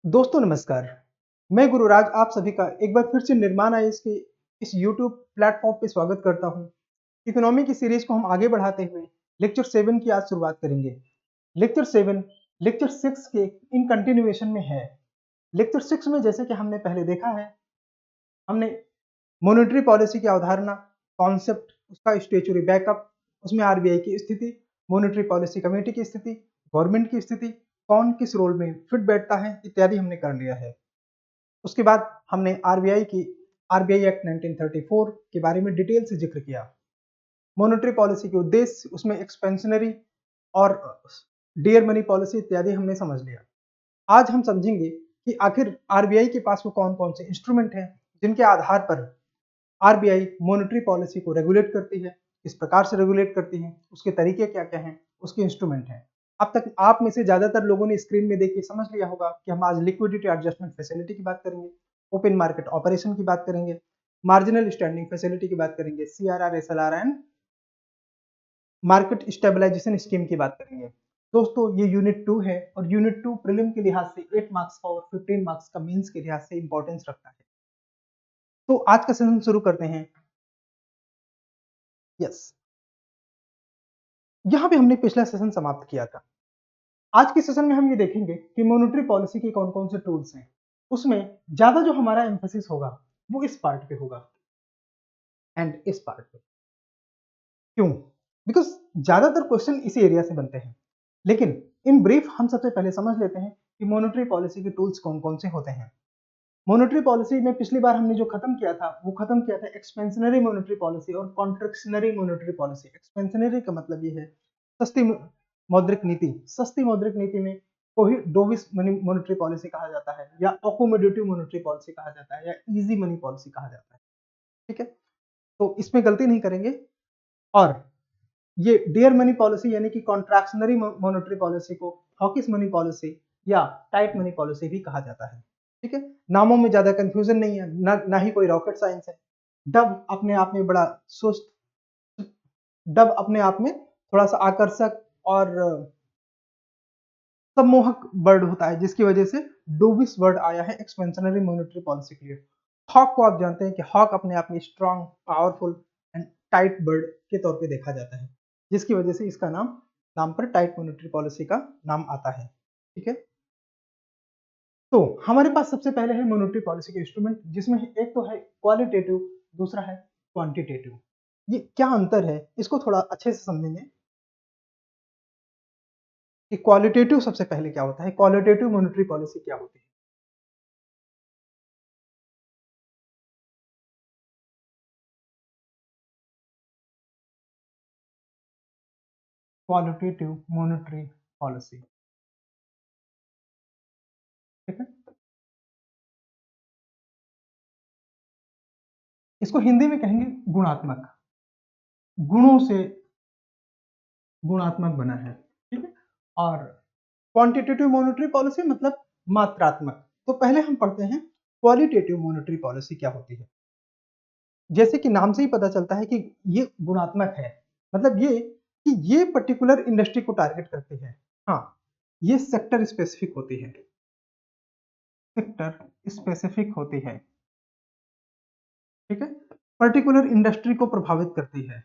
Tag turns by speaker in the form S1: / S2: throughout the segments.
S1: दोस्तों नमस्कार। मैं गुरुराज आप सभी का एक बार फिर से निर्माण आईएएस के इस यूट्यूब प्लेटफॉर्म पे स्वागत करता हूं। इकोनॉमी की सीरीज को हम आगे बढ़ाते हुए लेक्चर 7 की आज शुरुआत करेंगे। लेक्चर 7 लेक्चर 6 के इन कंटिन्यूएशन में है। लेक्चर 6 में जैसे कि हमने पहले देखा है, हमने मॉनेटरी पॉलिसी की अवधारणा, कॉन्सेप्ट, उसका स्टैट्यूटरी बैकअप, उसमें आरबीआई की स्थिति, मॉनेटरी पॉलिसी कमेटी की स्थिति, गवर्नमेंट की स्थिति, कौन किस रोल में फिट बैठता है इत्यादि हमने कर लिया है। उसके बाद हमने आरबीआई एक्ट 1934 के बारे में डिटेल से जिक्र किया। मॉनेटरी पॉलिसी के उद्देश्य, उसमें एक्सपेंशनरी और डियर मनी पॉलिसी इत्यादि हमने समझ लिया। आज हम समझेंगे कि आखिर आरबीआई के पास वो कौन कौन से इंस्ट्रूमेंट हैं जिनके आधार पर आरबीआई मॉनेटरी पॉलिसी को रेगुलेट करती है, किस प्रकार से रेगुलेट करती है, उसके तरीके क्या क्या हैं, उसके इंस्ट्रूमेंट हैं। अब तक आप में से ज्यादातर लोगों ने स्क्रीन में देख के समझ लिया होगा कि हम आज लिक्विडिटी एडजस्टमेंट फैसिलिटी की बात करेंगे, ओपन मार्केट ऑपरेशन की बात करेंगे, मार्जिनल स्टैंडिंग फैसिलिटी की बात करेंगे, CRR, SLR and market stabilisation scheme की बात करेंगे। दोस्तों ये यूनिट 2 है और यूनिट 2 प्रीलिम के लिहाज से 8 मार्क्स का और 15 मार्क्स का मेंस के लिहाज से इंपॉर्टेंस रखता है। तो आज का सेशन शुरू करते हैं। यस, यहाँ पे हमने पिछला सेशन समाप्त किया था। आज के सेशन में हम ये देखेंगे कि मॉनेटरी पॉलिसी के कौन कौन से टूल्स हैं। उसमें ज्यादा जो हमारा एम्फेसिस होगा वो इस पार्ट पे होगा एंड इस पार्ट पे। क्यों? बिकॉज ज्यादातर क्वेश्चन इसी एरिया से बनते हैं। लेकिन इन ब्रीफ हम सबसे पहले समझ लेते हैं कि मॉनेटरी पॉलिसी के टूल्स कौन कौन से होते हैं। मॉनेटरी पॉलिसी में पिछली बार हमने जो खत्म किया था वो खत्म किया था एक्सपेंशनरी मॉनेटरी पॉलिसी और कॉन्ट्रैक्शनरी मॉनेटरी पॉलिसी। एक्सपेंशनरी का मतलब ये है सस्ती मौद्रिक नीति। सस्ती मौद्रिक नीति में को ही डोविस मनी मॉनेटरी पॉलिसी कहा जाता है, या अकोमोडेटिव मॉनेटरी पॉलिसी कहा जाता है, या इजी मनी पॉलिसी कहा जाता है। ठीक है, तो इसमें गलती नहीं करेंगे। और ये डियर मनी पॉलिसी यानी कि कॉन्ट्रैक्शनरी मॉनेटरी पॉलिसी को हॉकिस मनी पॉलिसी या टाइट मनी पॉलिसी भी कहा जाता है। ठीक है, नामों में ज्यादा कंफ्यूजन नहीं है, ना ही कोई रॉकेट साइंस है। डब अपने आप में बड़ा सुस्त, डब अपने आप में थोड़ा सा आकर्षक और सम्मोहक वर्ड होता है, जिसकी वजह से डोविस वर्ड आया है एक्सपेंशनरी मॉनेटरी पॉलिसी के लिए। हॉक को आप जानते हैं कि हॉक अपने आप में strong, powerful and tight bird के तौर पे देखा जाता है, जिसकी वजह से इसका नाम पर टाइट मॉनेटरी पॉलिसी का नाम आता है। ठीक है, तो हमारे पास सबसे पहले है मॉनेटरी पॉलिसी के इंस्ट्रूमेंट, जिसमें एक तो है क्वालिटेटिव, दूसरा है क्वांटिटेटिव। ये क्या अंतर है इसको थोड़ा अच्छे से समझेंगे कि क्वालिटेटिव सबसे पहले क्या होता है, क्वालिटेटिव मॉनेटरी पॉलिसी क्या होती है। क्वालिटेटिव मॉनेटरी पॉलिसी, ठीक है, इसको हिंदी में कहेंगे गुणात्मक। गुणों से गुणात्मक बना है। ठीक है, और क्वांटिटेटिव मॉनेटरी पॉलिसी मतलब मात्रात्मक। तो पहले हम पढ़ते हैं क्वालिटेटिव मॉनेटरी पॉलिसी क्या होती है। जैसे कि नाम से ही पता चलता है कि ये गुणात्मक है, मतलब ये कि ये पर्टिकुलर इंडस्ट्री को टारगेट करती है। हाँ, ये सेक्टर स्पेसिफिक होती है, सेक्टर स्पेसिफिक होती है। ठीक है, पर्टिकुलर इंडस्ट्री को प्रभावित करती है।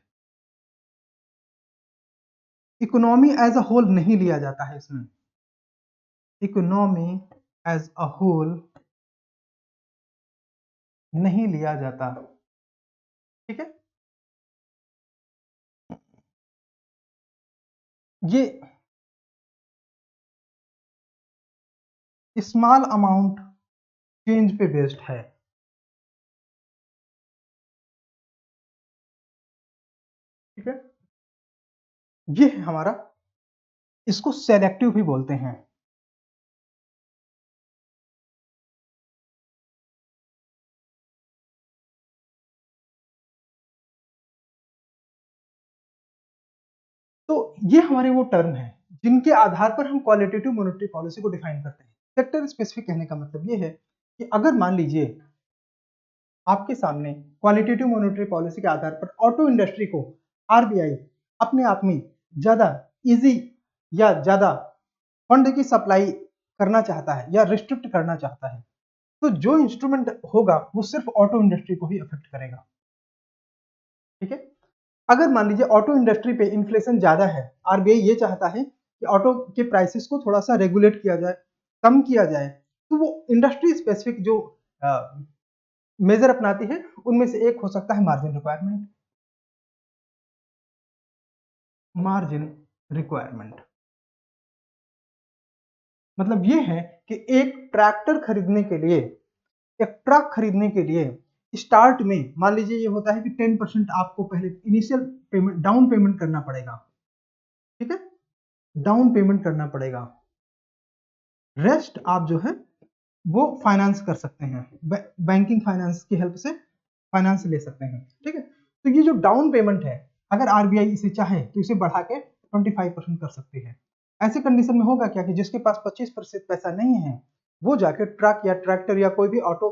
S1: इकोनॉमी एज अ होल नहीं लिया जाता है इसमें, इकोनॉमी एज अ होल नहीं लिया जाता। ठीक है, ये स्मॉल अमाउंट चेंज पे बेस्ड है। ठीक है, ये है हमारा, इसको सेलेक्टिव भी बोलते हैं। तो ये हमारे वो टर्म है जिनके आधार पर हम क्वालिटेटिव मॉनेटरी पॉलिसी को डिफाइन करते हैं। सेक्टर स्पेसिफिक कहने का मतलब ये है कि अगर मान लीजिए आपके सामने क्वालिटेटिव मॉनेटरी पॉलिसी के आधार पर ऑटो इंडस्ट्री को आरबीआई अपने आप में ज्यादा इजी या ज्यादा फंड की सप्लाई करना चाहता है या रिस्ट्रिक्ट करना चाहता है, तो जो इंस्ट्रूमेंट होगा वो सिर्फ ऑटो इंडस्ट्री को ही अफेक्ट करेगा। ठीक है, अगर मान लीजिए ऑटो इंडस्ट्री पे इन्फ्लेशन ज्यादा है, आरबीआई ये चाहता है कि ऑटो के प्राइसेस को थोड़ा सा रेगुलेट किया जाए, कम किया जाए, तो वो इंडस्ट्री स्पेसिफिक जो मेजर अपनाती है उनमें से एक हो सकता है मार्जिन रिक्वायरमेंट। मार्जिन रिक्वायरमेंट मतलब ये है कि एक ट्रैक्टर खरीदने के लिए, एक ट्रक खरीदने के लिए स्टार्ट में मान लीजिए ये होता है कि 10% आपको पहले इनिशियल पेमेंट, डाउन पेमेंट करना पड़ेगा। ठीक है, डाउन पेमेंट करना पड़ेगा, रेस्ट आप जो है वो फाइनेंस कर सकते हैं, बैंकिंग फाइनेंस की हेल्प से फाइनेंस ले सकते हैं। ठीक है, तो ये जो डाउन पेमेंट है, अगर आरबीआई इसे चाहे तो इसे बढ़ा के 25% कर सकती है। ऐसे कंडीशन में होगा क्या कि जिसके पास 25% पैसा नहीं है वो जाके ट्रक या ट्रैक्टर या कोई भी ऑटो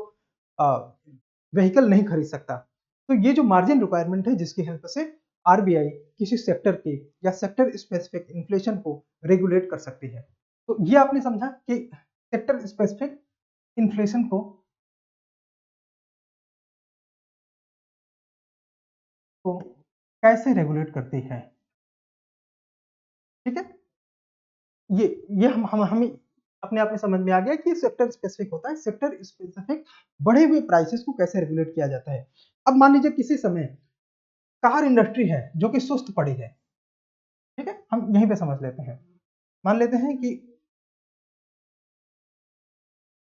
S1: व्हीकल नहीं खरीद सकता। तो ये जो मार्जिन रिक्वायरमेंट है जिसकी हेल्प से आरबीआई किसी सेक्टर के या सेक्टर स्पेसिफिक इन्फ्लेशन को रेगुलेट कर सकती है। तो ये आपने समझा कि सेक्टर स्पेसिफिक इन्फ्लेशन को कैसे रेगुलेट करती है। ठीक है, ये हम हमें अपने आप में समझ में आ गया कि सेक्टर स्पेसिफिक होता है, सेक्टर स्पेसिफिक बढ़े हुए प्राइसेस को कैसे रेगुलेट किया जाता है। अब मान लीजिए किसी समय कार इंडस्ट्री है जो कि सुस्त पड़ी है। ठीक है, हम यहीं पे समझ लेते हैं, मान लेते हैं कि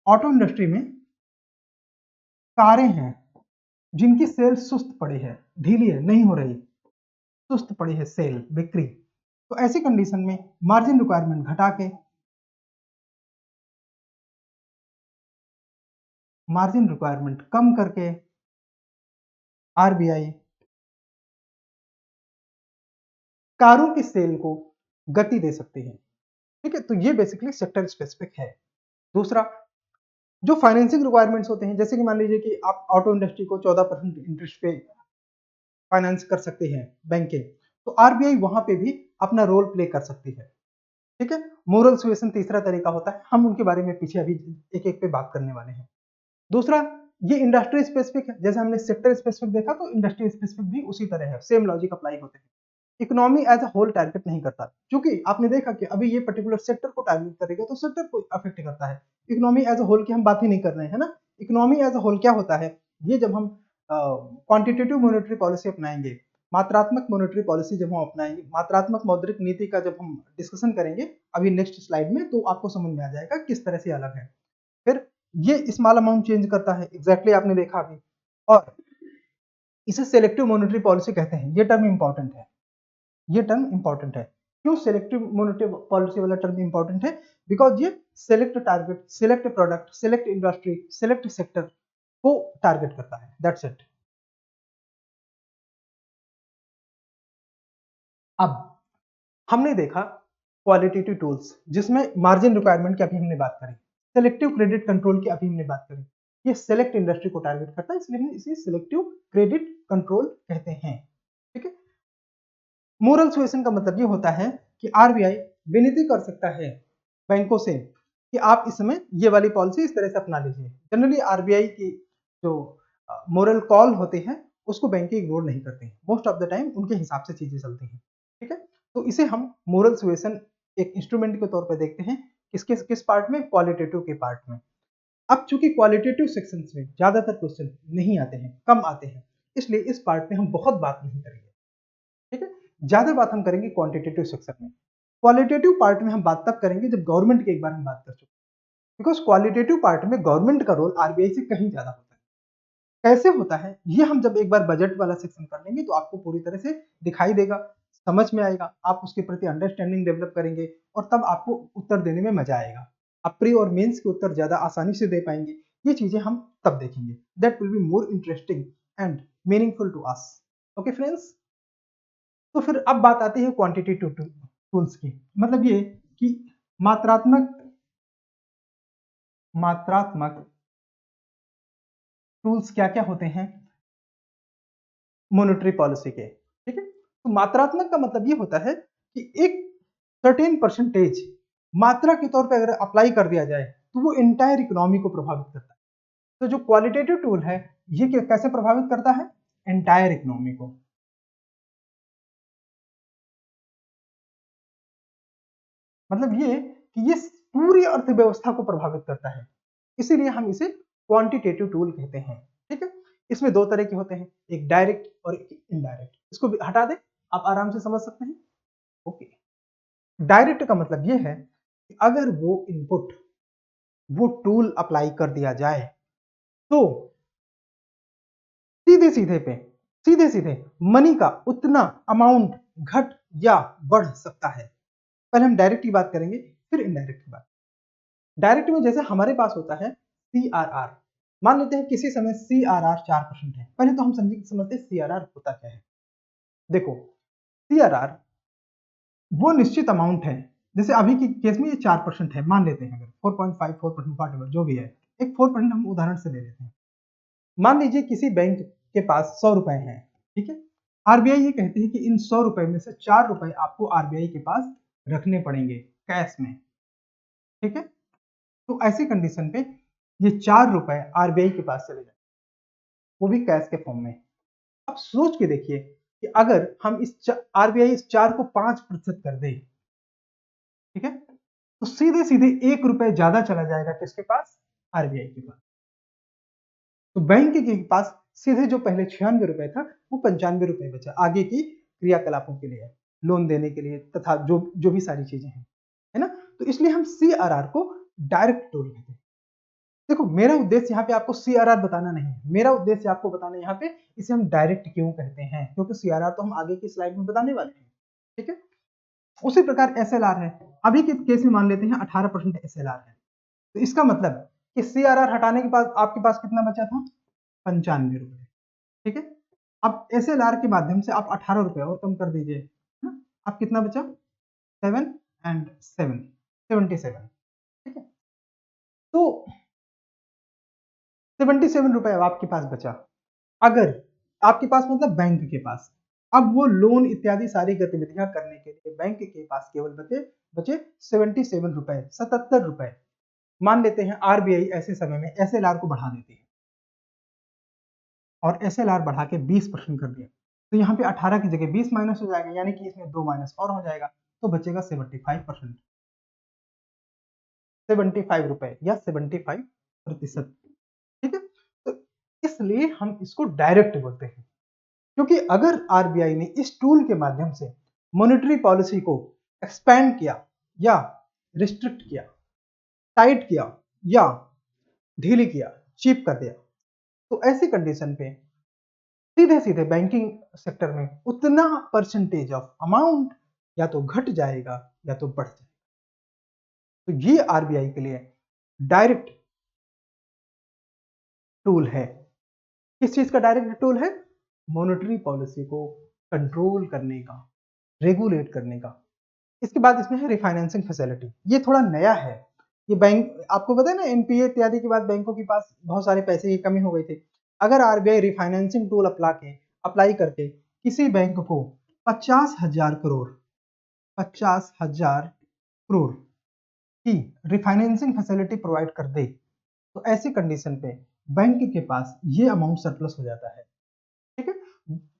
S1: ऑटो इंडस्ट्री में कारें हैं जिनकी सेल सुस्त पड़ी है, ढीली है, नहीं हो रही, सुस्त पड़ी है सेल बिक्री। तो ऐसी कंडीशन में मार्जिन रिक्वायरमेंट घटा के, मार्जिन रिक्वायरमेंट कम करके आरबीआई कारों की सेल को गति दे सकती है। ठीक है, तो ये बेसिकली सेक्टर स्पेसिफिक है। दूसरा, जो फाइनेंसिंग रिक्वायरमेंट्स होते हैं, जैसे कि मान लीजिए कि आप ऑटो इंडस्ट्री को 14% इंटरेस्ट पे फाइनेंस कर सकते हैं बैंकें, तो आरबीआई वहां पे भी अपना रोल प्ले कर सकती है। ठीक है, मोरल सुएशन तीसरा तरीका होता है, हम उनके बारे में पीछे अभी एक एक पे बात करने वाले हैं। दूसरा, ये इंडस्ट्री स्पेसिफिक है, जैसे हमने सेक्टर स्पेसिफिक देखा तो इंडस्ट्री स्पेसिफिक भी उसी तरह है, सेम लॉजिक अप्लाई होते हैं। Economy as a whole target नहीं करता, क्योंकि आपने देखा कि अभी ये पर्टिकुलर सेक्टर को टारगेट करेगा तो सेक्टर को अफेक्ट करता है। इकोनॉमी एज अ होल की हम बात ही नहीं कर रहे हैं ना। इकोनॉमी एज अ होल क्या होता है, ये जब हम क्वांटिटेटिव मॉनेटरी पॉलिसी अपनाएंगे, मात्रात्मक मॉनेटरी पॉलिसी जब हम अपनाएंगे, मात्रात्मक मौद्रिक नीति का जब हम डिस्कशन करेंगे अभी नेक्स्ट स्लाइड में, तो आपको समझ में आ जाएगा किस तरह से अलग है। फिर ये स्मॉल अमाउंट चेंज करता है, एग्जैक्टली आपने देखा अभी, और इसे सेलेक्टिव मॉनेटरी पॉलिसी कहते हैं। ये टर्म इंपॉर्टेंट है, ये टर्म इंपॉर्टेंट है। क्यों सेलेक्टिव मॉनेटरी पॉलिसी वाला टर्म इंपॉर्टेंट है? बिकॉज ये select target, select product, select industry, select sector को टारगेट करता है, दैट्स इट। अब हमने देखा क्वालिटेटिव टूल्स जिसमें मार्जिन रिक्वायरमेंट की अभी हमने बात करी, सेलेक्टिव क्रेडिट कंट्रोल की अभी हमने बात करी। ये सेलेक्ट इंडस्ट्री को टारगेट करता है, इसलिए हम इसे सिलेक्टिव क्रेडिट कंट्रोल कहते हैं। ठीक है, मोरल सुएशन का मतलब ये होता है कि आरबीआई विनती कर सकता है बैंकों से कि आप इस समय ये वाली पॉलिसी इस तरह से अपना लीजिए। जनरली आरबीआई की जो मोरल कॉल होते हैं उसको बैंक इग्नोर नहीं करते हैं, मोस्ट ऑफ द टाइम उनके हिसाब से चीजें चलती हैं। ठीक है, तो इसे हम मोरल सुएशन एक इंस्ट्रूमेंट के तौर पर देखते हैं, किसके किस पार्ट में, क्वालिटेटिव के पार्ट में। अब चूंकि क्वालिटेटिव सेक्शंस में ज्यादातर क्वेश्चन नहीं आते हैं, कम आते हैं, इसलिए इस पार्ट में हम बहुत बात नहीं करेंगे। ठीक है, ज्यादा बात हम करेंगे क्वांटिटेटिव सेक्शन में। क्वालिटेटिव पार्ट में हम बात तब करेंगे जब गवर्नमेंट की एक बार हम बात कर चुके, बिकॉज क्वालिटेटिव पार्ट में गवर्नमेंट का रोल आरबीआई से कहीं ज्यादा होता है। कैसे होता है ये हम जब एक बार बजट वाला सेक्शन कर लेंगे तो आपको पूरी तरह से दिखाई देगा, समझ में आएगा, आप उसके प्रति अंडरस्टैंडिंग डेवलप करेंगे और तब आपको उत्तर देने में मजा आएगा। आप प्री और मेंस के उत्तर ज्यादा आसानी से दे पाएंगे। ये चीजें हम तब देखेंगे, that will be more interesting and meaningful to us. Okay friends, तो फिर अब बात आती है क्वांटिटेटिव टूल्स की, मतलब ये कि मात्रात्मक मात्रात्मक टूल्स क्या क्या होते हैं मॉनेटरी पॉलिसी के। ठीक है, तो मात्रात्मक का मतलब ये होता है कि एक सर्टेन परसेंटेज मात्रा के तौर पे अगर अप्लाई कर दिया जाए तो वो इंटायर इकोनॉमी को प्रभावित करता है। तो जो क्वालिटेटिव टूल है ये कैसे प्रभावित करता है? एंटायर इकोनॉमी को। मतलब ये कि ये पूरी अर्थव्यवस्था को प्रभावित करता है, इसीलिए हम इसे क्वांटिटेटिव टूल कहते हैं। ठीक है, इसमें दो तरह के होते हैं, एक डायरेक्ट और एक इनडायरेक्ट। इसको भी हटा दे, आप आराम से समझ सकते हैं। ओके, डायरेक्ट का मतलब ये है कि अगर वो इनपुट, वो टूल अप्लाई कर दिया जाए तो सीधे सीधे पे, सीधे सीधे मनी का उतना अमाउंट घट या बढ़ सकता है। पहले हम डायरेक्ट की बात करेंगे, फिर इनडायरेक्ट की बात। डायरेक्ट में जैसे हमारे पास होता है सीआरआर, मान लेते हैं किसी समय सीआरआर 4% है। पहले तो हम समझते हैं सीआरआर होता क्या है। देखो, सीआरआर वो निश्चित अमाउंट है, जैसे अभी की केस में ये 4% है, मान लेते हैं अगर 4.5 4% whatever जो भी है, एक 4% हम उदाहरण से ले लेते हैं। मान लीजिए किसी बैंक के पास 100 रुपए हैं, ठीक है। आरबीआई ये कहती है कि इन 100 रुपए में से 4 रुपए आपको आरबीआई के पास रखने पड़ेंगे कैश में, ठीक है। तो ऐसी कंडीशन पे ये 4 रुपए आरबीआई के पास चले जाए, वो भी कैश के फॉर्म में। अब सोच के देखिए कि अगर हम इस आरबीआई इस 4 को 5% कर दे, ठीक है, तो सीधे सीधे 1 रुपए ज्यादा चला जाएगा किसके पास? आरबीआई के पास। तो बैंक के पास सीधे जो पहले 96 रुपए था वो 95 रुपए बचा आगे की क्रियाकलापों के लिए, लोन देने के लिए तथा जो जो भी सारी चीजें हैं, है ना। तो इसलिए हम सीआरआर को डायरेक्ट टोल कहते हैं। देखो, मेरा उद्देश्य यहाँ पे आपको सीआरआर बताना नहीं है, मेरा उद्देश्य आपको बताना है यहाँ पे इसे हम डायरेक्ट क्यों कहते हैं, क्योंकि सीआरआर तो हम आगे की स्लाइड में बताने वाले हैं, ठीक है। उसी प्रकार एसएलआर है, अभी के केस में मान लेते हैं 18% एसएलआर है, तो इसका मतलब कि सीआरआर हटाने के बाद आपके पास कितना बचा था? 95 रुपए, ठीक है। अब एसएलआर के माध्यम से आप 18 रुपए और कम कर दीजिए, है ना। अब कितना बचा? 7 एंड 7 77, ठीक है। तो 77 रुपए अब आपके पास बचा। अगर आपके पास मतलब बैंक के पास, अब वो लोन इत्यादि सारी गतिविधियां करने के लिए बैंक के पास केवल बचे बचे 77 रुपए, 77 रुपए। मान लेते हैं आरबीआई ऐसे समय में एसएलआर को बढ़ा देती है और एसएलआर बढ़ा के 20% कर दिया, तो यहाँ पे 18 की जगह 20 माइनस हो जाएगा, यानी कि इसमें 2 माइनस और हो जाएगा, तो बचेगा 75%, 75 रुपए या 75%, ठीक है। तो इसलिए हम इसको डायरेक्ट बोलते हैं, क्योंकि अगर आरबीआई ने इस टूल के माध्यम से मॉनेटरी पॉलिसी को एक्सपैंड किया या रिस्ट्रिक्ट किया, टाइट किया या ढीली किया, चीप कर दिया, तो ऐसी कंडीशन पे सीधे सीधे बैंकिंग सेक्टर में उतना परसेंटेज ऑफ अमाउंट या तो घट जाएगा या तो बढ़ जाएगा। तो ये आरबीआई के लिए डायरेक्ट टूल है। किस चीज का डायरेक्ट टूल है? मॉनेटरी पॉलिसी को कंट्रोल करने का, रेगुलेट करने का। इसके बाद इसमें है रिफाइनेंसिंग फैसिलिटी, ये थोड़ा नया है। ये बैंक, आपको पता है ना, एनपीए इत्यादि के बाद बैंकों के पास बहुत सारे पैसे की कमी हो गई थी। अगर आरबीआई रिफाइनेंसिंग टूल अप्लाई करके किसी बैंक को 50,000 करोड़ 50,000 करोड़ की रिफाइनेंसिंग फैसिलिटी प्रोवाइड कर दे, तो ऐसी कंडीशन पे बैंक के पास ये अमाउंट सरप्लस हो जाता है, ठीक है।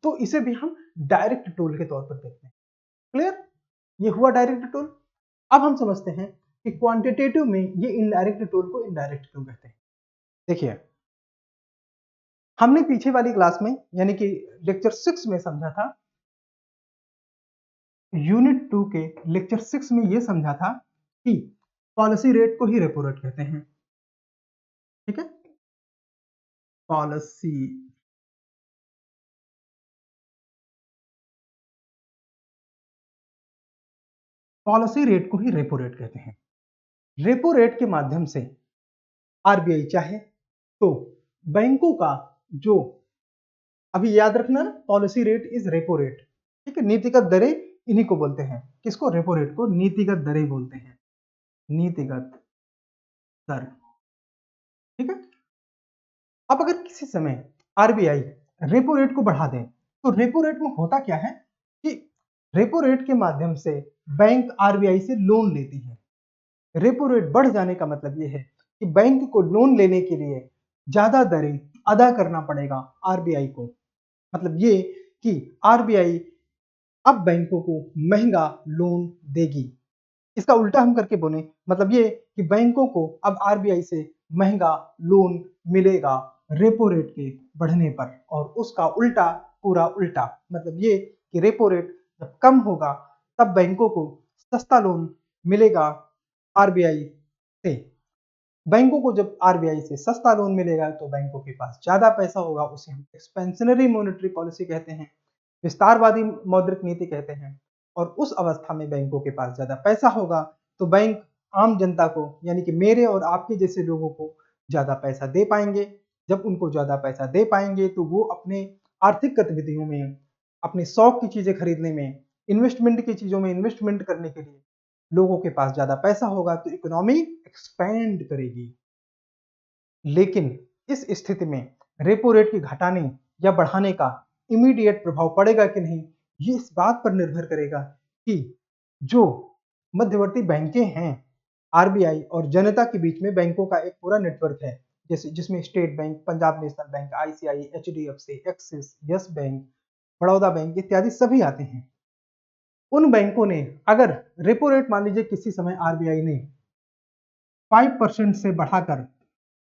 S1: तो इसे भी हम डायरेक्ट टूल के तौर पर देखते हैं। क्लियर? ये हुआ डायरेक्ट टूल। अब हम समझते हैं कि क्वांटिटेटिव में ये इनडायरेक्ट टूल को इनडायरेक्ट क्यों कहते हैं। देखिए, हमने पीछे वाली क्लास में यानी कि लेक्चर 6 में समझा था, यूनिट 2 के लेक्चर 6 में ये समझा था कि पॉलिसी रेट को ही रेपो रेट कहते हैं, ठीक है। पॉलिसी पॉलिसी रेट को ही रेपो रेट कहते हैं। रेपो रेट के माध्यम से आरबीआई चाहे तो बैंकों का जो, अभी याद रखना ना, policy rate is repo rate, ठीक है। नीतिगत दरें इन्हीं को बोलते हैं, किसको? रेपो रेट को नीतिगत दरें बोलते हैं, नीतिगत दर, ठीक है। अब अगर किसी समय आरबीआई रेपो रेट को बढ़ा दे, तो रेपो रेट में होता क्या है कि रेपो रेट के माध्यम से बैंक आरबीआई से लोन लेती है, रेपो रेट बढ़ जाने का मतलब ये है कि बैंक को लोन लेने के लिए ज्यादा दरें अदा करना पड़ेगा आरबीआई को। मतलब ये कि आरबीआई अब बैंकों को महंगा लोन देगी। इसका उल्टा हम करके बोले मतलब ये कि बैंकों को अब आरबीआई से महंगा लोन मिलेगा रेपो रेट के बढ़ने पर, और उसका उल्टा पूरा उल्टा मतलब ये कि रेपो रेट जब कम होगा तब बैंकों को सस्ता लोन मिलेगा आरबीआई से। बैंकों को जब आरबीआई से सस्ता लोन मिलेगा तो बैंकों के पास ज्यादा पैसा होगा, उसे हम एक्सपेंशनरी मॉनेटरी पॉलिसी कहते हैं, विस्तारवादी मौद्रिक नीति कहते हैं। और उस अवस्था में बैंकों के पास ज्यादा पैसा होगा तो बैंक आम जनता को यानी कि मेरे और आपके जैसे लोगों को ज्यादा पैसा दे पाएंगे। जब उनको ज्यादा पैसा दे पाएंगे तो वो अपने आर्थिक गतिविधियों में, अपने शौक की चीजें खरीदने में, इन्वेस्टमेंट की चीजों में इन्वेस्टमेंट करने के लिए लोगों के पास ज्यादा पैसा होगा तो इकोनॉमी एक्सपैंड करेगी। लेकिन इस स्थिति में रेपो रेट की घटाने या बढ़ाने का इमीडिएट प्रभाव पड़ेगा कि नहीं, ये इस बात पर निर्भर करेगा कि जो मध्यवर्ती बैंकें हैं आरबीआई और जनता के बीच में बैंकों का एक पूरा नेटवर्क है, जैसे जिसमें state bank, Punjab national bank, ICI, HDFC, axis, yes bank, Baroda bank इत्यादि सभी आते हैं। उन बैंकों ने अगर रेपो रेट मान लीजिए किसी समय आरबीआई ने 5% से बढ़ाकर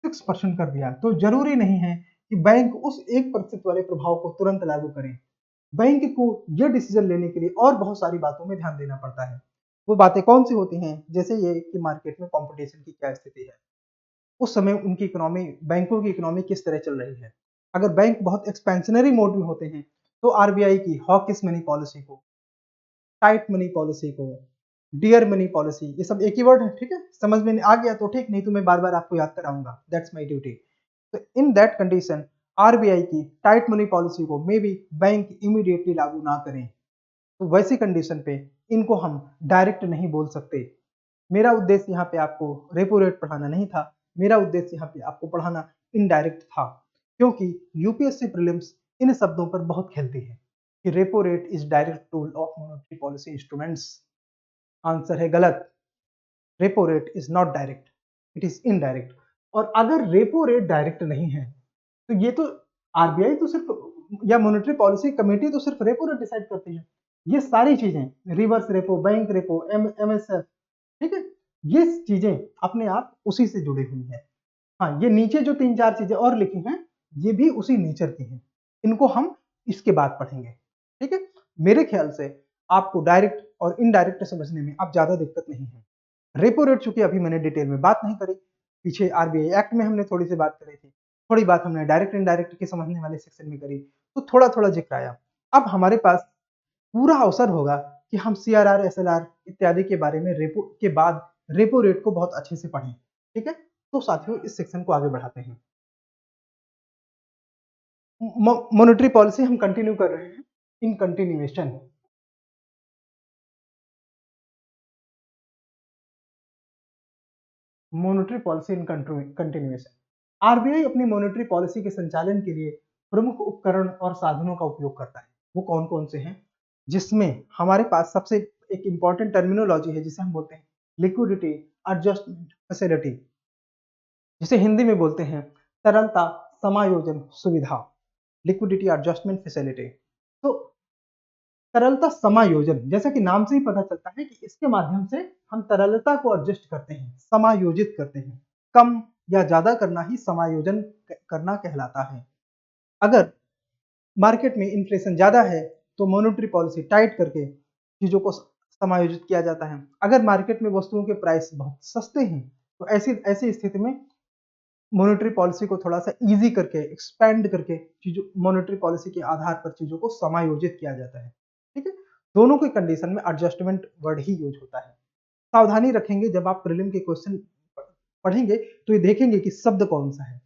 S1: 6% कर दिया तो जरूरी नहीं है कि बैंक उस 1% वाले प्रभाव को तुरंत लागू करें। बैंक को यह डिसीजन लेने के लिए और बहुत सारी बातों में ध्यान देना पड़ता है। वो बातें कौन सी होती हैं, जैसे ये कि मार्केट में कंपटीशन की क्या स्थिति है, उस समय उनकी इकोनॉमी, बैंकों की इकोनॉमी किस तरह चल रही है। अगर बैंक बहुत एक्सपेंशनरी मोड में होते हैं तो आरबीआई की हॉकिश मनी पॉलिसी को, टाइट मनी पॉलिसी को, डियर मनी पॉलिसी, ये सब एक ही वर्ड है, ठीक है, समझ में आ गया तो ठीक, नहीं तो मैं बार बार आपको याद कराऊंगा, दैट्स माय ड्यूटी। तो इन दैट कंडीशन आरबीआई की टाइट मनी पॉलिसी को मे बी बैंक इमीडिएटली लागू ना करें, तो वैसी कंडीशन पे इनको हम डायरेक्ट नहीं बोल सकते। मेरा उद्देश्य यहाँ पे आपको रेपो रेट पढ़ाना नहीं था, मेरा उद्देश्य यहाँ पे आपको पढ़ाना इनडायरेक्ट था, क्योंकि यूपीएससी प्रीलिम्स इन शब्दों पर बहुत खेलती है कि repo rate is direct tool of monetary policy instruments. Answer है गलत। Repo rate is not direct, it is indirect. और अगर रेपो रेट डायरेक्ट नहीं है तो ये तो आरबीआई तो सिर्फ या मॉनेटरी पॉलिसी कमेटी तो सिर्फ रेपो रेट डिसाइड करती है। ये सारी चीजें reverse repo, bank repo, MSF, ठीक है, ये चीजें अपने आप उसी से जुड़ी हुई है। हाँ, ये नीचे जो 3-4 चीजें और लिखी हैं ये भी उसी नेचर की हैं, इनको हम इसके बाद पढ़ेंगे, ठीक है। मेरे ख्याल से आपको डायरेक्ट और इनडायरेक्ट समझने में अब ज्यादा दिक्कत नहीं है। रेपो रेट चूंकि अभी मैंने डिटेल में बात नहीं करी, पीछे आरबीआई एक्ट में हमने थोड़ी सी बात करी थी, थोड़ी बात हमने डायरेक्ट इनडायरेक्ट के समझने वाले सेक्शन में करी, तो थोड़ा थोड़ा जिक्र आया। अब हमारे पास पूरा अवसर होगा कि हम सीआरआर, एसएलआर इत्यादि के बारे में रेपो के बाद रेपो रेट को बहुत अच्छे से पढ़ें, ठीक है। तो साथियों इस सेक्शन को आगे बढ़ाते हैं। मॉनेटरी पॉलिसी हम कंटिन्यू कर रहे हैं, in continuation. Monetary policy in continuation. RBI अपनी मॉनेटरी पॉलिसी के संचालन के लिए प्रमुख उपकरण और साधनों का उपयोग करता है। वो कौन कौन से हैं, जिसमें हमारे पास सबसे एक इंपॉर्टेंट टर्मिनोलॉजी है जिसे हम बोलते हैं लिक्विडिटी एडजस्टमेंट फैसिलिटी, जिसे हिंदी में बोलते हैं तरलता समायोजन सुविधा, लिक्विडिटी एडजस्टमेंट फैसिलिटी। तो तरलता समायोजन, जैसा कि नाम से ही पता चलता है कि इसके माध्यम से हम तरलता को एडजस्ट करते हैं, समायोजित करते हैं। कम या ज्यादा करना ही समायोजन करना कहलाता है। अगर मार्केट में इन्फ्लेशन ज्यादा है तो मॉनेटरी पॉलिसी टाइट करके चीजों को समायोजित किया जाता है। अगर मार्केट में वस्तुओं के प्राइस बहुत सस्ते हैं तो ऐसी ऐसी स्थिति में मॉनेटरी पॉलिसी को थोड़ा सा इजी करके, एक्सपेंड करके चीजों, मॉनेटरी पॉलिसी के आधार पर चीजों को समायोजित किया जाता है, ठीक है। दोनों की कंडीशन में एडजस्टमेंट वर्ड ही यूज होता है। सावधानी रखेंगे जब आप प्रीलिम के क्वेश्चन पढ़ेंगे तो ये देखेंगे कि शब्द कौन सा है।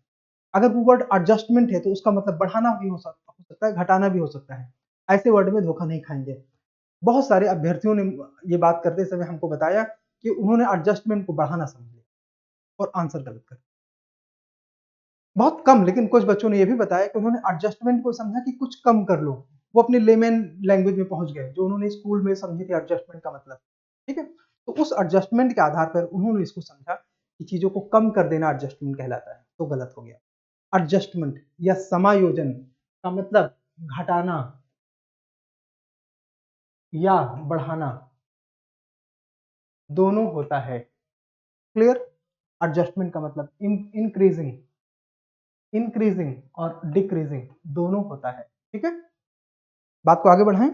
S1: अगर वो वर्ड एडजस्टमेंट है तो उसका मतलब बढ़ाना भी हो सकता है, घटाना भी हो सकता है। ऐसे वर्ड में धोखा नहीं खाएंगे। बहुत सारे अभ्यर्थियों ने ये बात करते समय हमको बताया कि उन्होंने एडजस्टमेंट को बढ़ाना समझ लिया और आंसर गलत कर। बहुत कम, लेकिन कुछ बच्चों ने यह भी बताया कि उन्होंने एडजस्टमेंट को समझा कि कुछ कम कर लो, वो अपने लेमैन लैंग्वेज में पहुंच गए जो उन्होंने स्कूल में समझी थी एडजस्टमेंट का मतलब, ठीक है। तो उस एडजस्टमेंट के आधार पर उन्होंने इसको समझा कि चीजों को कम कर देना एडजस्टमेंट कहलाता है, तो गलत हो गया। एडजस्टमेंट या समायोजन का मतलब घटाना या बढ़ाना दोनों होता है। क्लियर? एडजस्टमेंट का मतलब इंक्रीजिंग इंक्रीजिंग और डिक्रीजिंग दोनों होता है। ठीक है, बात को आगे बढ़ाएं।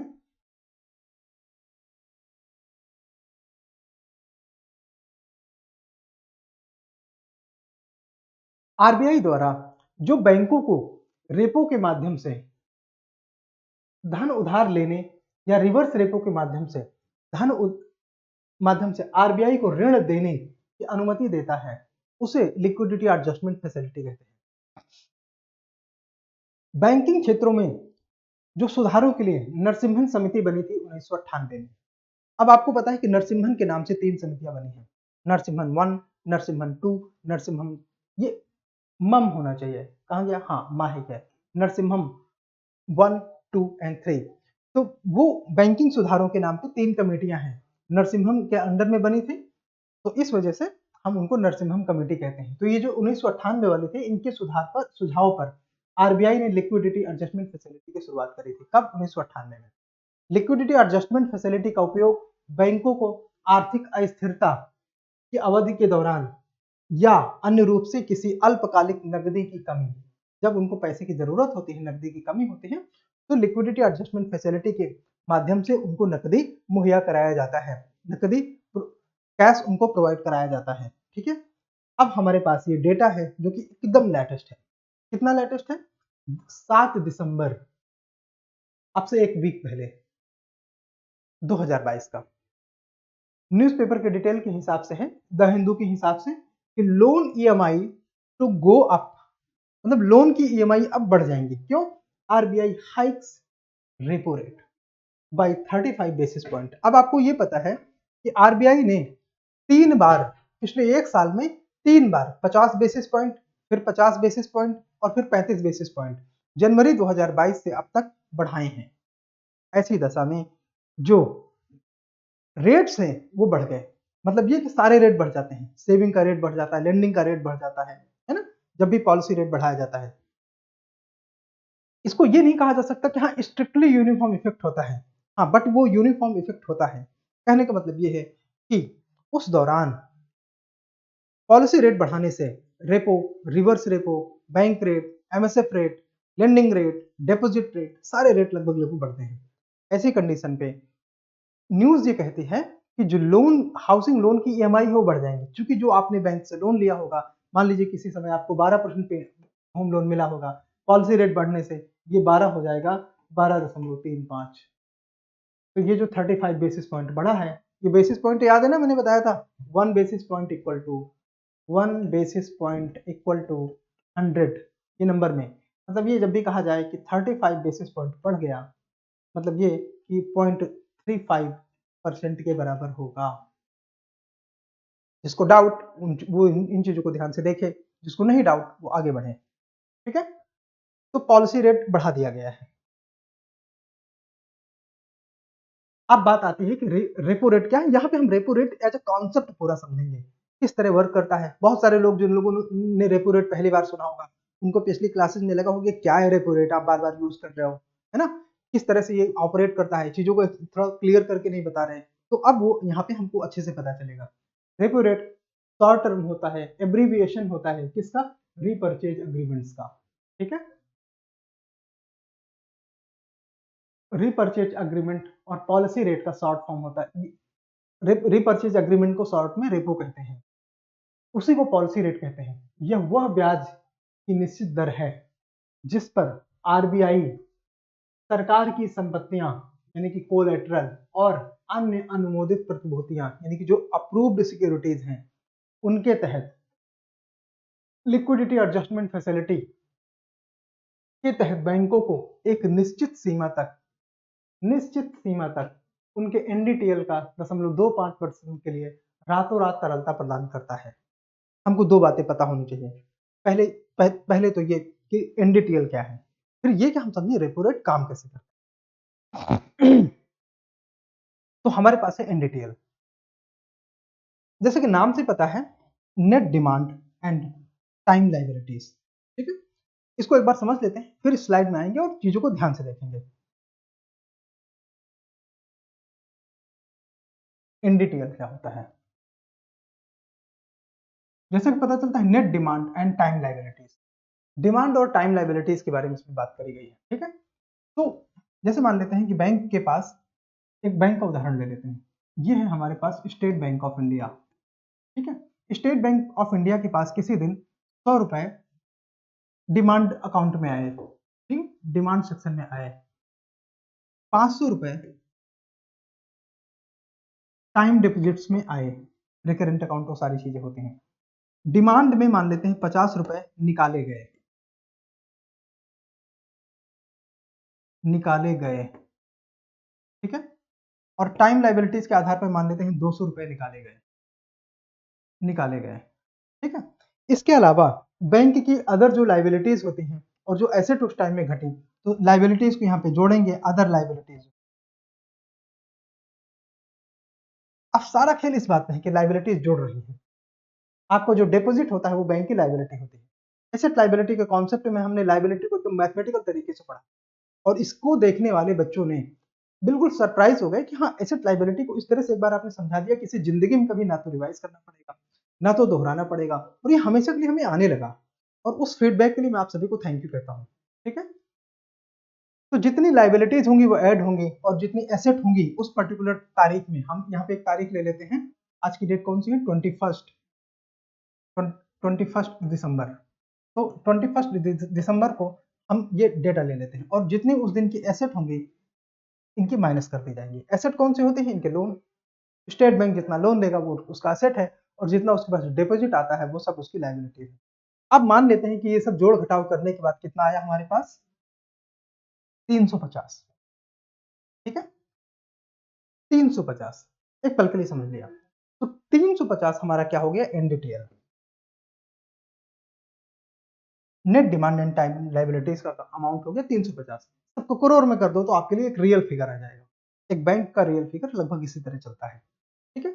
S1: आरबीआई द्वारा जो बैंकों को रेपो के माध्यम से धन उधार लेने या रिवर्स रेपो के माध्यम से माध्यम से आरबीआई को ऋण देने की अनुमति देता है, उसे लिक्विडिटी एडजस्टमेंट फैसिलिटी कहते हैं। बैंकिंग क्षेत्रों में जो सुधारों के लिए नरसिम्हन समिति बनी थी 1998 में। अब आपको पता है कि नरसिम्हन के नाम से 3 समितियां बनी हैं, नरसिम्हन 1, नरसिम्हन 2, नरसिम्हन, ये मम होना चाहिए, कहा गया, हाँ माहिक है, नरसिम्हम 1, 2 एंड 3। तो वो बैंकिंग सुधारों के नाम पे 3 कमेटियां हैं, नरसिम्हम के अंडर में बनी थी, तो इस वजह से हम उनको नरसिम्हम कमेटी कहते हैं। तो ये जो 1998 वाले थे, इनके सुझाव पर आरबीआई ने लिक्विडिटी एडजस्टमेंट फैसिलिटी की शुरुआत करी थी। कब? 1998 में। लिक्विडिटी एडजस्टमेंट फैसिलिटी का उपयोग बैंकों को आर्थिक अस्थिरता की अवधि के दौरान या अन्य रूप से किसी अल्पकालिक नकदी की कमी, जब उनको पैसे की जरूरत होती है, नकदी की कमी होती है, तो लिक्विडिटी एडजस्टमेंट फैसिलिटी के माध्यम से उनको नकदी मुहैया कराया जाता है, नकदी कैश उनको प्रोवाइड कराया जाता है। ठीक है, अब हमारे पास ये डेटा है जो कि एकदम लेटेस्ट है। कितना लेटेस्ट है? 7 दिसंबर, अब से एक वीक पहले, 2022 का न्यूज़पेपर के डिटेल के हिसाब से है, द हिंदू के हिसाब से, कि loan EMI to go up, मतलब लोन की ईएमआई अब बढ़ जाएंगी। क्यों? RBI hikes repo rate by 35 basis point. अब आपको ये पता है कि आरबीआई ने 3 बार पिछले एक साल में 3 बार 50 बेसिस पॉइंट, फिर 50 बेसिस पॉइंट और फिर 35 बेसिस पॉइंट जनवरी 2022 से अब तक बढ़ाए हैं। ऐसी दशा में जो रेट्स हैं वो बढ़ गए, मतलब ये कि सारे रेट बढ़ जाते हैं, सेविंग का रेट बढ़ जाता है, लेंडिंग का रेट बढ़ जाता है ना, जब भी पॉलिसी रेट बढ़ाया जाता है। इसको ये नहीं कहा जा सकता कि हाँ स्ट्रिक्टली यूनिफॉर्म इफेक्ट होता है, हाँ बट वो यूनिफॉर्म इफेक्ट होता है। कहने का मतलब ये है कि उस दौरान पॉलिसी रेट बढ़ाने से repo, reverse repo, bank rate, MSF rate, lending rate, deposit rate, सारे रेट लगभग लगभग बढ़ते हैं। ऐसी कंडीशन पे न्यूज ये कहती है कि जो लोन, हाउसिंग लोन की ईएमआई है वो बढ़ जाएंगी, क्योंकि जो आपने बैंक से लोन लिया होगा, मान लीजिए किसी समय आपको 12% पे होम लोन मिला होगा, पॉलिसी रेट बढ़ने से ये 12 हो जाएगा 12.35। तो ये जो 35 बेसिस पॉइंट बढ़ा है, ये बेसिस पॉइंट याद है ना, मैंने बताया था 1 basis point equal to 1 basis point equal to 100, ये नंबर में, मतलब ये जब भी कहा जाए कि 35 बेसिस पॉइंट बढ़ गया, मतलब ये कि 0.35% के बराबर होगा। जिसको डाउट वो इन चीजों को ध्यान से देखे, जिसको नहीं डाउट वो आगे बढ़े। ठीक है, तो पॉलिसी रेट बढ़ा दिया गया है। अब बात आती है कि रेपो रेट क्या है। यहाँ पे हम repo rate as a concept पूरा समझेंगे, किस तरह वर्क करता है। बहुत सारे लोग, जिन लोगों ने रेपो रेट पहली बार सुना होगा, उनको पिछली क्लासेस में लगा होगा क्या है रेपो रेट, आप बार बार यूज कर रहे हो, है ना, किस तरह से ये ऑपरेट करता है, चीजों को थोड़ा क्लियर करके नहीं बता रहे हैं। तो अब वो यहाँ पे हमको अच्छे से पता चलेगा। रेपो रेट शॉर्ट टर्म होता है, एब्रीविएशन होता है किसका? रीपर्चेज अग्रीमेंट्स का। ठीक है, रीपर्चेज अग्रीमेंट और पॉलिसी रेट का शॉर्ट फॉर्म होता है। रीपर्चेज एग्रीमेंट को शॉर्ट में रेपो कहते हैं, उसी को पॉलिसी रेट कहते हैं। यह वह ब्याज की निश्चित दर है जिस पर आरबीआई सरकार की संपत्तियां यानी कि कोलेटरल और अन्य अनुमोदित प्रतिभूतियां यानी कि जो अप्रूव्ड सिक्योरिटीज हैं, उनके तहत लिक्विडिटी एडजस्टमेंट फैसिलिटी के तहत बैंकों को एक निश्चित सीमा तक उनके एनडीटीएल का 0.25% के लिए रातों रात तरलता प्रदान करता है। हमको दो बातें पता होनी चाहिए। पहले तो ये कि एनडीटीएल क्या है, फिर ये कि हम समझे रेपो रेट काम कैसे करता है। तो हमारे पास है एनडीटीएल। जैसे कि नाम से पता है, net demand and time liabilities. ठीक है, इसको एक बार समझ लेते हैं, फिर स्लाइड में आएंगे और चीजों को ध्यान से देखेंगे। एनडीटीएल क्या होता है? जैसे कि पता चलता है, net demand and time liabilities. Demand और टाइम लाइबिलिटीज के बारे में इसमें बात करी गई है। ठीक है, तो जैसे मान लेते हैं कि बैंक के पास, एक बैंक का उदाहरण ले लेते हैं, ये है हमारे पास स्टेट बैंक ऑफ इंडिया। ठीक है, स्टेट बैंक ऑफ इंडिया के पास किसी दिन 100 रुपए डिमांड अकाउंट में आए। ठीक, डिमांड सेक्शन में आए। 500 रुपए टाइम डिपॉजिट्स में आए। रिकरेंट अकाउंट और सारी चीजें होती हैं। डिमांड में मान लेते हैं 50 रुपए निकाले गए। निकाले गए। ठीक है, और टाइम लाइबिलिटीज के आधार पर मान लेते हैं 200 रुपए निकाले गए। निकाले गए। ठीक है, इसके अलावा बैंक की अदर जो लाइबिलिटीज होती हैं और जो एसेट उस टाइम में घटी, तो लाइबिलिटीज को यहाँ पे जोड़ेंगे, अदर लाइबिलिटीज। अब सारा खेल इस बात में है कि लाइबिलिटीज जोड़ रही है। आपको जो डिपॉजिट होता है वो बैंक की लाइबिलिटी होती है। एसेट लाइबिलिटी के कॉन्सेप्ट में हमने लाइबिलिटी को मैथमेटिकल तरीके से पढ़ा, और इसको देखने वाले बच्चों ने बिल्कुल सरप्राइज हो गए कि हाँ, एसेट लाइबिलिटी को इस तरह से एक बार आपने समझा दिया, किसी जिंदगी में कभी ना तो रिवाइज करना पड़ेगा, ना तो दोहराना पड़ेगा, और ये हमेशा के लिए हमें आने लगा। और उस फीडबैक के लिए मैं आप सभी को थैंक यू कहता हूँ। ठीक है, तो जितनी लाइबिलिटीज होंगी वो ऐड होंगी, और जितनी एसेट होंगी उस पर्टिकुलर तारीख में, हम यहाँ पे एक तारीख ले लेते हैं। आज की डेट कौन सी है? 21 दिसंबर। तो 21 दिसंबर को हम ये डेटा ले लेते हैं, और जितनी उस दिन की एसेट होंगी इनकी माइनस कर दी जाएंगी। एसेट कौन से होते हैं? इनके लोन। स्टेट बैंक जितना लोन देगा वो उसका एसेट है, और जितना उसके पास डिपॉजिट आता है वो सब उसकी लायबिलिटी है। अब मान लेते हैं कि ये सब जोड़ घटाव करने के बाद कितना आया हमारे पास? 350। ठीक है, 350 एक पल के लिए समझ लिया। तो 350 हमारा क्या हो गया? NDTL, net demand and time liabilities का अमाउंट हो गया 350। सबको करोड़ में कर दो तो आपके लिए एक रियल फिगर आ जाएगा। एक बैंक का रियल फिगर लगभग इसी तरह चलता है। ठीक है,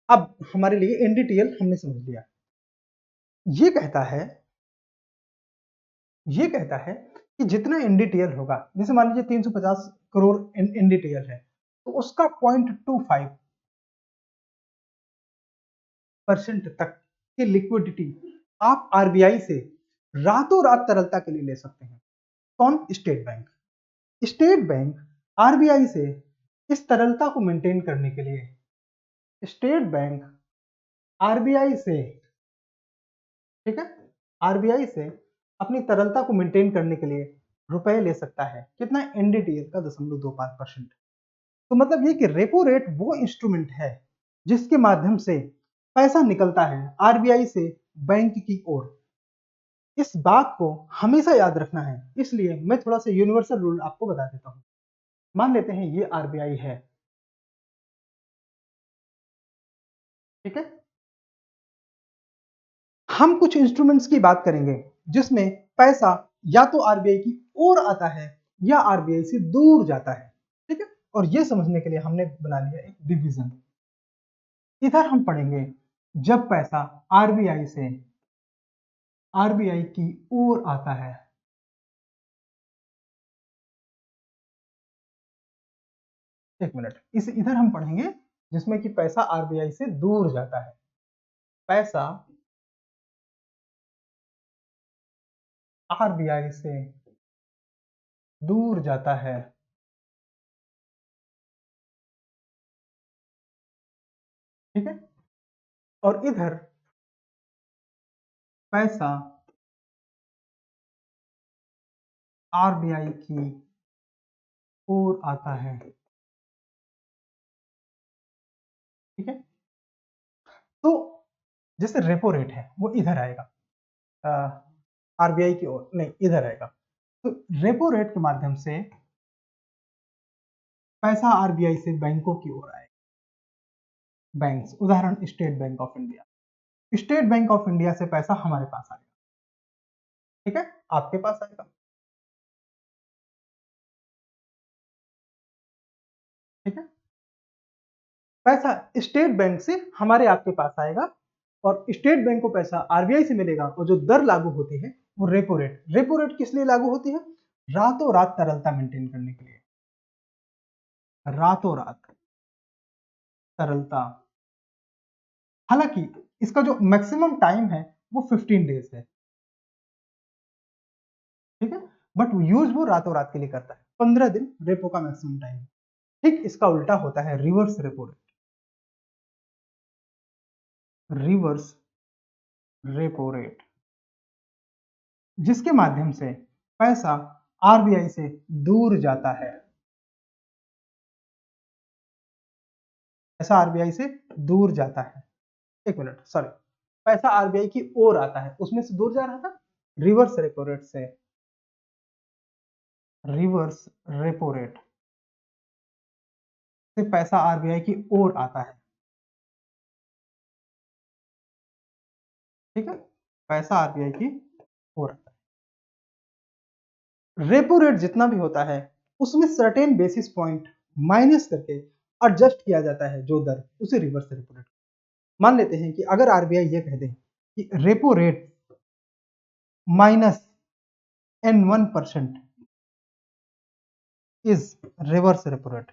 S1: अब हमारे लिए एनडीटीएल हमने समझ लिया। ये कहता है, ये कहता है कि जितना एनडीटीएल होगा, जैसे मान लीजिए 350 करोड़ एनडीटीएल है, तो उसका 0.25% तक की लिक्विडिटी आप आरबीआई से रातों रात तरलता के लिए ले सकते हैं। कौन? State bank. State bank RBI से इस तरलता को मेंटेन करने के लिए, स्टेट बैंक आरबीआई से, ठीक है, आरबीआई से अपनी तरलता को मेंटेन करने के लिए रुपए ले सकता है। कितना? एनडीटीएल का 0.25%। तो मतलब ये कि रेपो रेट वो इंस्ट्रूमेंट है जिसके माध्यम से पैसा निकलता है आरबीआई से बैंक की ओर। इस बात को हमेशा याद रखना है, इसलिए मैं थोड़ा सा यूनिवर्सल रूल आपको बता देता हूं। मान लेते हैं ये आरबीआई है। ठीक है, हम कुछ इंस्ट्रूमेंट्स की बात करेंगे जिसमें पैसा या तो आरबीआई की ओर आता है या आरबीआई से दूर जाता है। ठीक है, और ये समझने के लिए हमने बना लिया एक डिवीजन। इधर हम पढ़ेंगे जब पैसा आरबीआई से आरबीआई की ओर आता है। एक मिनट, इस इधर हम पढ़ेंगे जिसमें कि पैसा आरबीआई से दूर जाता है। पैसा आरबीआई से दूर जाता है। ठीक है, और इधर पैसा आरबीआई की ओर आता है। ठीक है, तो जैसे रेपो रेट है वो इधर आएगा, आरबीआई की ओर नहीं, इधर आएगा। तो रेपो रेट के माध्यम से पैसा आरबीआई से बैंकों की ओर आएगा। बैंक्स, उदाहरण state bank of India. State bank of India से पैसा हमारे पास आएगा। ठीक है, आपके पास आएगा। ठीक है, पैसा स्टेट बैंक से हमारे आपके पास आएगा और स्टेट बैंक को पैसा आरबीआई से मिलेगा और जो दर लागू होती है वो रेपो रेट। रेपो रेट किस लिए लागू होती है? रातों रात तरलता मेंटेन करने के लिए। रातों रात तरलता। हालांकि इसका जो मैक्सिमम टाइम है वो 15 डेज है, ठीक है, बट यूज वो रातों रात के लिए करता है। 15 दिन रेपो का मैक्सिमम टाइम है। ठीक इसका उल्टा होता है reverse repo rate. Reverse repo rate जिसके माध्यम से पैसा आरबीआई से दूर जाता है। पैसा आरबीआई से दूर जाता है। एक मिनट, सॉरी, पैसा आरबीआई की ओर आता है, उसमें से दूर जा रहा था रिवर्स रेपो रेट से। रिवर्स रेपो रेट से पैसा आरबीआई की ओर आता है, ठीक है, पैसा आरबीआई की ओर आता है। रेपो रेट जितना भी होता है उसमें सर्टेन बेसिस पॉइंट माइनस करके एडजस्ट किया जाता है जो दर, उसे रिवर्स रेपो रेट। मान लेते हैं कि अगर आरबीआई ये कह दे कि repo rate -N1% is reverse repo rate,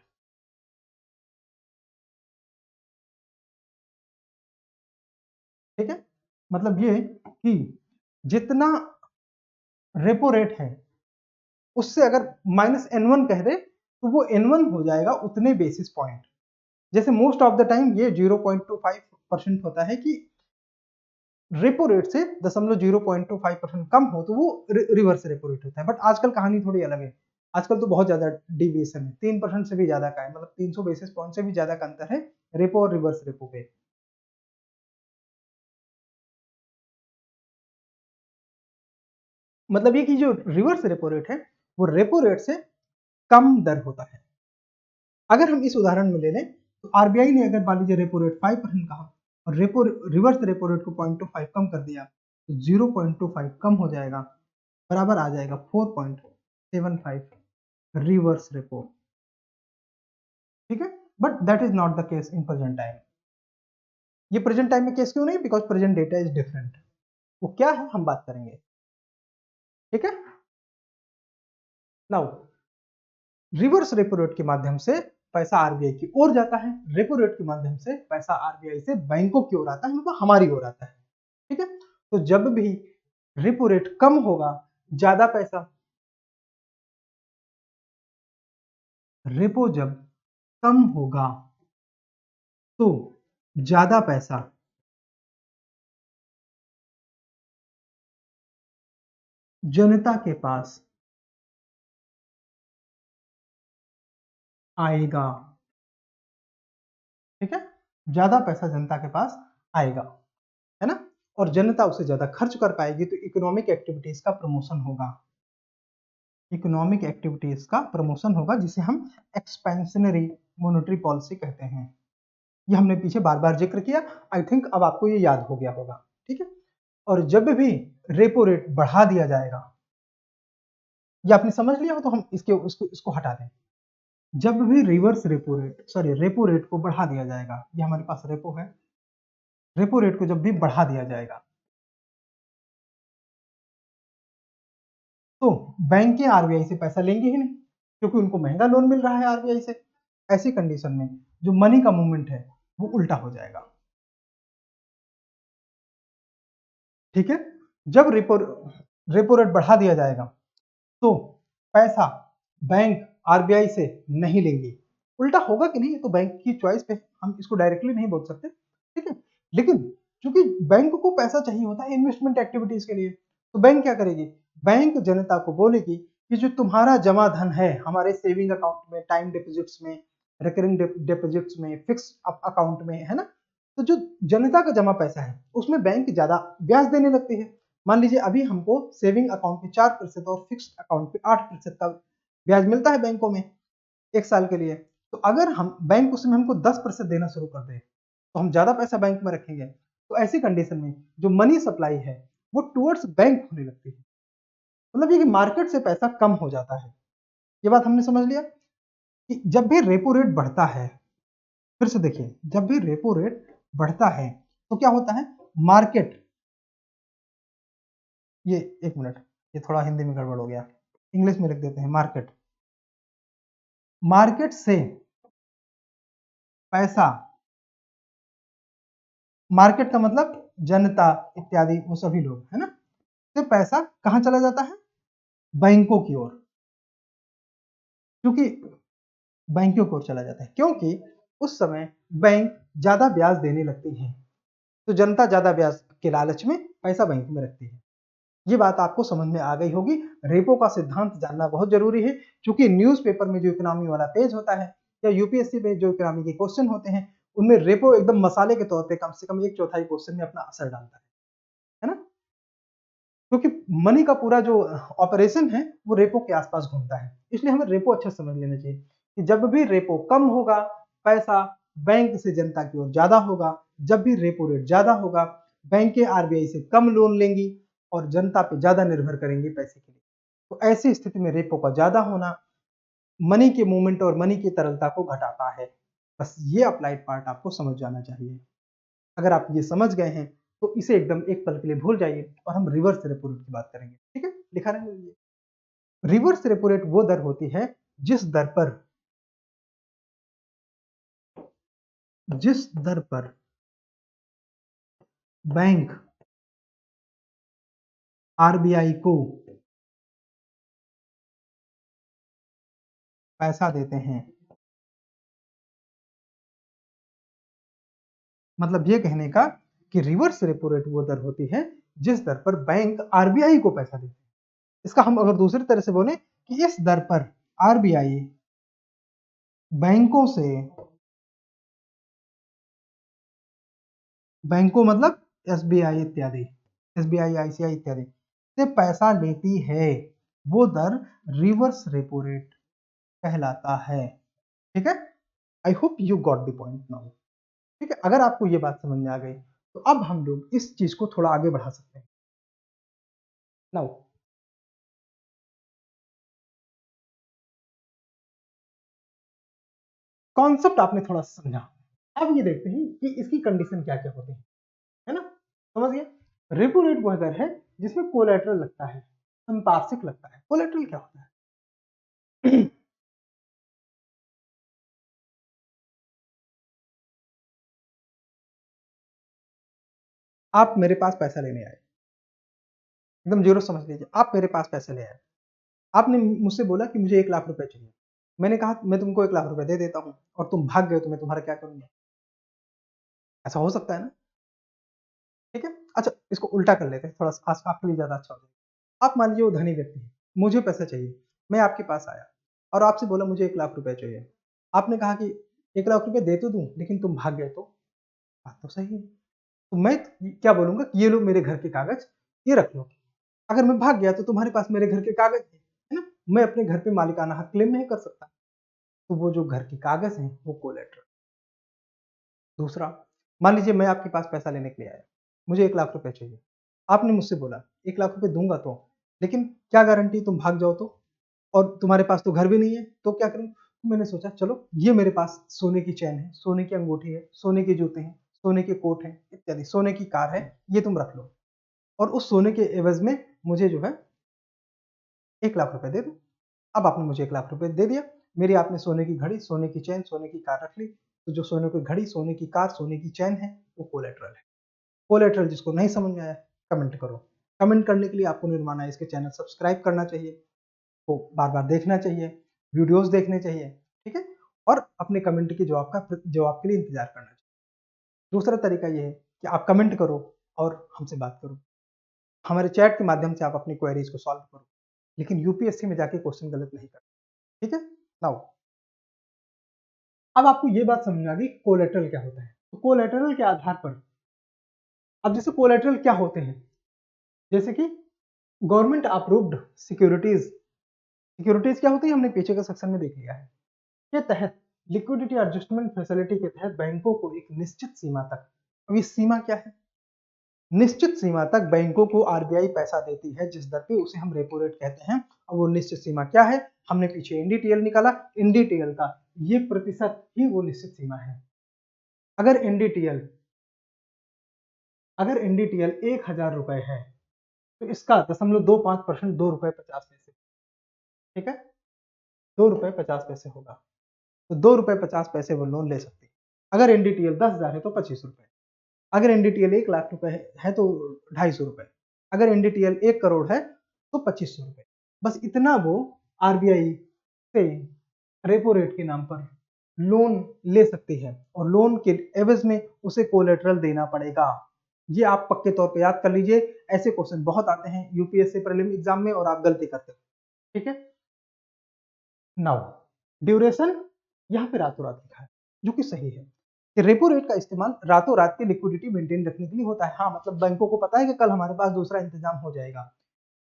S1: ठीक है, मतलब ये कि जितना रेपो रेट है उससे अगर -N1 कह दे तो वो N1 हो जाएगा उतने बेसिस पॉइंट। जैसे मोस्ट ऑफ द टाइम ये 0.25% होता है कि रेपो रेट से 0.25% कम हो तो वो रिवर्स रेपो रेट होता है। बट आजकल कहानी थोड़ी अलग है। आजकल तो बहुत ज्यादा डिविएशन है, 3% से भी ज्यादा का है, मतलब 300 बेसिस पॉइंट से भी ज्यादा का अंतर है रेपो और रिवर्स रेपो पे। मतलब ये कि जो रिवर्स रेपो रेट है वो रेपो रेट से कम दर होता है। अगर हम इस उदाहरण में ले लें तो आरबीआई ने अगर मान लीजिए रेपो रेट 5% कहा और रिवर्स रेपो रेट को 0.25 कम कर दिया तो 0.25 कम हो जाएगा, बराबर आ जाएगा 4.75 रिवर्स रेपो, ठीक है। But that is not the case in present time. ये प्रेजेंट टाइम में केस क्यों नहीं? Because present data is different. वो क्या है हम बात करेंगे, ठीक है। नाउ रिवर्स रेपो रेट के माध्यम से पैसा आरबीआई की ओर जाता है, रेपो रेट के माध्यम से पैसा आरबीआई से बैंकों की ओर आता है, मतलब हमारी ओर आता है, ठीक है। तो जब भी रेपो रेट कम होगा ज्यादा पैसा, रेपो जब कम होगा तो ज्यादा पैसा जनता के पास आएगा, ठीक है, ज्यादा पैसा जनता के पास आएगा, है ना, और जनता उसे ज्यादा खर्च कर पाएगी तो इकोनॉमिक एक्टिविटीज का प्रमोशन होगा। इकोनॉमिक एक्टिविटीज का प्रमोशन होगा जिसे हम एक्सपेंशनरी मॉनेटरी पॉलिसी कहते हैं। ये हमने पीछे बार बार जिक्र किया, आई थिंक अब आपको ये याद हो गया होगा, ठीक है। और जब भी रेपो रेट बढ़ा दिया जाएगा, ये आपने समझ लिया हो तो हम इसको हटा दें। जब भी रेपो रेट को बढ़ा दिया जाएगा, ये हमारे पास रेपो है, रेपो रेट को जब भी बढ़ा दिया जाएगा तो बैंक आरबीआई से पैसा लेंगे ही नहीं क्योंकि उनको महंगा लोन मिल रहा है आरबीआई से। ऐसी कंडीशन में जो मनी का मूवमेंट है वो उल्टा हो जाएगा, ठीक है। जब रेपो रेट बढ़ा दिया जाएगा तो पैसा बैंक आरबीआई से नहीं लेंगे। उल्टा होगा कि नहीं, तो बैंक की चॉइस पे, हम इसको डायरेक्टली नहीं बोल सकते, ठीक है। लेकिन क्योंकि बैंक को पैसा चाहिए होता है इन्वेस्टमेंट एक्टिविटीज के लिए, तो बैंक क्या करेगी? बैंक जनता को बोलेगी कि जो तुम्हारा जमा धन है हमारे सेविंग अकाउंट में, टाइम डिपॉजिट्स में, रिकरिंग डिपॉजिट्स में, फिक्स अकाउंट में, है ना, तो जो जनता का जमा पैसा है उसमें बैंक ज्यादा ब्याज देने लगती है। मान लीजिए अभी हमको सेविंग अकाउंट पे 4% और फिक्स अकाउंट पे 8% का ब्याज मिलता है बैंकों में एक साल के लिए। तो अगर हम बैंक उसमें हमको 10% देना शुरू कर दे तो हम ज्यादा पैसा बैंक में रखेंगे, तो ऐसी कंडीशन में जो मनी सप्लाई है वो टुवर्ड्स बैंक होने लगती है। मतलब ये कि मार्केट से पैसा कम हो जाता है। ये बात हमने समझ लिया कि जब भी रेपो रेट बढ़ता है फिर से देखिए, जब भी रेपो रेट बढ़ता है तो क्या होता है, मार्केट, ये एक मिनट, ये थोड़ा हिंदी में गड़बड़ हो गया, इंग्लिश में लिख देते हैं, मार्केट, मार्केट से पैसा, मार्केट का मतलब जनता इत्यादि वो सभी लोग है ना, तो पैसा कहाँ चला जाता है, बैंकों की ओर, क्योंकि बैंकों की ओर चला जाता है, क्योंकि उस समय बैंक ज्यादा ब्याज देने लगती है, तो जनता ज्यादा ब्याज के लालच में पैसा बैंक में रखती है। ये बात आपको समझ में आ गई होगी। रेपो का सिद्धांत जानना बहुत जरूरी है, क्योंकि न्यूज़पेपर में जो इकोनॉमी वाला पेज होता है या यूपीएससी में जो इकोनॉमी के क्वेश्चन होते हैं, उनमें रेपो एकदम मसाले के तौर पे कम से कम एक चौथाई क्वेश्चन में अपना असर डालता है ना, क्योंकि मनी का पूरा जो ऑपरेशन है वो रेपो के आसपास घूमता है। इसलिए हमें रेपो अच्छा समझ लेना चाहिए कि जब भी रेपो कम होगा, पैसा बैंक से जनता की ओर ज्यादा होगा, जब भी रेपो रेट ज्यादा होगा, बैंकें आरबीआई से कम लोन लेंगी और जनता पे ज्यादा निर्भर करेंगी पैसे के लिए। तो ऐसी स्थिति में रेपो का ज्यादा होना मनी के मूवमेंट और मनी की तरलता को घटाता है। बस ये अप्लाइड पार्ट आपको समझ जाना चाहिए। अगर आप ये समझ गए हैं तो इसे एकदम एक पल के लिए भूल जाइए और हम रिवर्स रेपो रेट की बात करेंगे। ठीक है, लिखा रहने दीजिए। रिवर्स रेपो रेट वो दर होती है जिस दर पर जिस दर पर बैंक आरबीआई को पैसा देते हैं, मतलब ये कहने का कि रिवर्स रेपो रेट वो दर होती है जिस दर पर बैंक आरबीआई को पैसा देते हैं। इसका हम अगर दूसरी तरह से बोले कि इस दर पर आरबीआई बैंकों से, बैंकों मतलब एसबीआई इत्यादि, एसबीआई आईसीआई इत्यादि से पैसा लेती है, वो दर रिवर्स रेपो रेट कहलाता है। ठीक है, I hope you got the point now. ठीक है, अगर आपको ये बात समझ में आ गई तो अब हम लोग इस चीज को थोड़ा आगे बढ़ा सकते हैं। नाउ कॉन्सेप्ट आपने थोड़ा समझा, अब ये देखते हैं कि इसकी कंडीशन क्या क्या होती है ना, समझ गए। रेपो रेट वह दर है जिसमें कोलेटरल लगता है, संपार्श्विक लगता है। कोलेटरल क्या होता है? आप मेरे पास पैसा लेने आए, एकदम जीरो समझ लीजिए, आप मेरे पास पैसे ले आए, आपने मुझसे बोला कि मुझे 1 लाख रुपए चाहिए, मैंने कहा मैं तुमको 1 लाख रुपए दे देता हूँ और तुम भाग गए तो मैं तुम्हारा क्या करूंगा, ऐसा हो सकता है ना। ठीक है, अच्छा इसको उल्टा कर लेते हैं, थोड़ा सा आपके लिए ज्यादा अच्छा हो जाएगा। आप मान लीजिए वो धनी व्यक्ति है, मुझे पैसा चाहिए, मैं आपके पास आया और आपसे बोला मुझे 1 लाख रुपए चाहिए, आपने कहा कि 1 लाख रुपए दे तो दूं लेकिन तुम भाग गए तो, बात तो सही है, तो मैं क्या बोलूंगा कि ये लो मेरे घर के कागज, ये रख लो, अगर मैं भाग गया तो तुम्हारे पास मेरे घर के कागज है ना, मैं अपने घर पे मालिकाना हक क्लेम नहीं कर सकता, तो वो जो घर के कागज हैं वो कोलेटरल। दूसरा, मान लीजिए मैं आपके पास पैसा लेने के लिए आया, मुझे 1 लाख रुपए चाहिए, आपने मुझसे बोला 1 लाख रुपए दूंगा तो, लेकिन क्या गारंटी तुम भाग जाओ तो, और तुम्हारे पास तो घर भी नहीं है तो क्या करूं, तो मैंने सोचा चलो ये मेरे पास सोने की चैन है, सोने की अंगूठी है, सोने के जूते हैं, सोने के कोट हैं इत्यादि, सोने की कार है, ये तुम रख लो और उस सोने के एवज में मुझे जो है 1 लाख रुपए दे दो। अब आपने मुझे 1 लाख रुपए दे दिया, मेरी आपने सोने की घड़ी, सोने की चैन, सोने की कार रख ली, तो जो सोने की घड़ी, सोने की कार, सोने की चैन है वो कोलेटरल है। कोलेटरल जिसको नहीं समझ में आया कमेंट करो। कमेंट करने के लिए आपको निर्माण इसके चैनल सब्सक्राइब करना चाहिए, को बार बार देखना चाहिए, वीडियोस देखने चाहिए, ठीक है, और अपने कमेंट के जवाब के लिए इंतजार करना चाहिए। दूसरा तरीका ये है कि आप कमेंट करो और हमसे बात करो, हमारे चैट के माध्यम से आप अपनी क्वेरीज को सॉल्व करो, लेकिन यूपीएससी में जाके क्वेश्चन गलत नहीं करना। ठीक है, नाउ अब आपको ये बात समझ में आ गई कोलेटरल क्या होता है, तो कोलेटरल के आधार पर, अब जैसे कोलेटरल क्या होते हैं, जैसे कि गवर्नमेंट अप्रूव्ड सिक्योरिटीज, सिक्योरिटीज क्या होती है हमने पीछे के सेक्शन में देख लिया है, के तहत लिक्विडिटी एडजस्टमेंट फैसिलिटी के तहत बैंकों को एक निश्चित सीमा तक, अब ये सीमा क्या है, निश्चित सीमा तक बैंकों को आरबीआई पैसा देती है जिस दर पे उसे हम रेपो रेट कहते हैं। अब वो निश्चित सीमा क्या है, हमने पीछे एनडीटीएल निकाला, एनडीटीएल का ये प्रतिशत ही वो निश्चित सीमा है। अगर एनडीटीएल 1,000 रुपए है तो इसका 0.25% 2 रुपए 50 पैसे, ठीक है, 2 रुपए 50 पैसे होगा। तो 2 रुपए 50 पैसे वो लोन ले सकती है। अगर एनडीटीएल 10,000 है तो 25 रुपए, अगर एनडीटीएल 1 लाख रुपए है तो 250 रुपए, अगर एनडीटीएल 1 करोड़ है तो 2500 रुपए। बस इतना वो आरबीआई से रेपो रेट के नाम पर लोन ले सकती है और लोन के एवज में उसे कोलेटरल देना पड़ेगा। ये आप पक्के तौर पे याद कर लीजिए, ऐसे क्वेश्चन बहुत आते हैं यूपीएससी प्रीलिम एग्जाम में और आप गलती करते हो, ठीक है। नाउ ड्यूरेशन यहाँ पे रातों रात लिखा है जो कि सही है कि रेपो रेट का इस्तेमाल रातों रात की लिक्विडिटी मेंटेन रखने के लिए होता है। हाँ, मतलब बैंकों को पता है कि कल हमारे पास दूसरा इंतजाम हो जाएगा,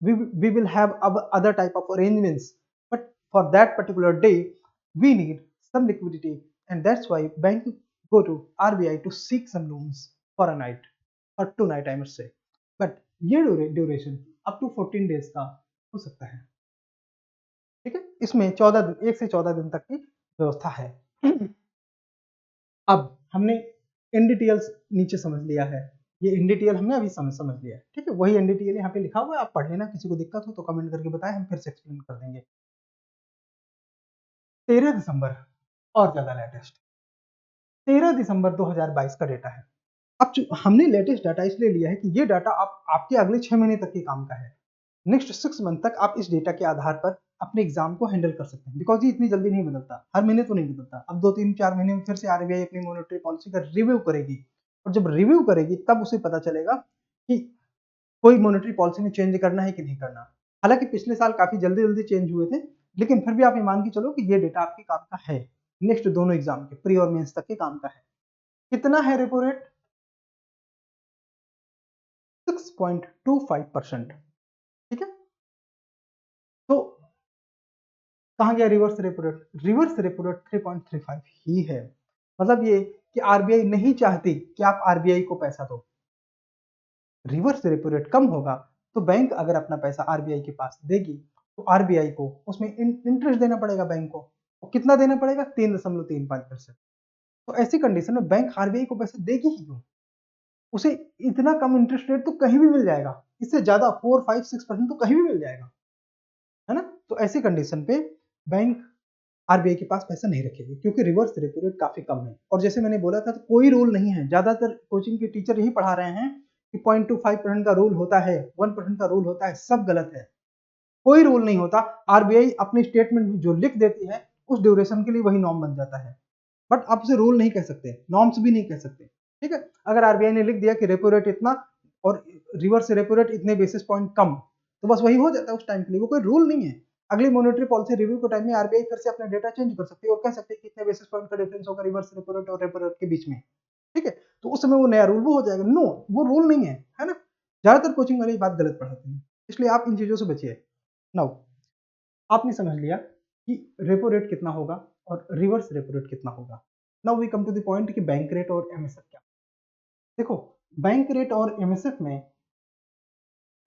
S1: we will have other type of arrangements, but for that particular day we need some liquidity, and that's why bank go to RBI to seek some loans for a night or 2 night I must say, but ये duration up to 14 days का हो सकता है, ठीक है। इसमें 1 से 14 दिन तक की व्यवस्था है। अब हमने एनडीटीएल नीचे समझ लिया है, ये एनडीटीएल हमने अभी समझ लिया है, ठीक है। वही एनडीटीएल यहाँ पे लिखा हुआ है, आप पढ़ लेना, किसी को दिक्कत हो तो कमेंट करके बताएं, हम फिर से एक्सप्लेन कर देंगे। 13 दिसंबर और ज्यादा लेटेस्ट 13 दिसंबर 2022 का डेटा है। अब हमने लेटेस्ट डाटा इसलिए लिया है कि ये डाटा आपके अगले 6 महीने तक के काम का है। नेक्स्ट 6 मंथ तक आप इस डेटा के आधार पर अपने एग्जाम को हैंडल कर सकते हैं, बिकॉज ये इतनी जल्दी नहीं बदलता, हर महीने तो नहीं बदलता। अब 2-3-4 महीने में फिर से आरबीआई अपनी मॉनेटरी पॉलिसी का रिव्यू करेगी, और जब रिव्यू करेगी तब उसे पता चलेगा कि कोई मॉनेटरी पॉलिसी में चेंज करना है कि नहीं करना। हालांकि पिछले साल काफी जल्दी जल्दी चेंज हुए थे, लेकिन फिर भी आप ये मान के चलो कि ये डेटा आपके काम का है, नेक्स्ट दोनों एग्जाम के प्री और मेंस तक के काम का है। कितना है रेपो रेट? 6.25%, ठीक है। तो कहाँ गया reverse repo rate? Reverse repo rate 3.35 ही है। मतलब ये कि आरबीआई नहीं चाहती कि आप आरबीआई को पैसा दो। रिवर्स रेपो रेट कम होगा तो बैंक अगर अपना पैसा आरबीआई के पास देगी तो आरबीआई को उसमें इंटरेस्ट देना पड़ेगा बैंक को। और कितना देना पड़ेगा? 3.35%। तो ऐसी कंडीशन में बैंक आरबीआई को पैसा देगी ही क्यों? उसे इतना कम इंटरेस्ट रेट तो कहीं भी मिल जाएगा, इससे ज्यादा 4-5-6% तो कहीं भी मिल जाएगा, है ना। तो ऐसी कंडीशन पे बैंक आरबीआई के पास पैसा नहीं रखेगी, क्योंकि रिवर्स रेपो रेट काफी कम है। और जैसे मैंने बोला था, तो कोई रूल नहीं है, ज्यादातर कोचिंग के टीचर यही पढ़ा रहे हैं कि 0.25% का रूल होता है, 1% का रूल होता है, सब गलत है। कोई रूल नहीं होता। आरबीआई अपनी स्टेटमेंट में जो लिख देती है उस ड्यूरेशन के लिए वही नॉर्म बन जाता है, बट आप उसे रूल नहीं कह सकते, नॉर्म्स भी नहीं कह सकते, ठीक है। अगर आरबीआई ने लिख दिया कि रेपो रेट इतना और रिवर्स रेपो रेट इतने बेसिस पॉइंट कम, तो बस वही हो जाता है उस टाइम के लिए, वो कोई रूल नहीं है। अगली मॉनेटरी पॉलिसी रिव्यू के टाइम में आरबीआई फिर से अपना डेटा चेंज कर सकती है और कह सकती है कि इतने बेसिस पॉइंट का डिफरेंस होगा रिवर्स रेपो रेट और रेपो रेट के बीच में, ठीक है। तो उस समय वो नया रूल वो हो जाएगा। नो, वो रूल नहीं है ना। ज्यादातर कोचिंग वाले बात गलत पढ़ाते हैं, इसलिए आप इन चीजों से बचिए। नाउ आपने समझ लिया कि रेपो रेट कितना होगा और रिवर्स रेपो रेट कितना होगा। Now we come to the point कि बैंक रेट और एमएसएफ क्या। देखो, बैंक रेट और एमएसएफ में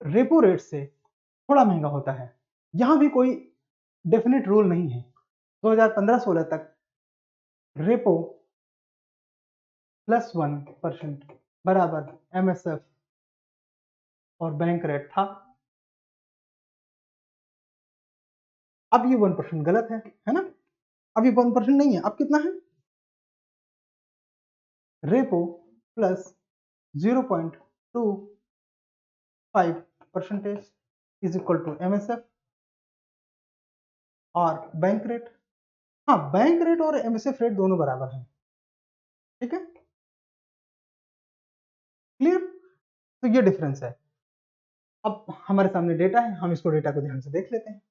S1: रेपो रेट से थोड़ा महंगा होता है। यहां भी कोई डेफिनेट रूल नहीं है। 2015-16 तक रेपो +1% बराबर एमएसएफ और बैंक रेट था। अब ये 1% गलत है ना। अब ये 1% नहीं है, अब कितना है? Repo plus 0.25% is equal to MSF और बैंक रेट। हाँ, बैंक रेट और एमएसएफ रेट दोनों बराबर हैं, ठीक है, क्लियर। तो ये डिफरेंस है। अब हमारे सामने डेटा है, हम इसको डेटा को ध्यान से देख लेते हैं।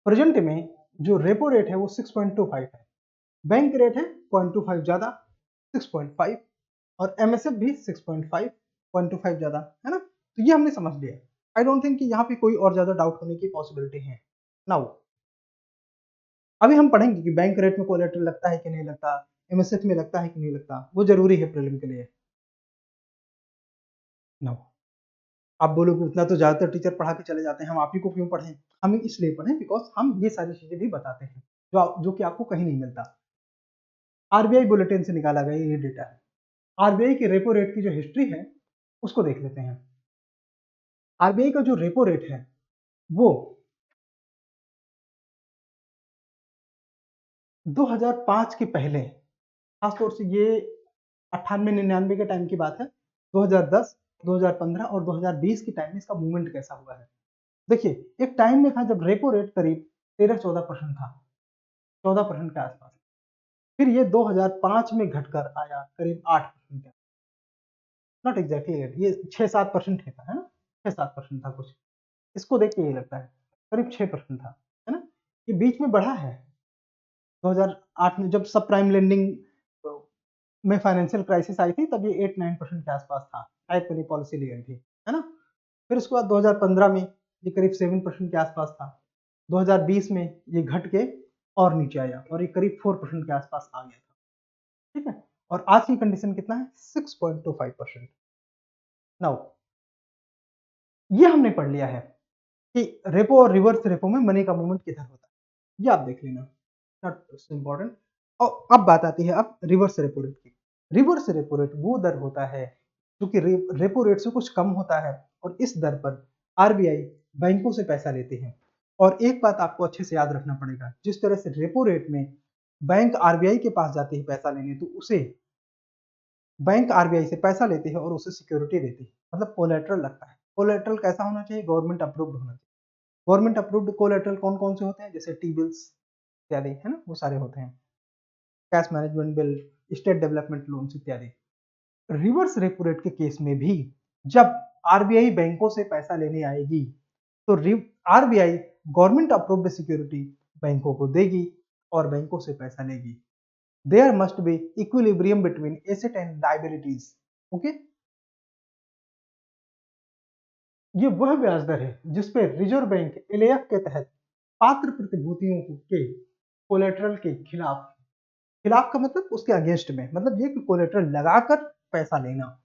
S1: प्रेजेंट में जो रेपो रेट है वो 6.25 है, बैंक रेट है 0.25 ज्यादा 6.5, और एमएसएफ भी 6.5 0.25 ज्यादा, है ना। तो ये हमने समझ लिया। आई डोंट थिंक कि यहाँ पे कोई और ज्यादा डाउट होने की पॉसिबिलिटी है। नाउ अभी हम पढ़ेंगे कि बैंक रेट में कोलेटरल लगता है कि नहीं लगता, एमएसएफ में लगता है कि नहीं लगता, वो जरूरी है प्रीलिम के लिए। नाउ आप बोलोगे उतना तो ज्यादातर टीचर पढ़ा के चले जाते हैं, हम आप ही को क्यों पढ़ें? हम इसलिए पढ़ें बिकॉज हम ये सारी चीजें भी बताते हैं जो कि आपको कहीं नहीं मिलता। आरबीआई बुलेटिन से निकाला गया ये डेटा है। आरबीआई की रेपो रेट की जो हिस्ट्री है उसको देख लेते हैं। आरबीआई का जो रेपो रेट है वो 2005 के पहले, खासतौर से ये 98-99 के टाइम की बात है, 2010, 2015 और 2020 के टाइम में इसका मूवमेंट कैसा हुआ है। देखिए एक टाइम में था जब रेपो रेट करीब 13-14% था, 14% के आसपास। फिर ये 2005 में घटकर आया करीब 8% का, नॉट एग्जैक्टली 8, ये 6-7% था, है ना, 6-7% था कुछ। इसको देख के ये लगता है करीब 6% था, है ना। ये बीच में बढ़ा है 2008 में जब सब प्राइम लेंडिंग में फाइनेंशियल क्राइसिस आई थी, तब ये 8-9% के आसपास था, टाइप वाली पॉलिसी ली गई थी, है ना। फिर उसके बाद 2015 में ये करीब 7% के आसपास था। 2020 में ये घट के और नीचे आया और ये करीब 4% के आसपास आ गया था, ठीक है। और आज की कंडीशन कितना है, 6.25%। नाउ ये हमने पढ़ लिया है कि रेपो और रिवर्स रेपो में मनी का मूवमेंट किधर होता है, ये आप देख लेना, नॉट इम्पोर्टेंट। और अब बात आती है अब रिवर्स रेपो रेट की। रिवर्स रेपो रेट वो दर होता है जो कि रेपो रेट से कुछ कम होता है, और इस दर पर आरबीआई बैंकों से पैसा लेते हैं। और एक बात आपको अच्छे से याद रखना पड़ेगा, जिस तरह से रेपो रेट में बैंक आरबीआई के पास जाते हैं पैसा लेने, तो उसे बैंक आरबीआई से पैसा लेते हैं और उसे सिक्योरिटी देती है, मतलब कोलेटरल लगता है। कोलेटरल कैसा होना चाहिए, गवर्नमेंट अप्रूव्ड होना चाहिए। गवर्नमेंट अप्रूव्ड कोलेटरल कौन कौन से होते हैं, जैसे टी बिल्स इत्यादि, है ना, वो सारे होते हैं, cash management bill, state development loans इत्यादि। रिवर्स रेपो रेट के केस में भी जब आरबीआई बैंकों से पैसा लेने आएगी तो आरबीआई गवर्नमेंट अप्रूव्ड सिक्योरिटी बैंकों को देगी और बैंकों से पैसा लेगी। There must be equilibrium between asset and liabilities, okay. ये वह ब्याज दर है जिस पे रिजर्व बैंक एलएएफ के तहत पात्र प्रतिभूतियों के कोलेटरल के खिलाफ, खिलाफ का मतलब उसके अगेंस्ट में, मतलब ये कि कोलेटरल लगाकर पैसा लेना,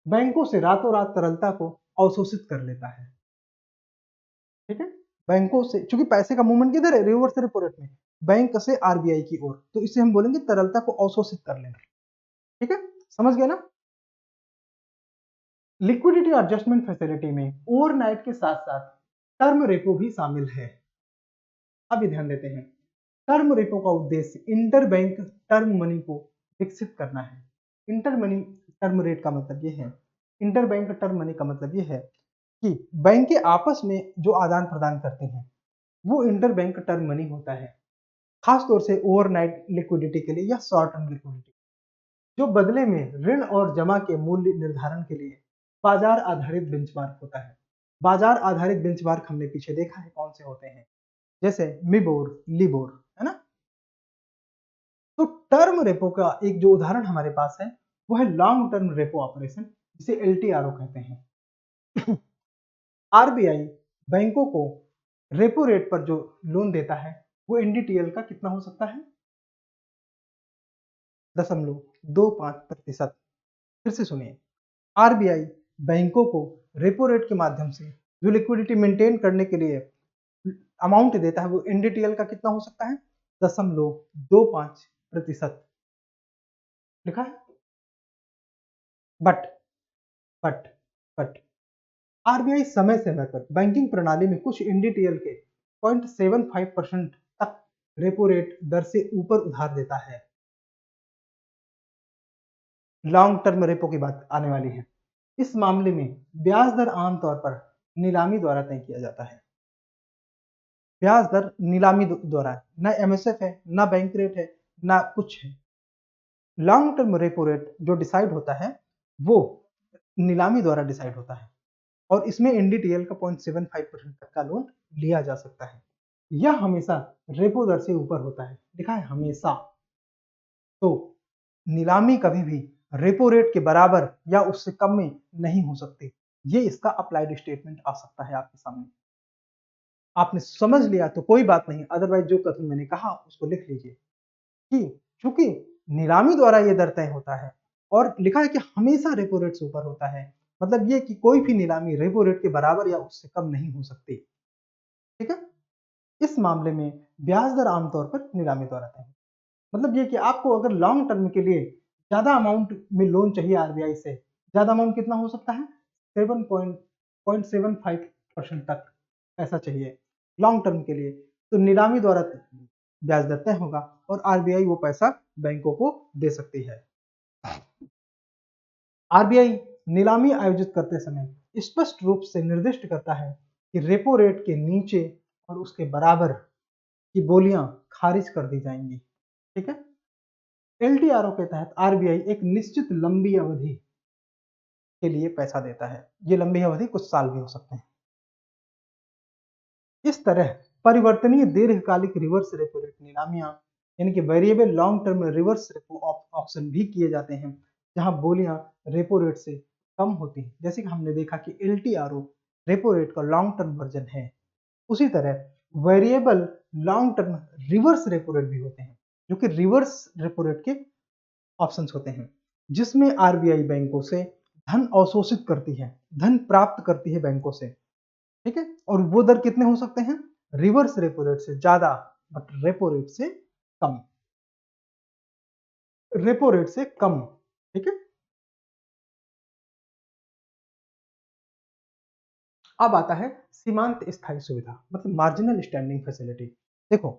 S1: बैंकों से रातों रात तरलता को अवशोषित कर लेता है, ठीक है। बैंकों से, क्योंकि पैसे का मूवमेंट किधर है, रिवर्स रेपो रेट में, बैंक से आरबीआई की ओर, तो इसे हम बोलेंगे तरलता को अवशोषित कर लेना, ठीक है, समझ गए ना। लिक्विडिटी एडजस्टमेंट फैसिलिटी में ओवरनाइट के साथ साथ टर्म रेपो भी शामिल है। अब ध्यान देते हैं, टर्म रेपो का उद्देश्य इंटर बैंक टर्म मनी को विकसित करना है। इंटर मनी टर्म रेट का मतलब ये है, इंटर बैंक टर्म मनी का मतलब ये है कि बैंक के आपस में जो आदान प्रदान करते हैं वो इंटर बैंक टर्म मनी होता है, खास तौर से ओवरनाइट लिक्विडिटी के लिए या शॉर्ट टर्म लिक्विडिटी, जो बदले में ऋण और जमा के मूल्य निर्धारण के लिए बाजार आधारित बेंचमार्क होता है। बाजार आधारित बेंचमार्क हमने पीछे देखा है कौन से होते हैं, जैसे मिबोर, लिबोर, है ना। तो टर्म रेपो का एक जो उदाहरण हमारे पास है वो है लॉन्ग टर्म रेपो ऑपरेशन, जिसे एलटीआरओ कहते हैं। आरबीआई बैंकों को रेपो रेट पर जो लोन देता है वो एनडीटीएल का कितना हो सकता है, 0.25%। फिर से सुनिए, आरबीआई बैंकों को रेपो रेट के माध्यम से जो लिक्विडिटी मेंटेन करने के लिए अमाउंट देता है वो एनडीटीएल का कितना हो सकता है, 0.25%। लिखा है। बट बट बट आरबीआई समय समय पर बैंकिंग प्रणाली में कुछ एनडीटीएल के 0.75% तक रेपो रेट दर से ऊपर उधार देता है। लॉन्ग टर्म रेपो की बात आने वाली है। इस मामले में ब्याज दर आमतौर पर नीलामी द्वारा तय किया जाता है। ब्याज दर नीलामी द्वारा, ना एमएसएफ है, ना बैंक रेट है, ना कुछ है। लॉन्ग टर्म रेपो रेट जो डिसाइड होता है वो नीलामी द्वारा डिसाइड होता है, और इसमें एनडीटीएल का 0.75% तक का लोन लिया जा सकता है। यह हमेशा रेपो दर से ऊपर होता है, लिखा है हमेशा। तो नीलामी कभी भी रेपो रेट के बराबर या उससे कम में नहीं हो सकती। ये इसका अप्लाइड स्टेटमेंट आ सकता है आपके सामने। आपने समझ लिया तो कोई बात नहीं, अदरवाइज जो कथन मैंने कहा उसको लिख लीजिए कि चूंकि नीलामी द्वारा ये दर तय होता है और लिखा है कि हमेशा रेपो रेट से ऊपर होता है, मतलब ये कि कोई भी नीलामी रेपो रेट के बराबर या उससे कम नहीं हो सकती, ठीक है। इस मामले में ब्याज दर आमतौर पर नीलामी द्वारा तय मतलब ये कि आपको अगर लॉन्ग टर्म के लिए ज्यादा अमाउंट में लोन चाहिए आरबीआई से, ज्यादा अमाउंट कितना हो सकता है, 7.75% तक पैसा चाहिए लॉन्ग टर्म के लिए, तो नीलामी द्वारा ब्याज दर तय होगा और आरबीआई वो पैसा बैंकों को दे सकती है। आरबीआई नीलामी आयोजित करते समय स्पष्ट रूप से निर्दिष्ट करता है कि रेपो रेट के नीचे और उसके बराबर की बोलियां खारिज कर दी जाएंगी। ठीक है, एलटीआरओ के तहत आरबीआई एक निश्चित लंबी अवधि के लिए पैसा देता है, ये लंबी अवधि कुछ साल भी हो सकते हैं। इस तरह परिवर्तनीय दीर्घकालिक रिवर्स रेपो रेट नीलामियां यानी कि variable long term reverse repo option भी किए जाते हैं, जहां बोलियां रेपो रेट से कम होती हैं। जैसे कि हमने देखा कि एलटीआरओ रेपो रेट का लॉन्ग टर्म वर्जन है, उसी तरह variable long term reverse repo rate भी होते हैं, जो कि रिवर्स रेपो रेट के ऑप्शंस होते हैं, जिसमें आरबीआई बैंकों से धन अवशोषित करती है, धन प्राप्त करती है बैंकों से। ठीक है, और वो दर कितने हो सकते हैं, रिवर्स रेपो रेट से ज्यादा बट रेपो रेट से कम, रेपो रेट से कम। ठीक है, अब आता है सीमांत स्थायी सुविधा, मतलब मार्जिनल स्टैंडिंग फैसिलिटी। देखो,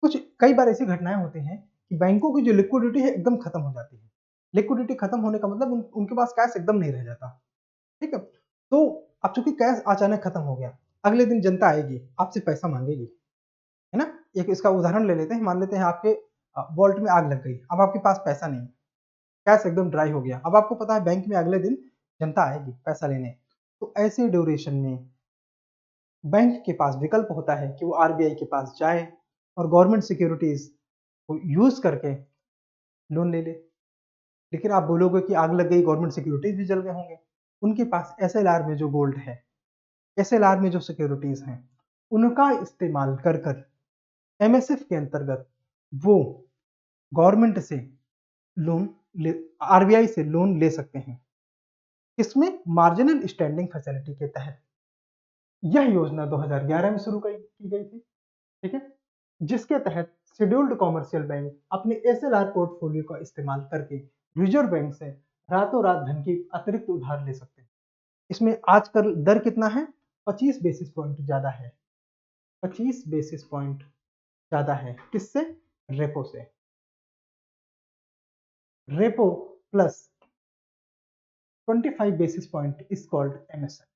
S1: कुछ कई बार ऐसी घटनाएं होती हैं कि बैंकों की जो लिक्विडिटी है एकदम खत्म हो जाती है। लिक्विडिटी खत्म होने का मतलब उनके पास कैश एकदम नहीं रह जाता। ठीक है, तो अब चूंकि कैश अचानक खत्म हो गया, अगले दिन जनता आएगी आपसे पैसा मांगेगी, है ना। एक इसका उदाहरण ले लेते हैं, मान लेते हैं आपके वॉल्ट में आग लग गई, अब आपके पास पैसा नहीं, कैश एकदम ड्राई हो गया, अब आपको पता है बैंक में अगले दिन जनता आएगी पैसा लेने, तो ऐसे ड्यूरेशन में बैंक के पास विकल्प होता है कि वो आरबीआई के पास जाए और गवर्नमेंट सिक्योरिटीज को यूज करके लोन ले ले। लेकिन आप बोलोगे कि आग लग गई, गवर्नमेंट सिक्योरिटीज भी जल गए होंगे। उनके पास एसएलआर में जो गोल्ड है, एसएलआर में जो सिक्योरिटीज हैं, उनका इस्तेमाल कर कर एमएसएफ के अंतर्गत वो गवर्नमेंट से लोन ले, आरबीआई से लोन ले सकते हैं। इसमें मार्जिनल स्टैंडिंग फैसिलिटी के तहत यह योजना 2011 में शुरू की गई थी। ठीक है, जिसके तहत शेड्यूल्ड कॉमर्शियल बैंक अपने एसएलआर पोर्टफोलियो का इस्तेमाल करके रिजर्व बैंक से रातों रात धन की अतिरिक्त उधार ले सकते हैं। इसमें आजकल दर कितना है, 25 बेसिस पॉइंट ज्यादा है, 25 बेसिस पॉइंट ज्यादा है, किससे, रेपो से। Repo plus 25 basis point is called MSF.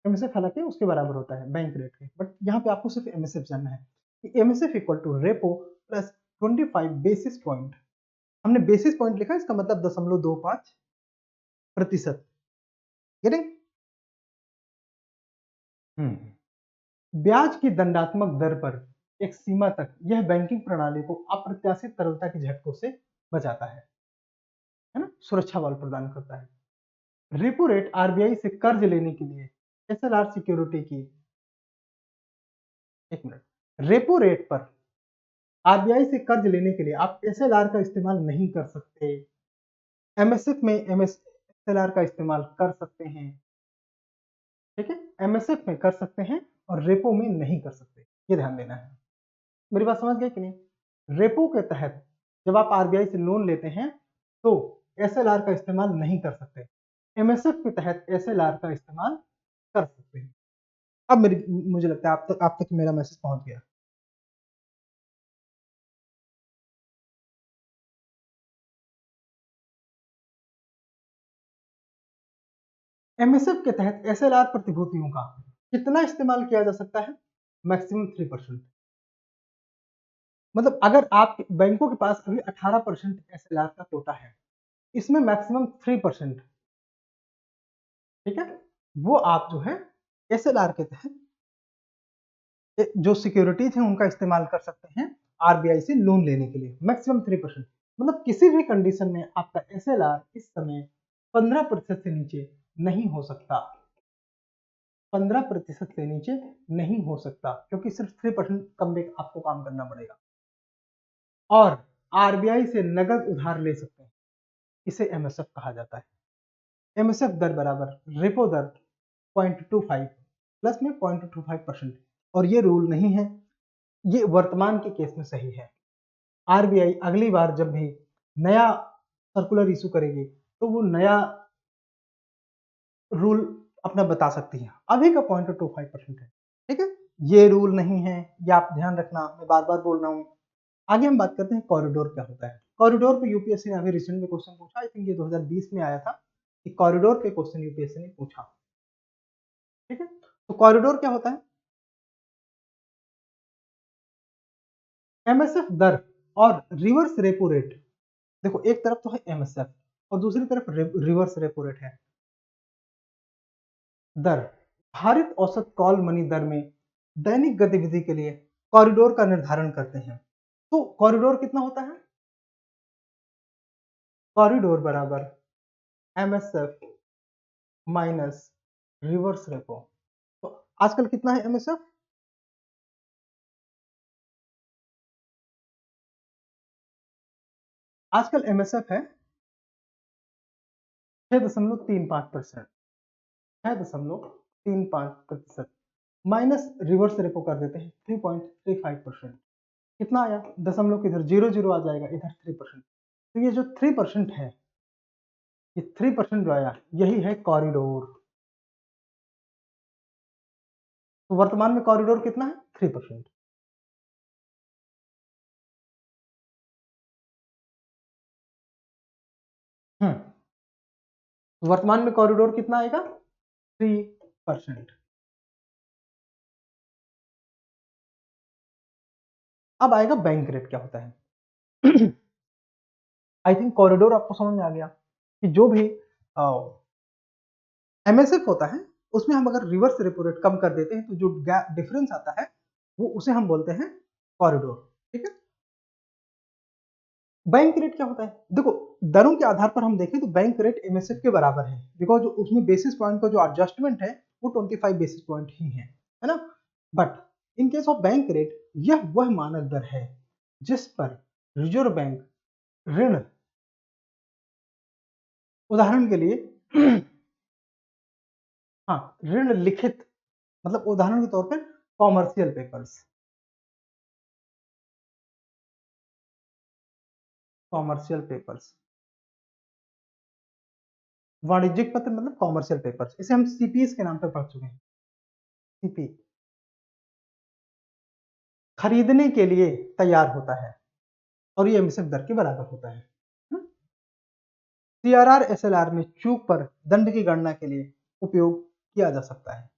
S1: MSF हालांकि उसके बराबर होता है बैंक रेट के, बट यहाँ पे आपको सिर्फ एमएसएफ जानना है कि MSF equal to repo plus 25 basis point. हमने बेसिस पॉइंट लिखा, इसका मतलब 0.25%। ब्याज की दंडात्मक दर पर एक सीमा तक यह बैंकिंग प्रणाली को अप्रत्याशित तरलता के झटकों से बचाता है ना, सुरक्षा बल प्रदान करता है। रेपो रेट आरबीआई से कर्ज लेने के लिए एसएलआर सिक्योरिटी की, एक मिनट, रेपो रेट पर आरबीआई से कर्ज लेने के लिए आप एसएलआर का इस्तेमाल नहीं कर सकते, एमएसएफ में एसएलआर का इस्तेमाल कर सकते हैं। ठीक है, एमएसएफ में कर सकते हैं और रेपो में नहीं कर सकते, ये ध्यान देना है। मेरी बात समझ गए कि नहीं। रेपो के तहत जब आप आरबीआई से लोन लेते हैं तो एसएलआर का इस्तेमाल नहीं कर सकते, एमएसएफ के तहत एसएलआर का इस्तेमाल कर सकते हैं। अब मुझे लगता है आप तक मेरा मैसेज पहुंच गया। एमएसएफ के तहत एसएलआर प्रतिभूतियों का कितना इस्तेमाल किया जा सकता है, मैक्सिमम 3%। मतलब अगर आप बैंकों के पास अभी 18% एसएलआर का कोटा है, इसमें मैक्सिमम 3%, ठीक है, वो आप जो है एसएलआर के तहत जो सिक्योरिटीज हैं उनका इस्तेमाल कर सकते हैं आरबीआई से लोन लेने के लिए, मैक्सिमम 3%। मतलब किसी भी कंडीशन में आपका एसएलआर इस समय 15% से नीचे नहीं हो सकता, 15% से नीचे नहीं हो सकता, क्योंकि सिर्फ 3% कम में आपको काम करना पड़ेगा। और आरबीआई से नगद उधार ले सकते हैं, इसे एमएसएफ कहा जाता है। एमएसएफ दर बराबर रेपो दर 0.25 प्लस में 0.25%। और ये रूल नहीं है, ये वर्तमान के केस में सही है। आरबीआई अगली बार जब भी नया सर्कुलर इशू करेगी तो वो नया रूल अपना बता सकती है। अभी का 0.25% है, ठीक है। ये रूल नहीं है, ये आप ध्यान रखना, मैं बार बार बोल रहा हूँ। आगे हम बात करते हैं कॉरिडोर क्या होता है। कॉरिडोर पे यूपीएससी ने अभी रिसेंट में क्वेश्चन पूछा, आई थिंक ये 2020 में आया था कि कॉरिडोर पे क्वेश्चन यूपीएससी ने पूछा, ठीक है। तो कॉरिडोर क्या होता है? एमएसएफ दर और रिवर्स रेपो रेट। देखो एक तरफ तो है एमएसएफ और दूसरी तरफ रिवर्स रेपो रेट है। दर भारित औसत कॉल मनी दर में दैनिक गतिविधि के लिए कॉरिडोर का निर्धारण करते हैं। तो कॉरिडोर कितना होता है? कॉरिडोर बराबर एमएसएफ माइनस रिवर्स रेपो। तो आजकल कितना है एमएसएफ? आजकल एमएसएफ है 6.35%, 6.35% माइनस रिवर्स रेपो कर देते हैं 3.35%। कितना आया? दशमलव किधर जीरो जीरो आ जाएगा, इधर 3%। तो ये जो 3% है, ये 3% जो आया यही है कॉरिडोर। तो वर्तमान में कॉरिडोर कितना है? 3%। वर्तमान में कॉरिडोर कितना आएगा? 3%। अब आएगा बैंक रेट क्या होता है। आई थिंक कॉरिडोर आपको समझ में आ गया कि जो भी एमएसएफ होता है उसमें हम अगर रिवर्स रेपो रेट कम कर देते हैं तो जो डिफरेंस आता है वो उसे हम बोलते हैं कॉरिडोर, ठीक है। बैंक रेट क्या होता है? देखो दरों के आधार पर हम देखें तो बैंक रेट एमएसएफ के बराबर है, बिकॉज उसमें बेसिस पॉइंट का जो एडजस्टमेंट है वो 25 बेसिस पॉइंट ही है ना। But in case of bank rate यह वह मानक दर है जिस पर रिजर्व बैंक ऋण, उदाहरण के लिए हाँ ऋण लिखित, मतलब उदाहरण के तौर पर कॉमर्शियल पेपर्स, कॉमर्शियल पेपर्स, वाणिज्यिक पत्र मतलब कॉमर्शियल पेपर्स, इसे हम सीपीएस के नाम पर पढ़ चुके हैं। सीपी खरीदने के लिए तैयार होता है और ये एमएसएफ दर के बराबर होता है। सीआरआर एसएलआर में चूक पर दंड की गणना के लिए उपयोग किया जा सकता है।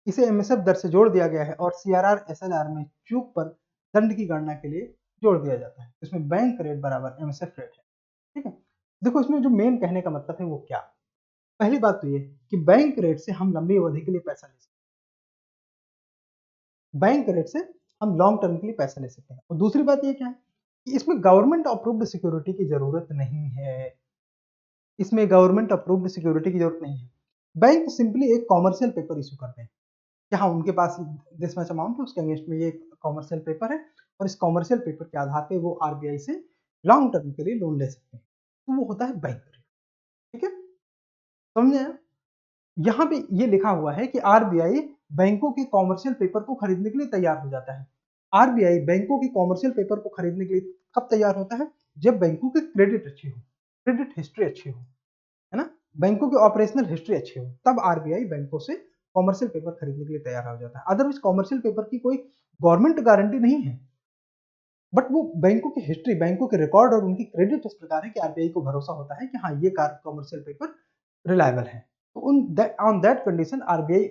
S1: इसे एमएसएफ दर से जोड़ दिया गया है और सीआरआर एसएलआर में चूक पर दंड की गणना के लिए जोड़ दिया जाता है। इसमें बैंक रेट बराबर एमएसएफ रेट है, ठीक है। देखो इसमें जो मेन कहने का मतलब है वो क्या? पहली बात तो ये कि बैंक रेट से हम लंबी अवधि के लिए पैसा ले सकते हैं, बैंक रेट से हम लॉन्ग टर्म के लिए पैसा ले सकते हैं। और दूसरी बात ये क्या है कि इसमें गवर्नमेंट अप्रूव्ड सिक्योरिटी की जरूरत नहीं है, इसमें गवर्नमेंट अप्रूव्ड सिक्योरिटी की जरूरत नहीं है। बैंक सिंपली एक कॉमर्शियल पेपर इशू करते हैं कि हाँ उनके पास दिस मच अमाउंट है, उसके अगेंस्ट में ये कॉमर्शियल पेपर है और इस कॉमर्शियल पेपर के आधार पे वो आरबीआई से लॉन्ग टर्म के लिए लोन ले सकते हैं। तो वो होता है बैंक रेट, ठीक है, समझे? यहाँ पे ये लिखा हुआ है कि आरबीआई बैंकों के कॉमर्शियल पेपर को खरीदने के लिए तैयार हो जाता है। आरबीआई बैंकों के कॉमर्शियल पेपर को खरीदने के लिए कब तैयार होता है? जब बैंकों की क्रेडिट अच्छी हो, क्रेडिट हिस्ट्री अच्छी हो, है ना, बैंकों की ऑपरेशनल हिस्ट्री अच्छी हो, तब आरबीआई बैंकों से कॉमर्शियल पेपर खरीदने के लिए तैयार हो जाता है। अदरवाइज कॉमर्शियल पेपर की कोई गवर्नमेंट गारंटी नहीं है, बट वो बैंकों की हिस्ट्री, बैंकों के रिकॉर्ड और उनकी क्रेडिट इस प्रकार है कि आरबीआई को भरोसा होता है कि हाँ ये कॉमर्शियल पेपर रिलायबल है। तो on that condition RBI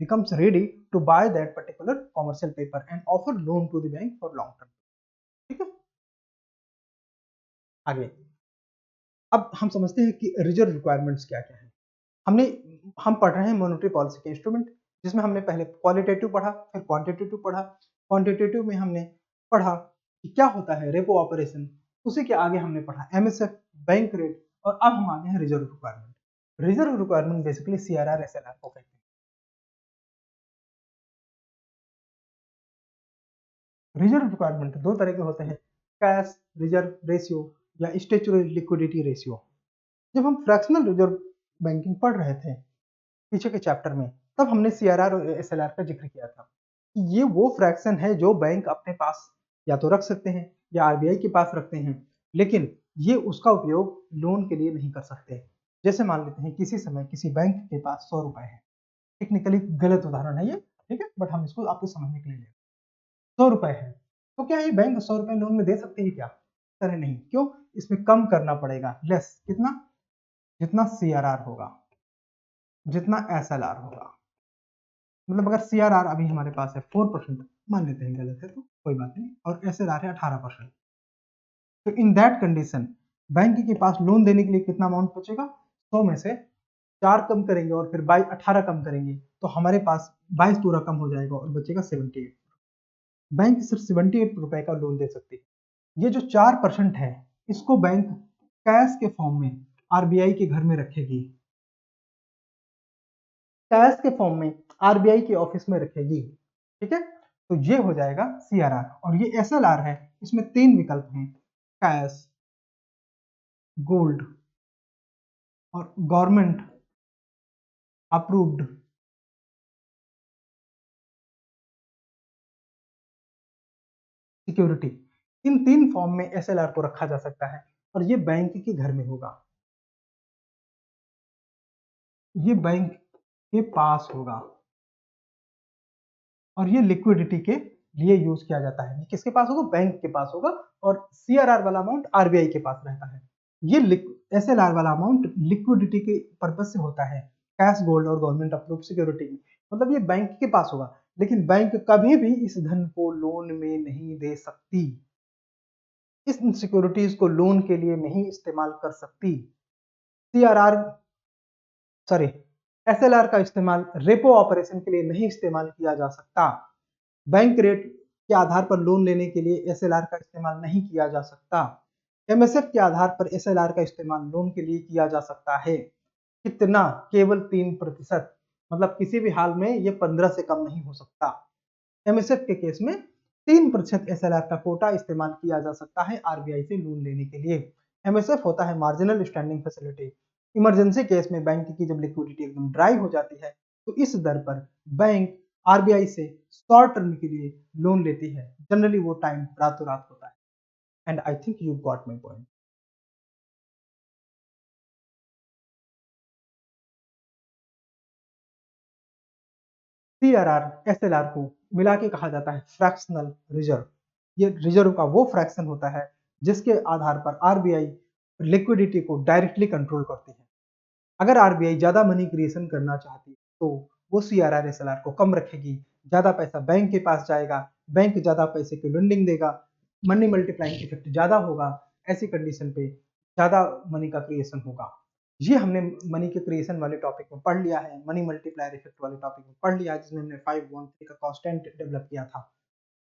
S1: becomes ready to buy that particular commercial paper and offer loan to the bank for long term, ठीक है। आगे अब हम समझते हैं कि रिजर्व रिक्वायरमेंट्स क्या क्या है। हम पढ़ रहे हैं मॉनेटरी पॉलिसी के इंस्ट्रूमेंट, जिसमें हमने पहले क्वालिटेटिव पढ़ा, फिर क्वांटिटेटिव पढ़ा। क्वांटिटेटिव में हमने पढ़ा कि क्या होता है रेपो ऑपरेशन, उसी के आगे हमने पढ़ा एमएसएफ, बैंक रेट, और अब हम आगे हैं reserve requirement. Reserve requirement basically CRR SLR को कहते हैं। रिजर्व रिक्वायरमेंट दो तरह के होते हैं, कैश रिजर्व रेशियो या स्टेचुटरी लिक्विडिटी रेशियो। जब हम फ्रैक्शनल रिजर्व बैंकिंग पढ़ रहे थे पीछे के चैप्टर में, तब हमने सीआरआर और एसएलआर का जिक्र किया था कि ये वो फ्रैक्शन है जो बैंक अपने पास या तो रख सकते हैं या आरबीआई के पास रखते हैं, लेकिन ये उसका उपयोग लोन के लिए नहीं कर सकते। जैसे मान लेते हैं किसी समय किसी बैंक के पास 100 रुपए है, टेक्निकली गलत उदाहरण है ये, ठीक है, बट हम इसको आपको समझने के लिए ले 100 रुपए है, तो क्या ये बैंक 100 रुपए लोन में दे सकती है क्या? अरे नहीं, क्यों? इसमें कम करना पड़ेगा, लेस कितना? जितना सीआरआर होगा, जितना एसएलआर होगा। मतलब अगर सीआरआर अभी हमारे पास है 4%, मान लेते हैं गलत है तो कोई बात नहीं, और एसएलआर है 18%, तो इन दैट कंडीशन बैंक के पास लोन देने के लिए कितना अमाउंट बचेगा? 100 में से 4 कम करेंगे और फिर 18 कम करेंगे तो हमारे पास 22 पूरा कम हो जाएगा और बचेगा 78। बैंक सिर्फ 78 रुपए का लोन दे सकती है। ये जो 4% है, इसको बैंक कैश के फॉर्म में आरबीआई के घर में रखेगी, कैश के फॉर्म में आरबीआई के ऑफिस में रखेगी, ठीक है। तो ये हो जाएगा सीआरआर, और ये एसएलआर है, इसमें 3 विकल्प हैं, कैश, गोल्ड और गवर्नमेंट अप्रूव्ड सिक्योरिटी। इन 3 फॉर्म में एसएलआर को रखा जा सकता है और ये बैंक के घर में होगा, ये बैंक के पास होगा, और ये लिक्विडिटी के लिए यूज किया जाता है। ये किसके पास होगा? बैंक के पास होगा, और सीआरआर वाला अमाउंट आरबीआई के पास रहता है। ये एसएलआर वाला अमाउंट लिक्विडिटी के पर्पज से होता है, कैश, गोल्ड और गवर्नमेंट अप्रूव्ड सिक्योरिटी में। मतलब ये बैंक के पास होगा, लेकिन बैंक कभी भी इस धन को लोन में नहीं दे सकती, इस सिक्योरिटीज को लोन के लिए नहीं इस्तेमाल कर सकती। सीआरआर, सॉरी, एसएलआर का इस्तेमाल रेपो ऑपरेशन के लिए नहीं इस्तेमाल किया जा सकता। बैंक रेट के आधार पर लोन लेने के लिए एसएलआर का इस्तेमाल नहीं किया जा सकता। एमएसएफ के आधार पर एसएलआर का इस्तेमाल लोन के लिए किया जा सकता है। कितना? केवल 3%। मतलब किसी भी हाल में ये 15 से कम नहीं हो सकता। एमएसएफ के केस में 3% एसएलआर का कोटा इस्तेमाल किया जा सकता है आरबीआई से लोन लेने के लिए। एमएसएफ होता है marginal standing facility. Emergency case में बैंक की जब लिक्विडिटी एकदम ड्राई हो जाती है तो इस दर पर बैंक आरबीआई से शॉर्ट टर्म के लिए लोन लेती है। जनरली वो टाइम रातों रात होता है। And I think you got my point. CRR SLR को मिला के कहा जाता है फ्रैक्शनल रिजर्व। ये रिजर्व का वो फ्रैक्शन होता है जिसके आधार पर आरबीआई लिक्विडिटी को डायरेक्टली कंट्रोल करती है। अगर आरबीआई ज्यादा मनी क्रिएशन करना चाहती है तो वो सीआरआर एसएलआर को कम रखेगी, ज्यादा पैसा बैंक के पास जाएगा, बैंक ज्यादा पैसे की लेंडिंग देगा, मनी मल्टीप्लाइंग इफेक्ट ज्यादा होगा। ऐसी कंडीशन पे ज्यादा मनी का क्रिएशन होगा। ये हमने मनी के क्रिएशन वाले टॉपिक में पढ़ लिया है, मनी मल्टीप्लायर इफेक्ट वाले टॉपिक में पढ़ लिया है, जिसमें हमने 513 का कांस्टेंट डेवलप किया था,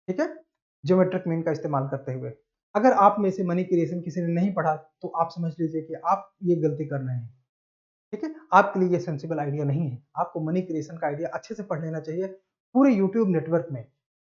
S1: ठीक है, ज्योमेट्रिक मीन का इस्तेमाल करते हुए। अगर आप में से मनी क्रिएशन किसी ने नहीं पढ़ा तो आप समझ लीजिए कि आप ये गलती कर रहे हैं, ठीक है। आपके लिए ये सेंसिबल आइडिया नहीं है। आपको मनी क्रिएशन का आइडिया अच्छे से पढ़ लेना चाहिए। पूरे यूट्यूब नेटवर्क में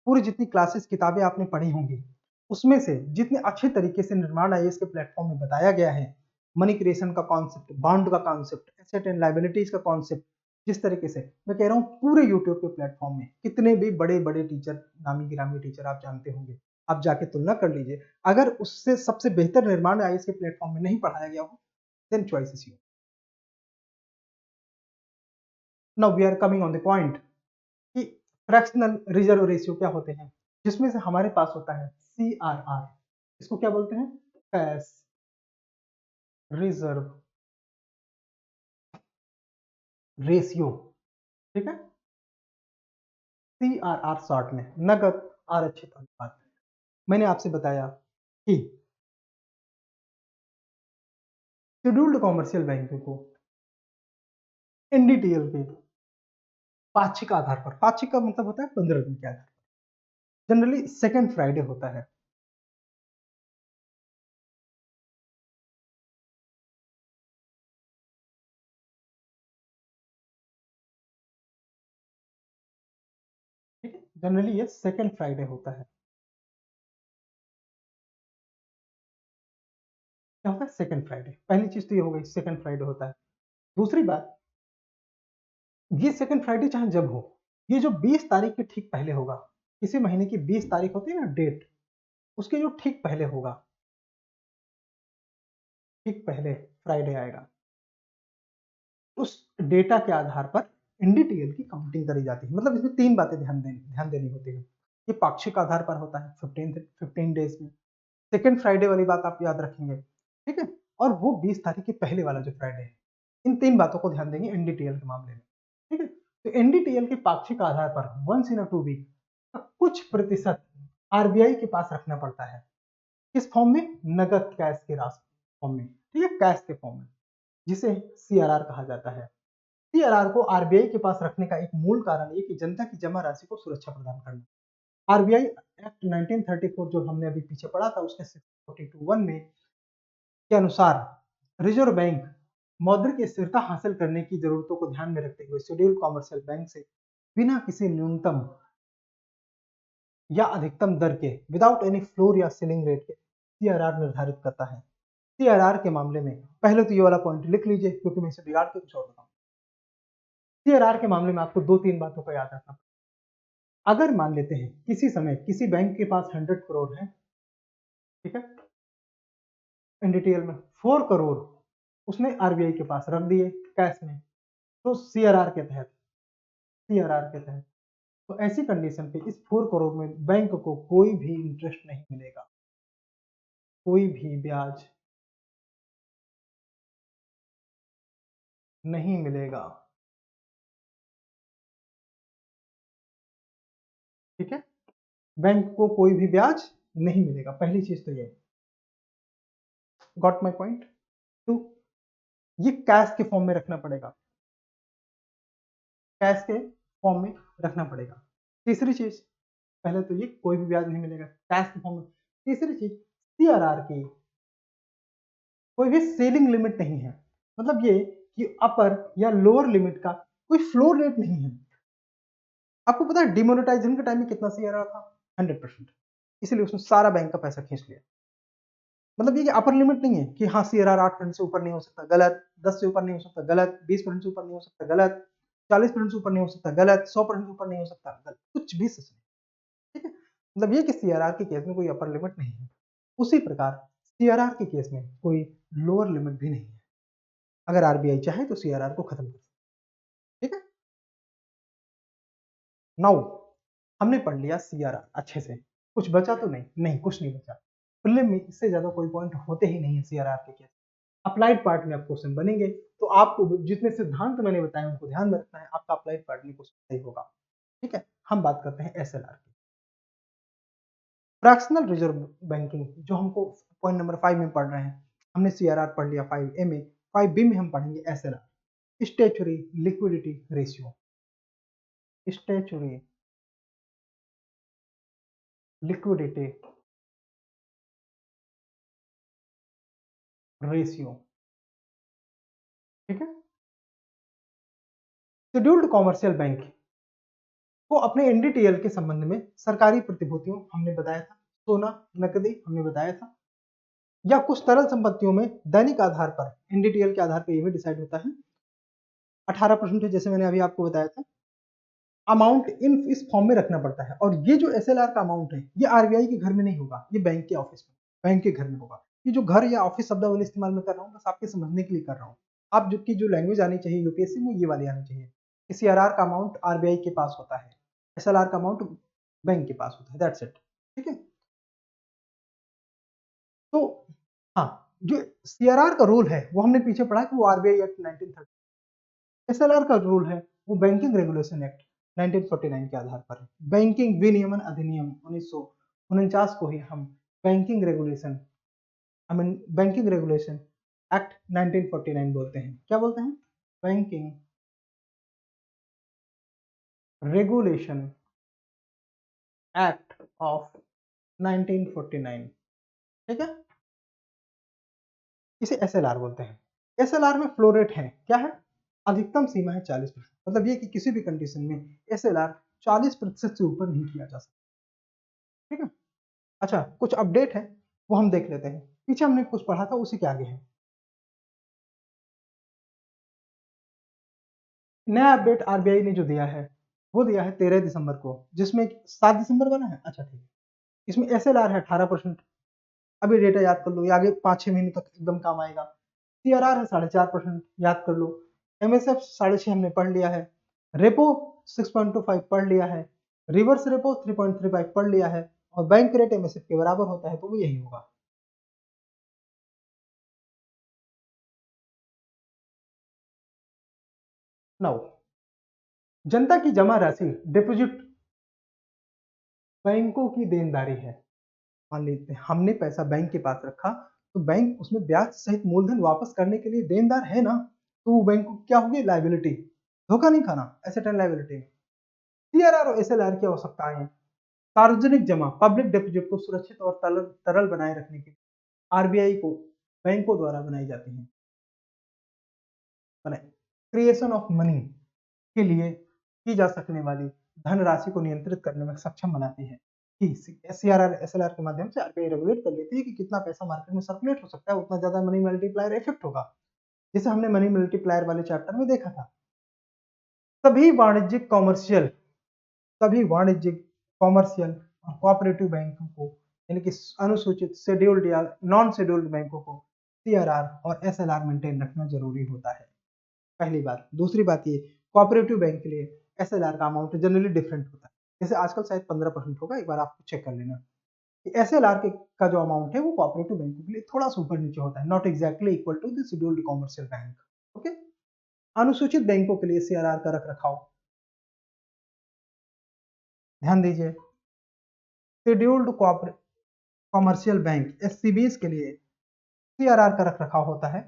S1: पूरी जितनी क्लासेस किताबें आपने पढ़ी होंगी, उसमें से जितने अच्छे तरीके से निर्माण आईएएस के प्लेटफॉर्म में बताया गया है, मनी क्रिएशन का कॉन्सेप्ट, बॉन्ड का कॉन्सेप्ट, एसेट एंड लाइबिलिटीज का कॉन्सेप्ट, जिस तरीके से मैं कह रहा हूँ पूरे यूट्यूब के प्लेटफॉर्म में कितने भी बड़े बड़े टीचर, नामी गिरामी टीचर आप जानते होंगे, आप जाके तुलना कर लीजिए। अगर उससे सबसे बेहतर निर्माण आईएएस के प्लेटफॉर्म में नहीं पढ़ाया गया हो, then choice is your. Now we are coming on the point कि फ्रैक्शनल रिजर्व रेशियो क्या होते हैं, जिसमें से हमारे पास होता है सीआरआर। इसको क्या बोलते हैं? कैश रिजर्व रेशियो, ठीक है। सीआरआर शॉर्ट में नकद आरक्षित अनुपात। मैंने आपसे बताया कि शेड्यूल्ड कॉमर्शियल बैंकों को एनडीटीएल के पाक्षिक आधार पर, पाक्षिक का मतलब होता है 15 दिन के आधार पर, जनरली सेकेंड फ्राइडे होता है, ठीक है, जनरली ये सेकेंड फ्राइडे होता है। क्या होता है? Second Friday. पहली चीज तो ये हो गई, सेकेंड फ्राइडे होता है। दूसरी बात, ये सेकंड फ्राइडे चाहे जब हो, ये जो 20 तारीख के ठीक पहले होगा, इसी महीने की 20 तारीख होती है ना डेट, उसके जो ठीक पहले होगा, ठीक पहले फ्राइडे आएगा, उस डेटा के आधार पर एनडीटीएल की काउंटिंग करी जाती है। मतलब इसमें 3 बातें ध्यान देनी होती है। ये पाक्षिक आधार पर होता है 15 डेज में। सेकेंड फ्राइडे वाली बात आप याद रखेंगे, ठीक है। और वो 20 तारीख के पहले वाला जो फ्राइडे है, इन 3 बातों को ध्यान देंगे एनडीटीएल के मामले में, ठीक है। तो एनडीटीएल के पाक्षिक आधार पर वंस इन अ 2 वीक कुछ प्रतिशत आरबीआई के पास रखना पड़ता है। किस फॉर्म में? नगद कैश के राशि फॉर्म में, ठीक है, कैश के फॉर्म में, जिसे सीआरआर कहा जाता है। सीआरआर को आरबीआई के पास रखने का एक मूल कारण ये कि जनता की जमा राशि को सुरक्षा प्रदान करना। आरबीआई एक्ट 1934 जो हमने अभी पीछे पढ़ा था, उसके 642(1) में के अनुसार रिजर्व बैंक मौद्रिक स्थिरता हासिल करने की जरूरतों को ध्यान में रखते हुए शेड्यूल्ड कॉमर्शियल बैंक से बिना किसी न्यूनतम या अधिकतम दर के, विदाउट एनी फ्लोर या सीलिंग रेट के, सीआरआर निर्धारित करता है। सीआरआर के मामले में पहले तो ये वाला पॉइंट लिख लीजिए, क्योंकि मैं इसे बिगाड़ के कुछ और बताऊं। सीआरआर के मामले में आपको 2-3 बातों का याद रखना। अगर मान लेते हैं किसी समय किसी बैंक के पास 100 करोड़ है, ठीक है, एनडीटीएल में 4 करोड़ उसने आरबीआई के पास रख दिए कैश में, तो सीआरआर के तहत, तो ऐसी कंडीशन पे इस 4 करोड़ में बैंक को कोई भी इंटरेस्ट नहीं मिलेगा, कोई भी ब्याज नहीं मिलेगा, ठीक है। बैंक को कोई भी ब्याज नहीं मिलेगा, पहली चीज तो ये। Got my point? तो ये कैश के फॉर्म में रखना पड़ेगा, कैश के फॉर्म में रखना पड़ेगा। तीसरी चीज, पहले तो ये कोई भी ब्याज नहीं मिलेगा कैश के फॉर्म में। तीसरी चीज, सीआरआर की कोई भी सेलिंग लिमिट नहीं है, मतलब ये कि अपर या लोअर लिमिट का कोई फ्लोर रेट नहीं है। आपको पता है डिमोनेटाइजेशन के टाइम में कितना सीआरआर था? 100%। इसलिए उसने सारा बैंक का पैसा खींच लिया। मतलब ये कि अपर लिमिट नहीं है कि हाँ सीआरआर 8% से ऊपर नहीं हो सकता, गलत, 10 से ऊपर नहीं हो सकता, गलत, 20% से ऊपर नहीं हो सकता, गलत, 40% से ऊपर नहीं हो सकता, गलत, 100% से ऊपर नहीं हो सकता, गलत, कुछ भी सच नहीं, ठीक है। मतलब ये कि सीआरआर के केस में कोई अपर लिमिट नहीं है। उसी प्रकार सीआरआर के केस में कोई लोअर लिमिट भी नहीं है। अगर आरबीआई चाहे तो सीआरआर को खत्म कर सकती है, ठीक है। नाउ हमने पढ़ लिया सीआरआर अच्छे से, कुछ बचा तो नहीं? नहीं, कुछ नहीं बचा। प्रीलिम में इससे ज्यादा कोई पॉइंट होते ही नहीं है सीआरआर के केस। अप्लाइड पार्ट में आप क्वेश्चन बनेंगे, तो आपको जितने सिद्धांत मैंने बताए उनको ध्यान में रखना है, आपका अप्लाइड पार्ट में क्वेश्चन सही होगा, ठीक है। हम बात करते हैं एसएलआर की। फ्रैक्शनल रिजर्व बैंकिंग जो हमको पॉइंट नंबर 5 में पढ़ रहे हैं, हमने सीआरआर पढ़ लिया 5A में, 5B में हम पढ़ेंगे SLR, statutory liquidity ratio. Statutory liquidity ratio, ठीक है। शेड्यूल्ड कॉमर्शियल बैंक को अपने एनडीटीएल के संबंध में सरकारी प्रतिभूतियों हमने बताया था, सोना, नकदी हमने बताया था, या कुछ तरल संपत्तियों में दैनिक आधार पर, एनडीटीएल के आधार पर यह भी डिसाइड होता है 18%, जैसे मैंने अभी आपको बताया था। अमाउंट इन इस फॉर्म में रखना पड़ता है, और ये जो एसएलआर का अमाउंट है ये आरबीआई के घर में नहीं होगा, ये बैंक के ऑफिस में, बैंक के घर में होगा। ये जो घर या ऑफिस शब्दावली इस्तेमाल में कर रहा हूँ बस आपके समझने के लिए कर रहा हूँ। आप जो की जो लैंग्वेज आनी चाहिए यूपीएससी में ये वाली आनी चाहिए। सीआरआर का अमाउंट आरबीआई के पास होता है, एसएलआर का अमाउंट बैंक के पास होता है, दैट्स इट, ठीक है। तो हाँ, जो सीआरआर का रूल है वो हमने पीछे पढ़ा कि वो आरबीआई एक्ट 1930, एसएलआर का रूल है वो बैंकिंग रेगुलेशन एक्ट 1949 के आधार पर है। बैंकिंग विनियमन अधिनियम 1949 को ही हम banking regulation, I mean banking regulation act 1949 बोलते हैं। क्या बोलते हैं? बैंकिंग रेगुलेशन एक्ट ऑफ 1949, ठीक है। इसे एसएलआर बोलते हैं। एसएलआर में फ्लो रेट है, क्या है? अधिकतम सीमा है 40%, मतलब ये कि किसी भी कंडीशन में एसएलआर 40% से ऊपर नहीं किया जा सकता, ठीक है। अच्छा, कुछ अपडेट है वो हम देख लेते हैं। पीछे हमने कुछ पढ़ा था उसी के आगे है। नया अपडेट आरबीआई ने जो दिया है वो दिया है 13 दिसंबर को, जिसमें 7 दिसंबर वाला है, अच्छा ठीक है, इसमें SLR है 18%, अभी डेटा याद कर लो, ये आगे 5-6 महीने तक एकदम काम आएगा। CRR है 4.5%, याद कर लो। MSF 6.5 हमने पढ़ लिया है। रेपो 6.25 पढ़ लिया है। रिवर्स रेपो 3.35 पढ़ लिया है। और बैंक रेट MSF के बराबर होता है, तो वो यही होगा। नाउ, जनता की जमा राशि डिपॉजिट बैंकों की देनदारी है। मान लेते हैं हमने पैसा बैंक के पास रखा, तो बैंक उसमें ब्याज सहित मूलधन वापस करने के लिए देनदार है ना, तो वो बैंक को क्या होगी, लाइबिलिटी। धोखा नहीं खाना, एसेट एंड लाइबिलिटी। CRR और SLR की आवश्यकताएं हैं। सार्वजनिक जमा पब्लिक डिपॉजिट को सुरक्षित और तरल बनाए रखने के लिए RBI को बैंकों द्वारा बनाई जाती है। क्रिएशन ऑफ मनी के लिए की जा सकने वाली धनराशि को नियंत्रित करने में सक्षम बनाती है कि CRR SLR के माध्यम से RBI रेगुलेट कर लेती है कि कितना पैसा मार्केट में सर्कुलेट हो सकता है, उतना ज्यादा मनी मल्टीप्लायर इफेक्ट होगा, जिसे हमने मनी मल्टीप्लायर वाले चैप्टर में देखा था। सभी वाणिज्यिक कॉमर्शियल और कोऑपरेटिव बैंकों को, यानी कि अनुसूचित, शेड्यूल्ड या नॉन शेड्यूल्ड बैंकों को CRR और SLR मेंटेन रखना जरूरी होता है। पहली बात। दूसरी बात ये, कोऑपरेटिव बैंक के लिए SLR का अमाउंट जनरली डिफरेंट होता है। जैसे आजकल शायद 15% होगा, एक बार आप चेक कर लेना। SLR का जो अमाउंट है वो कोऑपरेटिव बैंकों के लिए थोड़ा सा ऊपर नीचे होता है, not exactly equal to the scheduled commercial bank. Okay. अनुसूचित बैंकों के लिए CRR का रख रखाव, ध्यान दीजिए, शेड्यूल्ड कॉमर्शियल बैंक SCBs के लिए CRR का रख रखाव होता है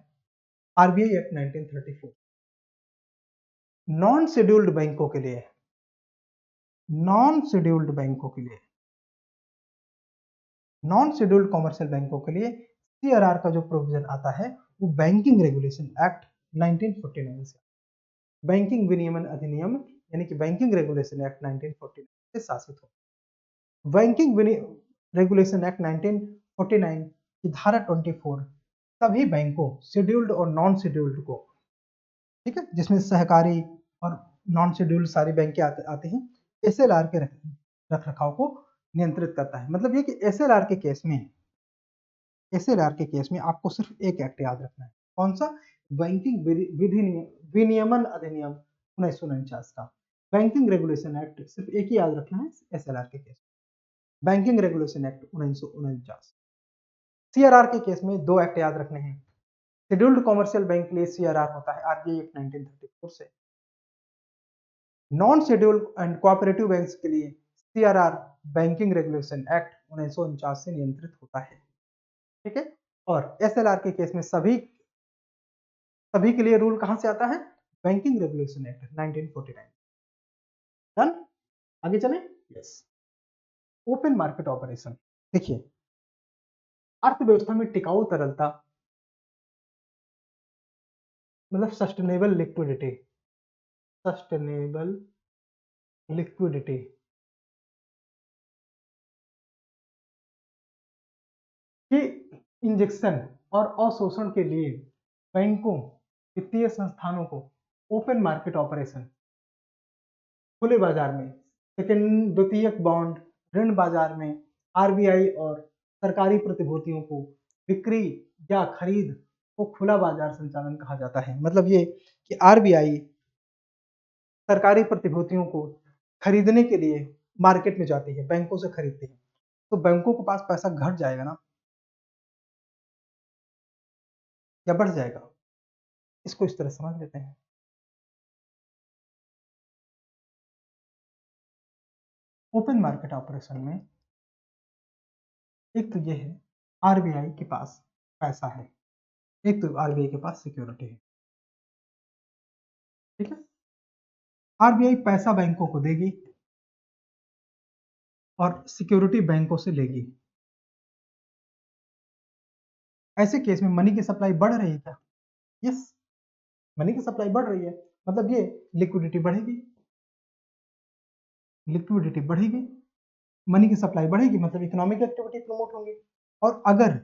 S1: RBI एक्ट 1934। नॉन शेड्यूल्ड बैंकों के लिए, नॉन शेड्यूल्ड बैंकों के लिए नॉन शेड्यूल्ड कॉमर्शियल बैंकों के लिए CRR का जो प्रोविजन आता है वो बैंकिंग रेगुलेशन एक्ट 1949 से, बैंकिंग विनियमन अधिनियम यानी कि बैंकिंग रेगुलेशन एक्ट 1949 से शासित हो। बैंकिंग रेगुलेशन एक्ट 1949 की धारा 24 सभी बैंकों, शेड्यूल्ड और नॉन शेड्यूल्ड को, ठीक है, जिसमें सहकारी और नॉन शेड्यूल्ड सारी बैंकें आते हैं, SLR के रख रखाव को नियंत्रित करता है। मतलब ये कि SLR के केस में आपको सिर्फ एक एक्ट याद रखना है, कौन सा, बैंकिंग विनियमन अधिनियम 1949 का। बैंकिंग रेगुलेशन एक्ट सिर्फ एक ही याद रखना है SLR के case, banking regulation act 1949। CRR के केस में दो एक्ट याद रखने हैं। शेड्यूल्ड कॉमर्शियल बैंक के लिए CRR होता है RBI एक्ट 1934 से। Non scheduled and cooperative banks के लिए CRR बैंकिंग रेगुलेशन एक्ट 1949 से नियंत्रित होता है, ठीक है। और SLR के केस में सभी के लिए रूल कहां से आता है, बैंकिंग रेगुलेशन एक्ट 1949। डन, आगे चलें। Yes, open market operation. देखिए, अर्थव्यवस्था में टिकाऊ तरलता मतलब सस्टेनेबल लिक्विडिटी की इंजेक्शन और अवशोषण के लिए बैंकों, वित्तीय संस्थानों को ओपन मार्केट ऑपरेशन, खुले बाजार में, सेकेंड द्वितीयक बॉन्ड, ऋण बाजार में RBI और सरकारी प्रतिभूतियों को बिक्री या खरीद को खुला बाजार संचालन कहा जाता है। मतलब ये कि RBI सरकारी प्रतिभूतियों को खरीदने के लिए मार्केट में जाती है, बैंकों से खरीदती है, तो बैंकों के पास पैसा घट जाएगा ना या बढ़ जाएगा, इसको इस तरह समझ लेते हैं। ओपन मार्केट ऑपरेशन में एक तो ये है RBI के पास पैसा है, एक तो RBI के पास सिक्योरिटी है, ठीक है। RBI पैसा बैंकों को देगी और सिक्योरिटी बैंकों से लेगी। ऐसे केस में मनी की सप्लाई बढ़ रही है क्या, यस, मनी की सप्लाई बढ़ रही है, मतलब ये लिक्विडिटी बढ़ेगी, मनी की सप्लाई बढ़ेगी, मतलब इकोनॉमिक एक्टिविटी प्रमोट होंगी। और अगर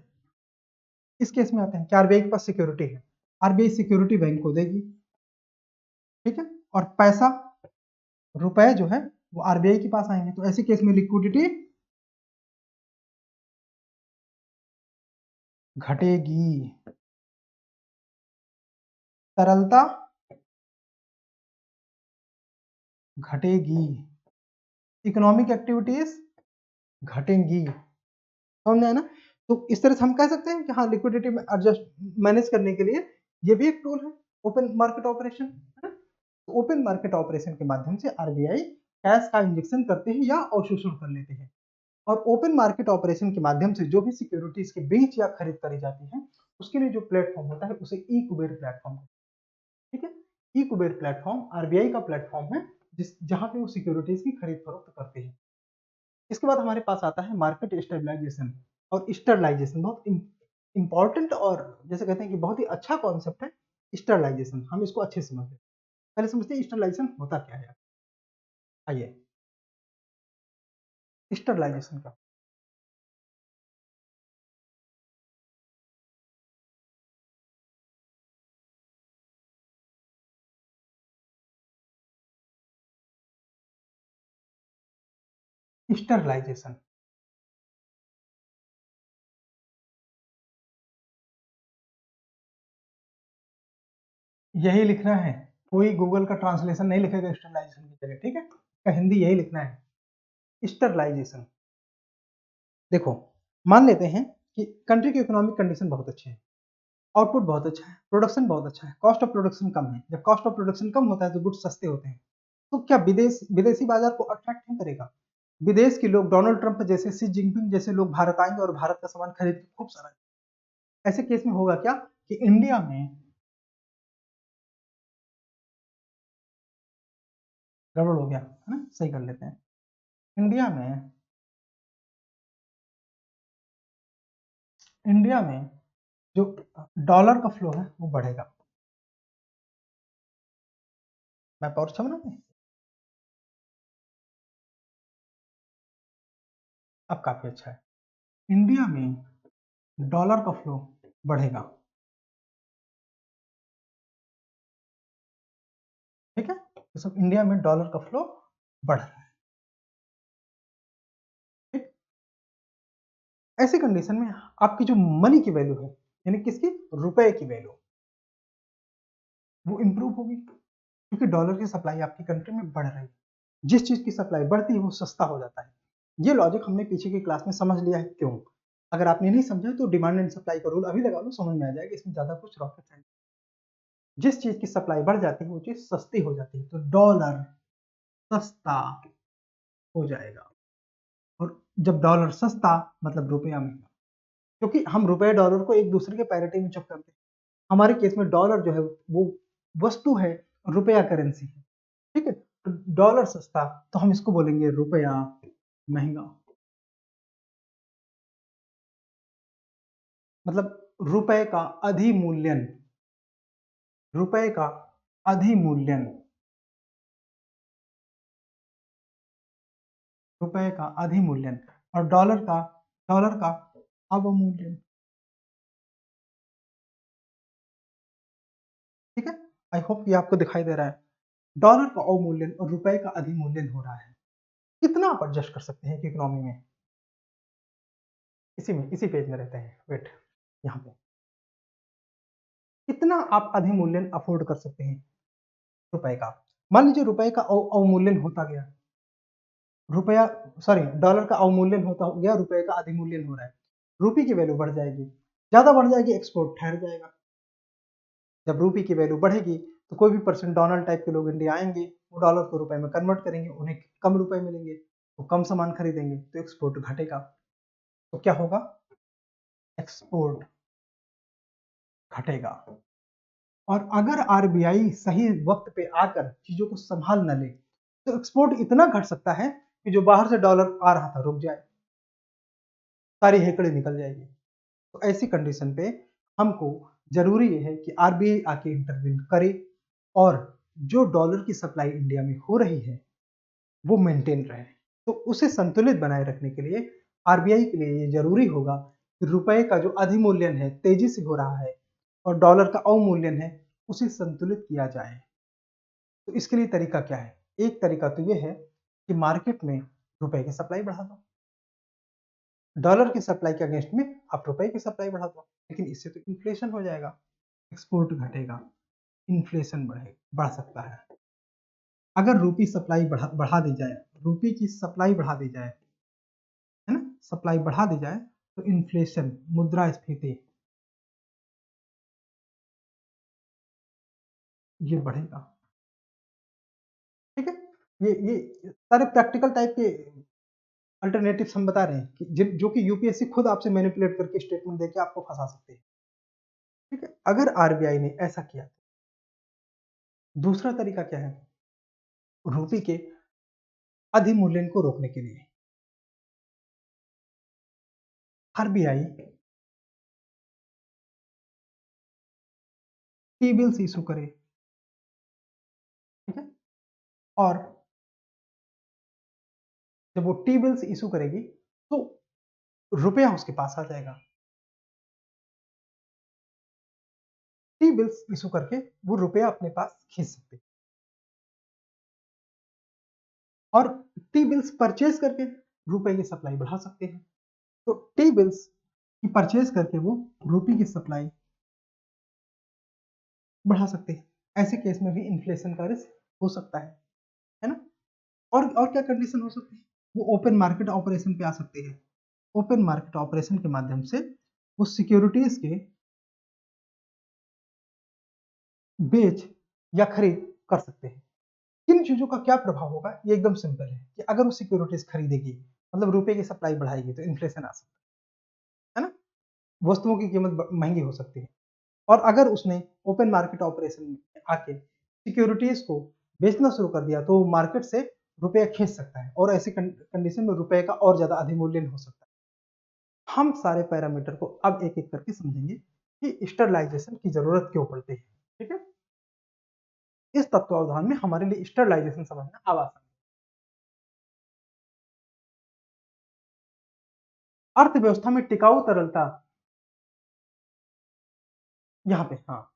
S1: इस केस में आते हैं कि RBI के पास सिक्योरिटी है, RBI सिक्योरिटी बैंक को देगी, ठीक है, और पैसा, रुपए जो है वो RBI के पास आएंगे, तो ऐसे केस में लिक्विडिटी घटेगी, तरलता घटेगी, इकोनॉमिक एक्टिविटीज घटेंगी। समझ में आया ना? तो इस तरह से हम कह सकते हैं कि हाँ, लिक्विडिटी में एडजस्ट मैनेज करने के लिए ये भी एक टूल है, ओपन मार्केट ऑपरेशन, है ना? तो ओपन मार्केट ऑपरेशन के माध्यम से आरबीआई कैश का इंजेक्शन करते हैं या अवशोषण कर लेते हैं। और ओपन मार्केट ऑपरेशन के माध्यम से जो भी सिक्योरिटीज के बेच या खरीद करी जाती है, उसके लिए जो प्लेटफॉर्म होता है उसे ई कुबेर प्लेटफॉर्म, ठीक है। ई कुबेर प्लेटफॉर्म आरबीआई का प्लेटफॉर्म है जहां पे वो सिक्योरिटीज की खरीद फरोख्त करते हैं। इसके बाद हमारे पास आता है मार्केट स्टेबलाइजेशन और स्टरलाइजेशन। बहुत इंपॉर्टेंट और जैसे कहते हैं कि बहुत ही अच्छा कॉन्सेप्ट है स्टरलाइजेशन। हम इसको अच्छे से समझते हैं। पहले समझते हैं स्टरलाइजेशन होता क्या है। आइए, स्टरलाइजेशन का स्टरलाइजेशन यही लिखना है, कोई गूगल का ट्रांसलेशन नहीं लिखेगा स्टरलाइजेशन की जगह, ठीक है। इसका हिंदी यही लिखना है, स्टरलाइजेशन। देखो, मान लेते हैं कि कंट्री की इकोनॉमिक कंडीशन बहुत अच्छी है, आउटपुट बहुत अच्छा है, प्रोडक्शन बहुत अच्छा है, कॉस्ट ऑफ प्रोडक्शन कम है। जब कॉस्ट ऑफ प्रोडक्शन कम होता है तो गुड्स सस्ते होते हैं। तो क्या विदेशी बाजार को अट्रैक्ट नहीं करेगा? विदेश के लोग, डोनाल्ड ट्रंप जैसे, शी जिनपिंग जैसे लोग भारत आएंगे और भारत का सामान खरीद के खूब सारा। ऐसे केस में होगा क्या कि इंडिया में गड़बड़ हो गया है ना, सही कर लेते हैं। इंडिया में जो डॉलर का फ्लो है वो बढ़ेगा। मैं और अच्छा बना दें? अब काफी अच्छा है। इंडिया में डॉलर का फ्लो बढ़ेगा, ठीक है। तो सब इंडिया में डॉलर का फ्लो बढ़ रहा है, ठीक। ऐसी कंडीशन में आपकी जो मनी की वैल्यू है, यानी किसकी, रुपए की वैल्यू, वो इंप्रूव होगी क्योंकि डॉलर की सप्लाई आपकी कंट्री में बढ़ रही है। जिस चीज की सप्लाई बढ़ती है वो सस्ता हो जाता है। ये लॉजिक हमने पीछे की क्लास में समझ लिया है। क्यों? अगर आपने नहीं समझा तो डिमांड एंड सप्लाई का रूल अभी लगा लो, समझ में आ जाएगा। इसमें ज्यादा कुछ रॉकेट साइंस, जिस चीज की सप्लाई बढ़ जाती है वो चीज सस्ती हो जाती है, तो डॉलर सस्ता हो जाएगा। और जब डॉलर सस्ता मतलब रुपया महंगा, क्योंकि हम रुपए डॉलर को एक दूसरे के पैरिटी में चेक करते हैं। हमारे केस में डॉलर जो है वो वस्तु है, रुपया करेंसी है, ठीक है। तो डॉलर सस्ता तो हम इसको बोलेंगे रुपया महंगा। मतलब रुपए का अधिमूल्यन, रुपए का अधिमूल्यन, और डॉलर का अवमूल्यन, ठीक है। आई होप ये आपको दिखाई दे रहा है। डॉलर का अवमूल्यन और रुपए का अधिमूल्यन हो रहा है। कितना आप एडजस्ट कर सकते हैं कि इकोनॉमी में, इसी पेज में रहते हैं, वेट, यहाँ पे कितना आप अधिमूल्यन अफोर्ड कर सकते हैं रुपए का। मान लीजिए रुपए का अवमूल्यन होता गया, रुपया सॉरी डॉलर का अवमूल्यन होता गया, रुपए का अधिमूल्यन हो रहा है, रुपये की वैल्यू बढ़ जाएगी, ज्यादा बढ़ जाएगी, एक्सपोर्ट ठहर जाएगा। जब रुपये की वैल्यू बढ़ेगी तो कोई भी पर्सन, डोनाल्ड टाइप के लोग इंडिया आएंगे, वो डॉलर को रुपए में कन्वर्ट करेंगे, उन्हें कम रुपए मिलेंगे, वो कम सामान खरीदेंगे तो एक्सपोर्ट घटेगा। तो क्या होगा, एक्सपोर्ट घटेगा। और अगर आरबीआई सही वक्त पे आकर चीजों को संभाल न ले तो एक्सपोर्ट इतना घट सकता है कि जो बाहर से डॉलर आ रहा था रुक जाए, सारी हेकड़े निकल जाएगी। तो ऐसी कंडीशन पे हमको जरूरी है कि आरबीआई आके इंटरवीन करे और जो डॉलर की सप्लाई इंडिया में हो रही है वो मेंटेन रहे। तो उसे संतुलित बनाए रखने के लिए आरबीआई के लिए ये जरूरी होगा कि रुपए का जो अधिमूल्यन है तेजी से हो रहा है और डॉलर का अवमूल्यन है उसे संतुलित किया जाए। तो इसके लिए तरीका क्या है? एक तरीका तो ये है कि मार्केट में रुपए की सप्लाई बढ़ा दो, डॉलर की सप्लाई के अगेंस्ट में आप रुपए की सप्लाई बढ़ा दो, लेकिन इससे तो इन्फ्लेशन हो जाएगा, एक्सपोर्ट घटेगा, इन्फ्लेशन बढ़ सकता है। अगर रुपी सप्लाई बढ़ा दी जाए, रुपी की सप्लाई बढ़ा दी जाए, है ना, सप्लाई बढ़ा दी जाए, तो इन्फ्लेशन, मुद्रास्फीति, ये बढ़ेगा। ठीक है, ये सारे प्रैक्टिकल टाइप के अल्टरनेटिव्स हम बता रहे हैं कि जो कि यूपीएससी खुद आपसे मैनिपुलेट करके स्टेटमेंट देके आपको फंसा सकते हैं। ठीक है, अगर आरबीआई ने ऐसा किया, दूसरा तरीका क्या है, रुपये के अधिमूल्यन को रोकने के लिए आरबीआई टी बिल्स इशू करे। ठीक है, और जब वो टी बिल्स इशू करेगी तो रुपया उसके पास आ जाएगा। टी बिल्स इशू करके वो रुपया अपने पास खींच सकते, और टी बिल्स परचेज करके रुपए की सप्लाई बढ़ा सकते हैं। तो टी बिल्स की परचेज करके वो रुपये की सप्लाई बढ़ा सकते हैं। ऐसे केस में भी इन्फ्लेशन का रिस्क हो सकता है ना। और क्या कंडीशन हो सकती है, वो ओपन मार्केट ऑपरेशन पे आ सकते हैं। ओपन मार्केट ऑपरेशन के माध्यम से वो सिक्योरिटीज के बेच या खरीद कर सकते हैं। किन चीजों का क्या प्रभाव होगा, ये एकदम सिंपल है कि अगर वो सिक्योरिटीज खरीदेगी, मतलब रुपए की सप्लाई बढ़ाएगी, तो इन्फ्लेशन आ सकता है ना, वस्तुओं की कीमत महंगी हो सकती है। और अगर उसने ओपन मार्केट ऑपरेशन में आके सिक्योरिटीज को बेचना शुरू कर दिया, तो मार्केट से रुपया खींच सकता है, और ऐसी कंडीशन में रुपए का और ज्यादा अधिमूल्यन हो सकता है। हम सारे पैरामीटर को अब एक एक करके समझेंगे कि स्टरलाइजेशन की जरूरत क्यों पड़ती है। ठीक है, इस तत्वावधान में हमारे लिए स्टरलाइजेशन समझना आसान है। अर्थव्यवस्था में टिकाऊ तरलता, यहाँ पे, हाँ,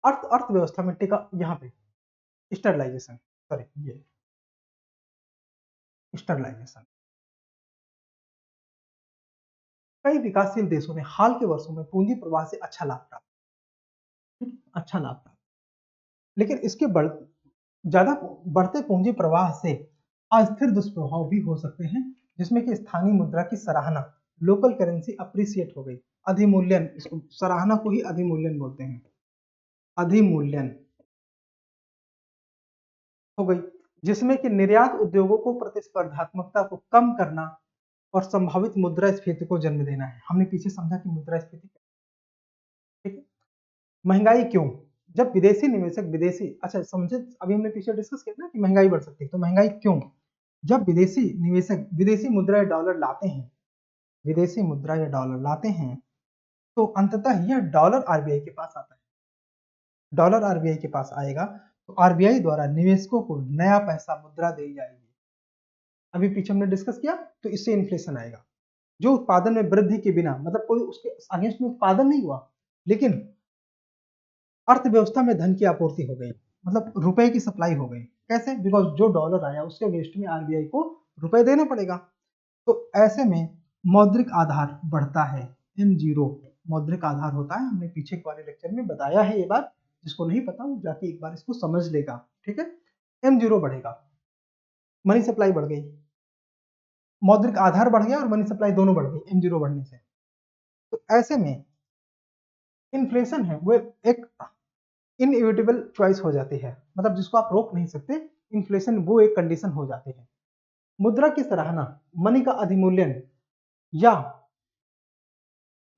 S1: अर्थव्यवस्था में टिका, यहाँ पे स्टरलाइजेशन, सॉरी, ये स्टरलाइजेशन। कई विकासशील देशों ने हाल के वर्षों में पूंजी प्रवाह से अच्छा लाभ प्राप्त, अच्छा लाभ प्राप्त, लेकिन इसके ज्यादा बढ़ते पूंजी प्रवाह से अस्थिर दुष्प्रभाव भी हो सकते हैं, जिसमें कि स्थानीय मुद्रा की सराहना, लोकल करेंसी अप्रिसिएट हो गई, अधिमूल्यन, इसको सराहना को ही अधिमूल्यन बोलते हैं, अधिमूल्यन हो गई, जिसमें कि निर्यात उद्योगों को प्रतिस्पर्धात्मकता को कम करना और संभावित मुद्रास्फीति को जन्म देना है। हमने पीछे समझा कि मुद्रास्फीति, ठीक है, महंगाई क्यों, जब विदेशी निवेशक विदेशी, अच्छा समझे, अभी हमने पीछे डिस्कस किया ना कि महंगाई बढ़ सकती है, तो महंगाई क्यों, जब विदेशी निवेशक विदेशी मुद्रा या डॉलर लाते हैं, विदेशी मुद्रा या डॉलर लाते हैं, तो अंततः यह डॉलर आरबीआई के पास आता है, डॉलर आरबीआई के पास आएगा, तो आरबीआई द्वारा निवेशकों को नया पैसा मुद्रा दी जाएगी। अभी पीछे हमने डिस्कस किया, तो इससे इन्फ्लेशन आएगा, जो उत्पादन में वृद्धि के बिना, मतलब कोई उसके अगेंस्ट में उत्पादन नहीं हुआ, लेकिन अर्थव्यवस्था में धन की आपूर्ति हो गई, मतलब रुपए की सप्लाई हो गई। कैसे, बिकॉज जो डॉलर आया उसके अगेंस्ट में आरबीआई को रुपए देना पड़ेगा, तो ऐसे में मौद्रिक आधार बढ़ता है, M0 मौद्रिक आधार होता है, हमने पीछे वाले लेक्चर में बताया है ये बात, जिसको नहीं पता वो जाके एक बार इसको समझ लेगा। ठीक है, M0 बढ़ेगा, मनी सप्लाई बढ़ गई, मौद्रिक आधार बढ़ गया और मनी सप्लाई दोनों बढ़ गई M0 बढ़ने से। तो ऐसे में इन्फ्लेशन है वो एक इनएविटेबल चॉइस हो जाती है, मतलब जिसको आप रोक नहीं सकते, इन्फ्लेशन वो एक कंडीशन हो जाती है। मुद्रा की सराहना, मनी का अधिमूल्यन, या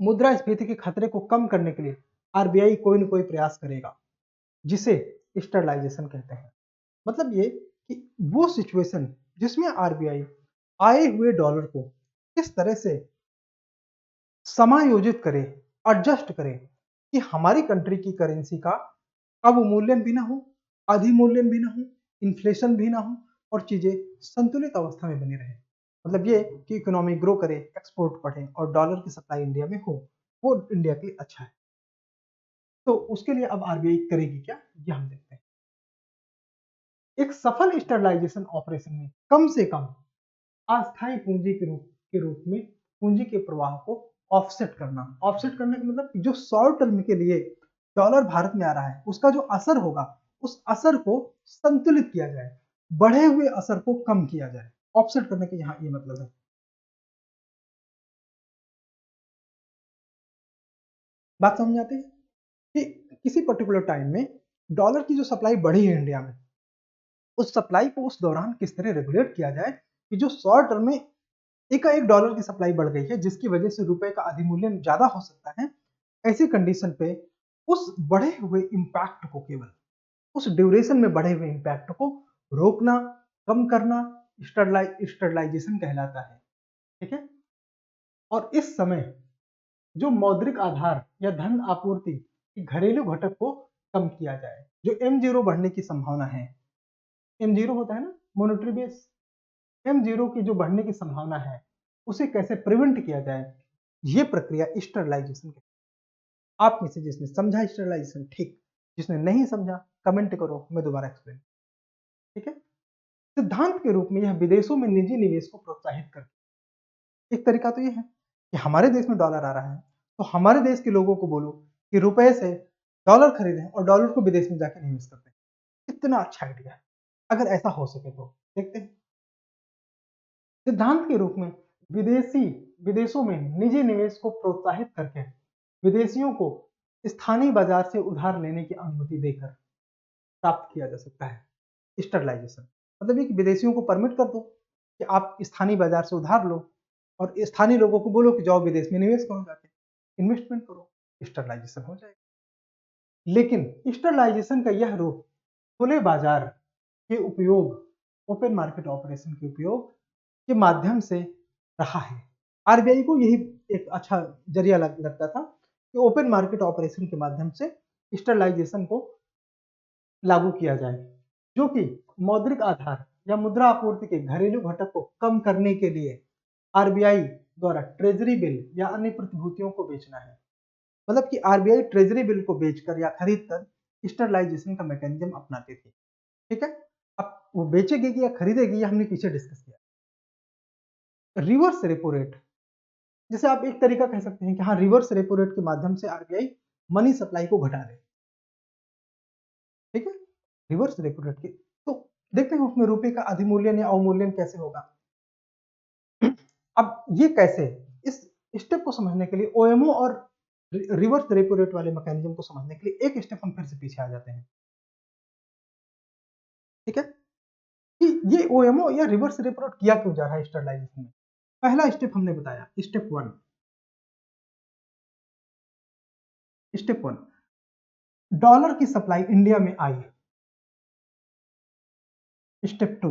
S1: मुद्रास्फीति के खतरे को कम करने के लिए आरबीआई कोई न कोई प्रयास करेगा, जिसे स्टरलाइजेशन कहते हैं। मतलब ये कि वो सिचुएशन जिसमें आरबीआई आए हुए डॉलर को किस तरह से समायोजित करे, एडजस्ट करे, कि हमारी कंट्री की करेंसी का अवमूल्यन भी ना हो, अधिमूल्यन भी ना हो, इन्फ्लेशन भी ना हो, और चीजें संतुलित अवस्था में बनी रहे। मतलब ये कि इकोनॉमी ग्रो करे, एक्सपोर्ट बढ़े, और डॉलर की सप्लाई इंडिया में हो, वो इंडिया के लिए अच्छा है। तो उसके लिए अब आरबीआई करेगी क्या, ये हम देखते हैं। एक सफल स्टरलाइजेशन ऑपरेशन में कम से कम अस्थायी पूंजी के रूप में पूंजी के प्रवाह को ऑफसेट करना। ऑफसेट करने का मतलब जो शॉर्ट टर्म के लिए डॉलर भारत में आ रहा है उसका जो असर होगा उस असर को संतुलित किया जाए, बढ़े हुए असर को कम किया जाए। ऑफसेट करने का यहाँ ये मतलब है। बात समझ आती है कि किसी पर्टिकुलर टाइम में डॉलर की जो सप्लाई बढ़ी है इंडिया में, उस सप्लाई को उस दौरान किस तरह रेगुलेट किया जाए कि जो शॉर्ट टर्म में एक डॉलर की सप्लाई बढ़ गई है जिसकी वजह से रुपए का अधिमूल्यन ज्यादा हो सकता है, ऐसी कंडीशन पे उस बढ़े हुए इंपैक्ट को, केवल उस ड्यूरेशन में बढ़े हुए इंपैक्ट को रोकना, कम करना स्टरलाइजेशन कहलाता है। ठीक है। और इस समय जो मौद्रिक आधार या धन आपूर्ति की घरेलू घटक को कम किया जाए, जो M0 बढ़ने की संभावना है, M0 होता है ना मॉनेटरी बेस, M0 की जो बढ़ने की संभावना है उसे कैसे प्रिवेंट किया जाए, ये प्रक्रिया स्टरलाइजेशन है। आप में से जिसने समझा स्टरलाइजेशन ठीक, जिसने नहीं समझा कमेंट करो, मैं दोबारा एक्सप्लेन। ठीक है। सिद्धांत के रूप में यह विदेशों में निजी निवेश को प्रोत्साहित करता है। एक तरीका तो यह है कि हमारे देश में डॉलर आ रहा है तो हमारे देश के लोगों को बोलो कि रुपए से डॉलर खरीदें और डॉलर को विदेश में जाकर निवेश करते हैं। कितना अच्छा आइडिया है। अगर ऐसा हो सके तो देखते हैं। सिद्धांत के रूप में विदेशों में निजी निवेश को प्रोत्साहित करके विदेशियों को स्थानीय बाजार से उधार लेने की अनुमति देकर प्राप्त किया जा सकता है स्टरलाइजेशन। मतलब ये कि विदेशियों को परमिट कर दो कि आप स्थानीय बाजार से उधार लो और स्थानीय लोगों को बोलो कि जाओ विदेश में निवेश करो, जाके इन्वेस्टमेंट करो, स्टरलाइजेशन हो जाएगा। लेकिन स्टरलाइजेशन का यह रूप खुले बाजार के उपयोग, ओपन मार्केट ऑपरेशन के उपयोग के माध्यम से रहा है। आरबीआई को यही एक अच्छा जरिया लगता था कि ओपन मार्केट ऑपरेशन के माध्यम से स्टरलाइजेशन को लागू किया जाए, जो कि मौद्रिक आधार या मुद्रा आपूर्ति के घरेलू घटक को कम करने के लिए आरबीआई द्वारा ट्रेजरी बिल या अन्य प्रतिभूतियों को बेचना है। मतलब कि आरबीआई ट्रेजरी बिल को बेचकर या खरीदकर स्टरलाइजेशन का मैकेनिज्म अपनाती थी। ठीक है। अब वो बेचेगी या खरीदेगी, ये हमने पीछे डिस्कस किया। रिवर्स रेपो रेट, जैसे आप एक तरीका कह सकते हैं कि हाँ, रिवर्स रेपो रेट के माध्यम से आरबीआई मनी सप्लाई को घटा दे। ठीक है। रिवर्स रेपो रेट के तो देखते हैं उसमें रुपए का अधिमूल्यन या अवमूल्यन कैसे होगा। अब ये कैसे, इस स्टेप को समझने के लिए ओएमओ और रिवर्स रेपो रेट वाले मैकेनिज्म को समझने के लिए एक स्टेप हम फिर से पीछे आ जाते हैं। ठीक है। कि ये ओएमओ या रिवर्स रेपो रेट किया क्यों जा रहा है स्टरलाइजेशन में। पहला स्टेप हमने बताया, step one. Step one, dollar की सप्लाई इंडिया में आई। स्टेप टू,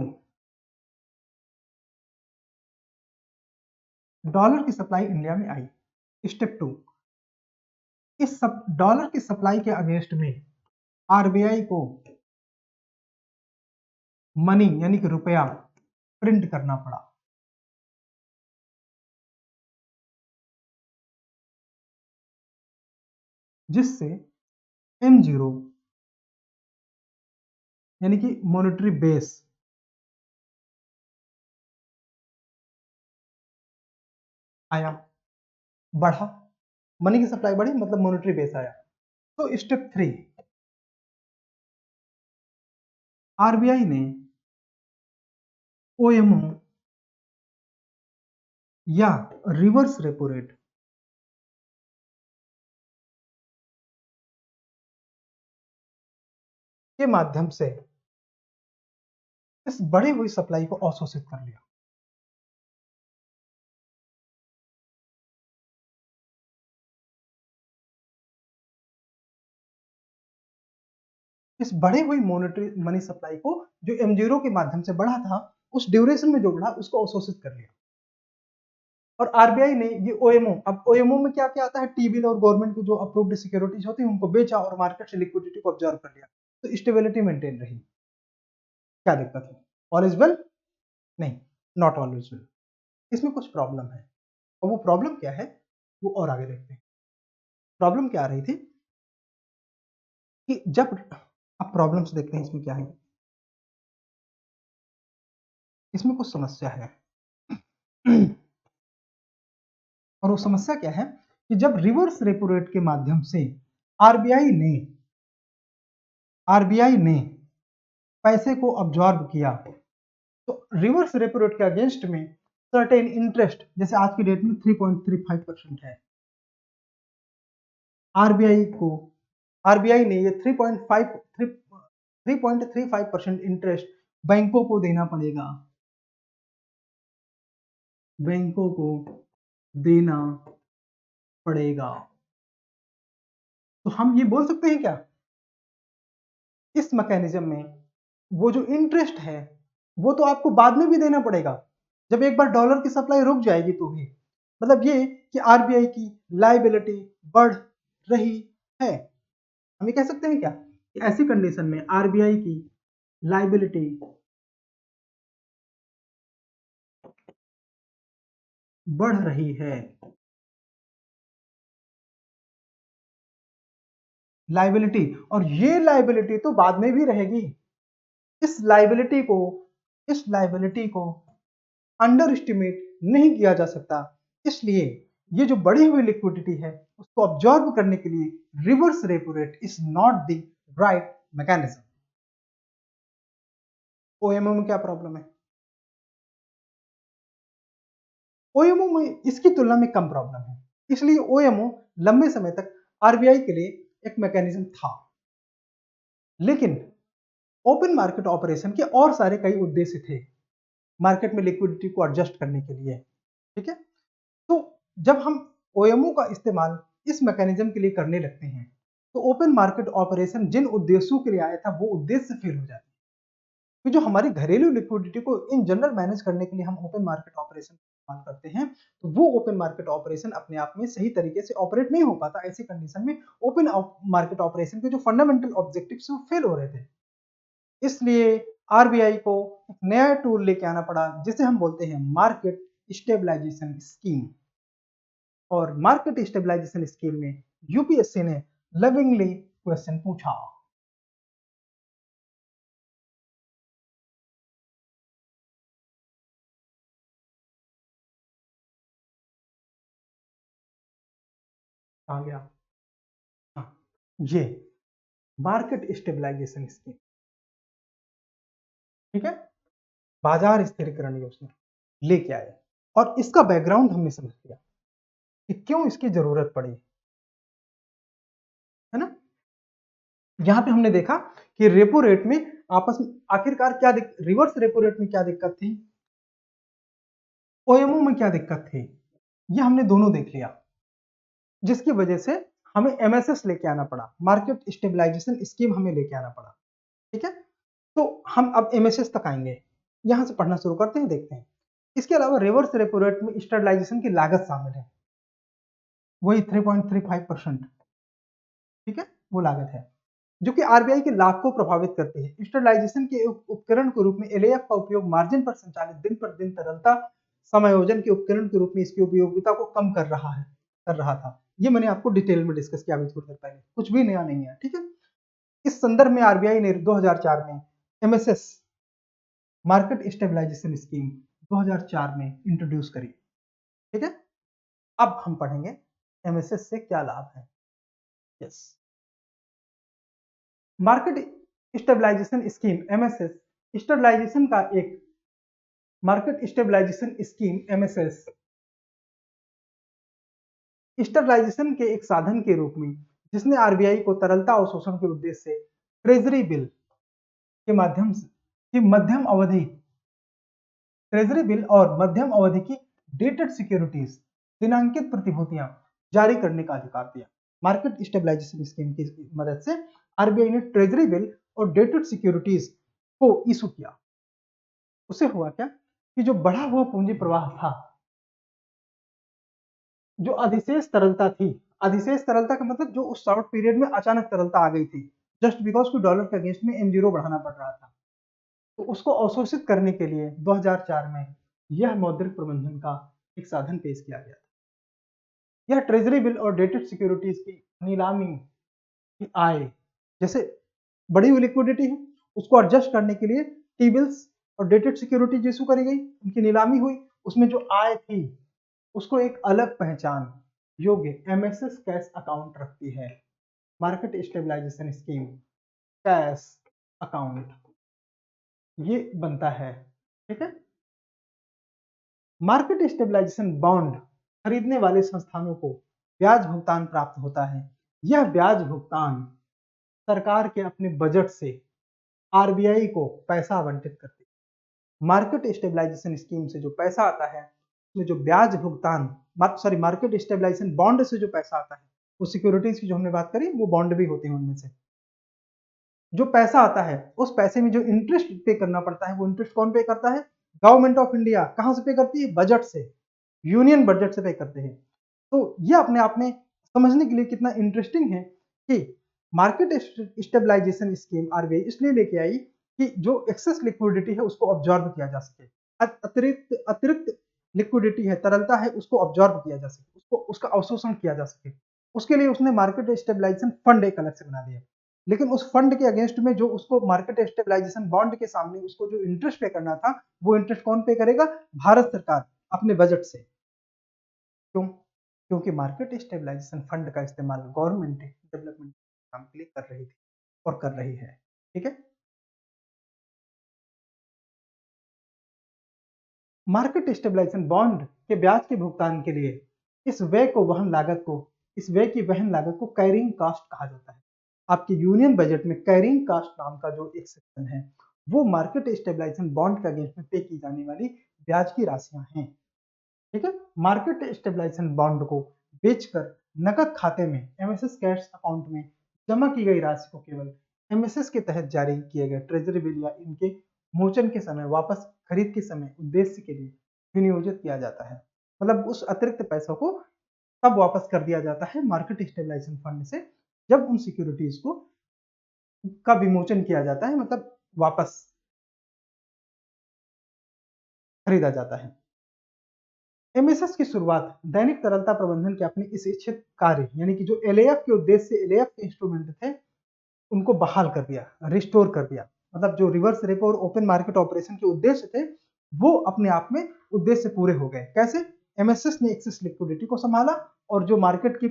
S1: डॉलर की सप्लाई इंडिया में आई। स्टेप टू, इस सब डॉलर की सप्लाई के अगेंस्ट में आरबीआई को मनी यानी कि रुपया प्रिंट करना पड़ा। जिससे M0 यानी कि मॉनेटरी बेस आया, बढ़ा। मनी की सप्लाई बढ़ी मतलब मॉनेटरी बेस आया। तो स्टेप थ्री, आरबीआई ने ओएमओ या रिवर्स रेपो रेट के माध्यम से इस बढ़ी हुई सप्लाई को अवशोषित कर लिया। इस बढ़ी हुई मॉनेटरी मनी सप्लाई को जो M0 के माध्यम से बढ़ा था, उस ड्यूरेशन में जो बढ़ा उसको अवशोषित कर लिया। और आरबीआई ने ये ओएमओ, अब ओएमओ में क्या क्या आता है, टी बिल और गवर्नमेंट की जो अप्रूव्ड सिक्योरिटीज होती है उनको बेचा और मार्केट से लिक्विडिटी को ऑब्जर्व कर लिया। तो स्टेबिलिटी मेंटेन रही। क्या दिक्कत है? All is well? नहीं, नॉट ऑल इज वेल। इसमें कुछ प्रॉब्लम है और वो प्रॉब्लम क्या है वो और आगे देखते हैं। प्रॉब्लम क्या आ रही थी कि जब, अब प्रॉब्लम्स देखते हैं इसमें क्या है। इसमें कुछ समस्या है। और वो समस्या क्या है कि जब रिवर्स रेपो रेट के माध्यम से आरबीआई ने पैसे को अब्जॉर्ब किया, तो रिवर्स रेपो रेट के अगेंस्ट में सर्टेन इंटरेस्ट, जैसे आज की डेट में 3.35% है, आरबीआई ने ये 3.35% इंटरेस्ट बैंकों को देना पड़ेगा, बैंकों को देना पड़ेगा। तो हम ये बोल सकते हैं क्या, इस मैकेनिज्म में वो जो इंटरेस्ट है वो तो आपको बाद में भी देना पड़ेगा, जब एक बार डॉलर की सप्लाई रुक जाएगी तो भी। मतलब ये कि आरबीआई की लायबिलिटी बढ़ रही है। हम ये कह सकते हैं क्या कि ऐसी कंडीशन में आरबीआई की लायबिलिटी बढ़ रही है। लायबिलिटी, और ये लायबिलिटी तो बाद में भी रहेगी। इस लायबिलिटी को अंडर एस्टिमेट नहीं किया जा सकता। इसलिए ये जो बढ़ी हुई लिक्विडिटी है उसको ऑब्जॉर्व करने के लिए reverse repo rate is not the right mechanism. OMO में क्या प्रॉब्लम है? ओएमओ में इसकी तुलना में कम प्रॉब्लम है, इसलिए ओएमओ लंबे समय तक आरबीआई के लिए एक मैकेनिज्म था। लेकिन ओपन मार्केट ऑपरेशन के और सारे कई उद्देश्य थे मार्केट में लिक्विडिटी को एडजस्ट करने के लिए। ठीक है, तो जब हम ओएमओ का इस्तेमाल इस मैकेनिज्म के लिए करने लगते हैं तो ओपन मार्केट ऑपरेशन जिन उद्देश्यों के लिए आया था वो उद्देश्य फेल हो जाते हैं। कि जो हमारी घरेलू लिक्विडिटी को इन जनरल मैनेज करने के लिए हम ओपन मार्केट ऑपरेशन इस्तेमाल करते हैं, तो वो ओपन मार्केट ऑपरेशन अपने आप में सही तरीके से ऑपरेट नहीं हो पाता। ऐसी कंडीशन में ओपन मार्केट ऑपरेशन के जो फंडामेंटल ऑब्जेक्टिव्स वो फेल हो रहे थे। इसलिए आरबीआई को एक नया टूल लेके आना पड़ा जिसे हम बोलते हैं मार्केट स्टेबलाइजेशन स्कीम। और मार्केट स्टेबलाइजेशन स्कीम में यूपीएससी ने लविंगली क्वेश्चन पूछा। आ गया, हाँ, ये मार्केट स्टेबलाइजेशन स्कीम, ठीक है, बाजार स्थिरीकरण योजना लेके आए। और इसका बैकग्राउंड हमने समझ लिया कि क्यों इसकी जरूरत पड़ी, है ना। यहां पे हमने देखा कि रेपो रेट में आपस में आखिरकार क्या रिवर्स रेपो रेट में क्या दिक्कत थी, ओएमओ में क्या दिक्कत थी, ये हमने दोनों देख लिया, जिसकी वजह से हमें एमएसएस लेके आना पड़ा, मार्केट स्टेबलाइजेशन स्कीम हमें लेके आना पड़ा। ठीक है, तो हम अब एमएसएस तक आएंगे, यहां से पढ़ना शुरू करते हैं, देखते हैं। इसके अलावा रिवर्स रेपो रेट में स्टेबलाइजेशन की लागत शामिल है, वही 3.35%, ठीक है, वो लागत है जो कि आरबीआई के लाभ को प्रभावित करती है। स्टेबलाइजेशन के उपकरण के रूप में एलएएफ का उपयोग मार्जिन पर संचालित दिन पर दिन तरलता समायोजन के उपकरण के रूप में इसकी उपयोगिता को कम कर रहा था। ये मैंने आपको डिटेल में डिस्कस किया अभी थोड़ी देर पहले, कुछ भी नया नहीं है। ठीक है, इस संदर्भ में आरबीआई ने 2004 में एमएसएस मार्केट स्टेबलाइजेशन स्कीम 2004 में इंट्रोड्यूस करी। ठीक है, अब हम पढ़ेंगे एमएसएस से क्या लाभ है। Yes, market stabilisation scheme MSS stabilisation का एक market stabilisation scheme MSS stabilisation के एक साधन के रूप में जिसने आरबीआई को तरलता अवशोषण के उद्देश्य से ट्रेजरी बिल के माध्यम से की मध्यम अवधि ट्रेजरी बिल और मध्यम अवधि की डेटेड सिक्योरिटीज दिनांकित प्रतिभूतियां जारी करने का अधिकार दिया। मार्केट स्टेबलाइजेशन स्कीम की मदद से आरबीआई ने ट्रेजरी बिल और डेटेड सिक्योरिटीज को इशू किया। उससे हुआ क्या कि जो बढ़ा हुआ पूंजी प्रवाह था, जो अधिशेष तरलता थी, अधिशेष तरलता का मतलब जो उस शॉर्ट पीरियड में अचानक तरलता आ गई थी जस्ट बिकॉज को डॉलर के अगेंस्ट में M0 बढ़ाना पड़ रहा था, तो उसको अवशोषित करने के लिए 2004 में यह मौद्रिक प्रबंधन का एक साधन पेश किया गया था। यह ट्रेजरी बिल और डेटेड सिक्योरिटीज की नीलामी की आय, जैसे बड़ी हुई लिक्विडिटी है उसको एडजस्ट करने के लिए टी बिल्स और डेटेड सिक्योरिटीज इशू करी गई, उनकी नीलामी हुई, उसमें जो आय थी उसको एक अलग पहचान योग्य एमएसएस कैश अकाउंट रखती है। Market stabilisation scheme cash account ये बनता है। ठीक है। मार्केट स्टेबलाइजेशन बॉन्ड खरीदने वाले संस्थानों को ब्याज भुगतान प्राप्त होता है। यह ब्याज भुगतान सरकार के अपने बजट से आरबीआई को पैसा आवंटित करती है। मार्केट स्टेबलाइजेशन स्कीम से जो पैसा आता है उसमें जो ब्याज भुगतान मार्केट स्टेबलाइजेशन बॉन्ड से जो पैसा आता है वो सिक्योरिटीज की जो हमने बात करी वो बॉन्ड भी होते हैं उनमें से। जो पैसा आता है उस पैसे में जो इंटरेस्ट पे करना पड़ता है वो इंटरेस्ट कौन पे करता है? Government of India. कहां से पे करती है? बजट से, यूनियन बजट से पे करते हैं। तो ये अपने आप में समझने के लिए कितना इंटरेस्टिंग है कि मार्केट स्टेबलाइजेशन स्कीम आरबीआई इसलिए लेके आई कि जो एक्सेस लिक्विडिटी है उसको ऑब्जॉर्व किया जा सके। अतिरिक्त अतिरिक्त लिक्विडिटी है, तरलता है, उसको ऑब्जॉर्व किया जा सके, उसको उसका अवशोषण किया जा सके। उसके लिए उसने मार्केट स्टेबलाइजेशन फंड एक अलग से बना दिया। लेकिन उस फंड के अगेंस्ट में जो उसको मार्केट स्टेबलाइजेशन बॉन्ड के सामने उसको जो इंटरेस्ट पे करना था वो इंटरेस्ट कौन पे करेगा? भारत सरकार अपने बजट से। क्यों? क्योंकि मार्केट स्टेबलाइजेशन फंड का इस्तेमाल गवर्नमेंट डेवलपमेंट काम के लिए कर रही थी और कर रही है। ठीक है। मार्केट स्टेबलाइजेशन बॉन्ड के ब्याज के भुगतान के लिए इस व्यय को वहन लागत को इस व्यय की वहन लागत को कैरिंग कास्ट कहा जाता है। आपके यूनियन बजट में कैरिंग कास्ट नाम का जो एक सेक्शन है वो मार्केट स्टेबलाइजेशन बॉन्ड के अगेंस्ट में पे की जाने वाली ब्याज की राशियां हैं। ठीक है। मार्केट स्टेबलाइजेशन बॉन्ड को बेचकर नकद खाते में एमएसएस कैश अकाउंट में जमा की गई राशि को केवल एमएसएस के तहत जारी किए गए ट्रेजरी बिल या इनके मोचन के समय वापस खरीद के समय उद्देश्य के लिए विनियोजित किया जाता है। मतलब उस अतिरिक्त पैसों को तब वापस कर दिया जाता है मार्केट स्टेबलाइजेशन फंड से जब उन सिक्योरिटीज को का विमोचन किया जाता है, मतलब वापस खरीदा जाता है। एमएसएस की शुरुआत दैनिक तरलता प्रबंधन के अपने इस इच्छित कार्य यानी कि जो एलएएफ के उद्देश्य से एलएएफ के इंस्ट्रूमेंट थे उनको बहाल कर दिया, रिस्टोर कर दिया। मतलब जो रिवर्स रेपो और ओपन मार्केट ऑपरेशन के उद्देश्य थे वो अपने आप में उद्देश्य पूरे हो गए। कैसे? एमएसएस ने एक्सेस लिक्विडिटी को संभाला और जो मार्केट की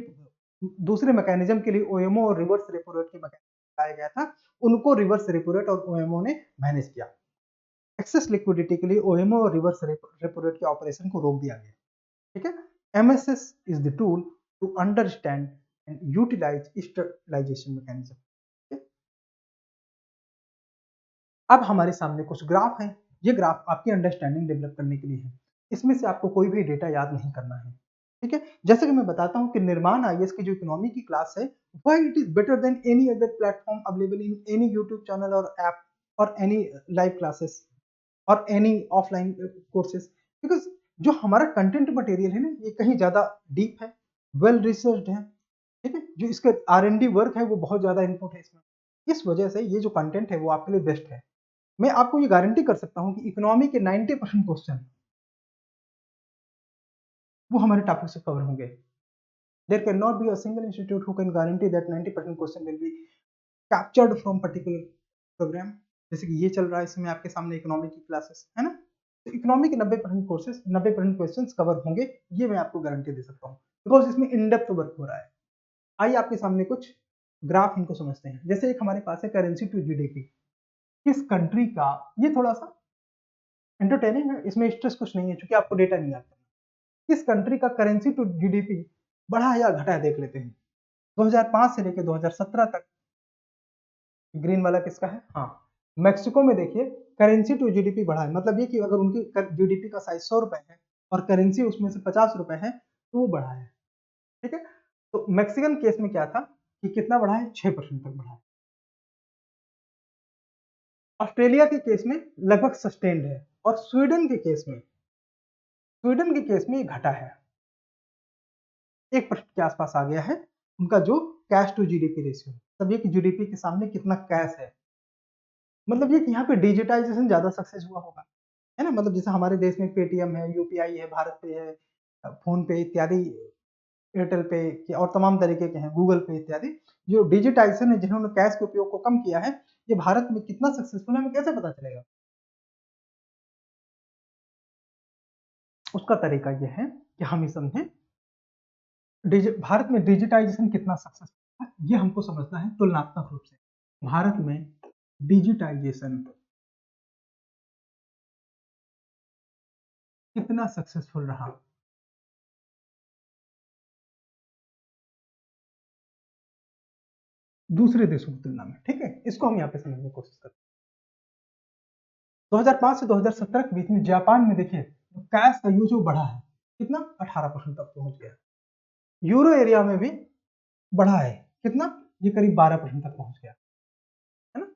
S1: दूसरे मैकेनिज्म के लिए ओएमओ और रिवर्स रेपो रेट के मैकेनिज्म लाया गया था उनको रिवर्स रेपो रेट और ओएमओ ने मैनेज किया। एक्सेस लिक्विडिटी के लिए ओएमओ और रिवर्स रेपो रेट के ऑपरेशन को रोक दिया गया। ठीक है। MSS is the tool to understand and utilise stabilisation mechanism. अब हमारे सामने कुछ ग्राफ हैं। ये ग्राफ आपकी अंडरस्टैंडिंग डेवलप करने के लिए है। इसमें से आपको कोई भी डेटा याद नहीं करना है। ठीक है। जैसे कि मैं बताता हूं कि निर्माण आईएएस की जो इकोनॉमी की क्लास है why it is better than any other platform available in any YouTube channel और ऐप और एनी लाइव क्लासेस और एनी ऑफलाइन कोर्सेज, बिकॉज जो हमारा कंटेंट मटेरियल है ना ये कहीं ज्यादा डीप है, वेल रिसर्च्ड है। ठीक है। जो इसका R&D वर्क है वो बहुत ज्यादा इनपुट है इसमें। इस वजह से ये जो कंटेंट है वो आपके लिए बेस्ट है। मैं आपको ये गारंटी कर सकता हूँ कि इकोनॉमी के 90% क्वेश्चन वो हमारे टॉपिक से कवर होंगे। There can not be a single institute who can guarantee that 90% question will be captured from particular programme. जैसे कि ये चल रहा है इसमें आपके सामने इकोनॉमी की क्लासेस है ना, तो इकोनॉमी के 90% कोर्सेज 90% क्वेश्चंस कवर होंगे, ये मैं आपको गारंटी दे सकता हूँ बिकॉज इसमें इन डेप्थ वर्क हो रहा है। आइए आपके सामने कुछ ग्राफ इनको समझते हैं। जैसे एक हमारे पास है करेंसी टू जीडीपी। किस कंट्री का, ये थोड़ा सा एंटरटेनिंग है, इसमें स्ट्रेस कुछ नहीं है क्योंकि आपको डेटा नहीं आता। किस कंट्री का करेंसी टू जीडीपी बढ़ा या घटा देख लेते हैं। 2005 से लेकर 2017 तक ग्रीन वाला किसका है? हाँ, मैक्सिको में देखिए करेंसी टू जीडीपी बढ़ा है। मतलब ये कि अगर उनकी जीडीपी का साइज 100 रुपए है और करेंसी उसमें से 50 रुपए है तो वो बढ़ा है। ठीक है। तो मैक्सिकन केस में क्या था कि कितना बढ़ा है? 6% तक बढ़ा है। ऑस्ट्रेलिया के केस में लगभग सस्टेन्ड है और स्वीडन के केस में ये घटा है, 1% के आसपास आ गया है उनका जो कैश टू जीडीपी रेशियो। तब ये कि जीडीपी के सामने कितना कैश है। मतलब ये कि यहाँ पे डिजिटाइजेशन ज्यादा सक्सेस हुआ होगा, है ना। मतलब जैसे हमारे देश में पेटीएम है, यूपीआई है, भारत पे है, फोन पे इत्यादि, एयरटेल पे और तमाम तरीके के हैं, गूगल पे इत्यादि। जो डिजिटाइजेशन है जिन्होंने कैश के उपयोग को कम किया है ये भारत में कितना सक्सेसफुल है हमें कैसे पता चलेगा? उसका तरीका यह है कि हम ये समझें भारत में डिजिटाइजेशन कितना सक्सेसफुल है, ये हमको समझना है तुलनात्मक रूप से। भारत में डिजिटाइजेशन कितना सक्सेसफुल रहा दूसरे देशों की तुलना में, ठीक है, इसको हम यहाँ पे समझने की कोशिश करते हैं। 2005 से 2017 के बीच में जापान में देखिए कैश का यूज बढ़ा है, कितना 18% तक पहुंच गया। यूरो एरिया में भी बढ़ा है, कितना, ये करीब 12% तक पहुंच गया है ना।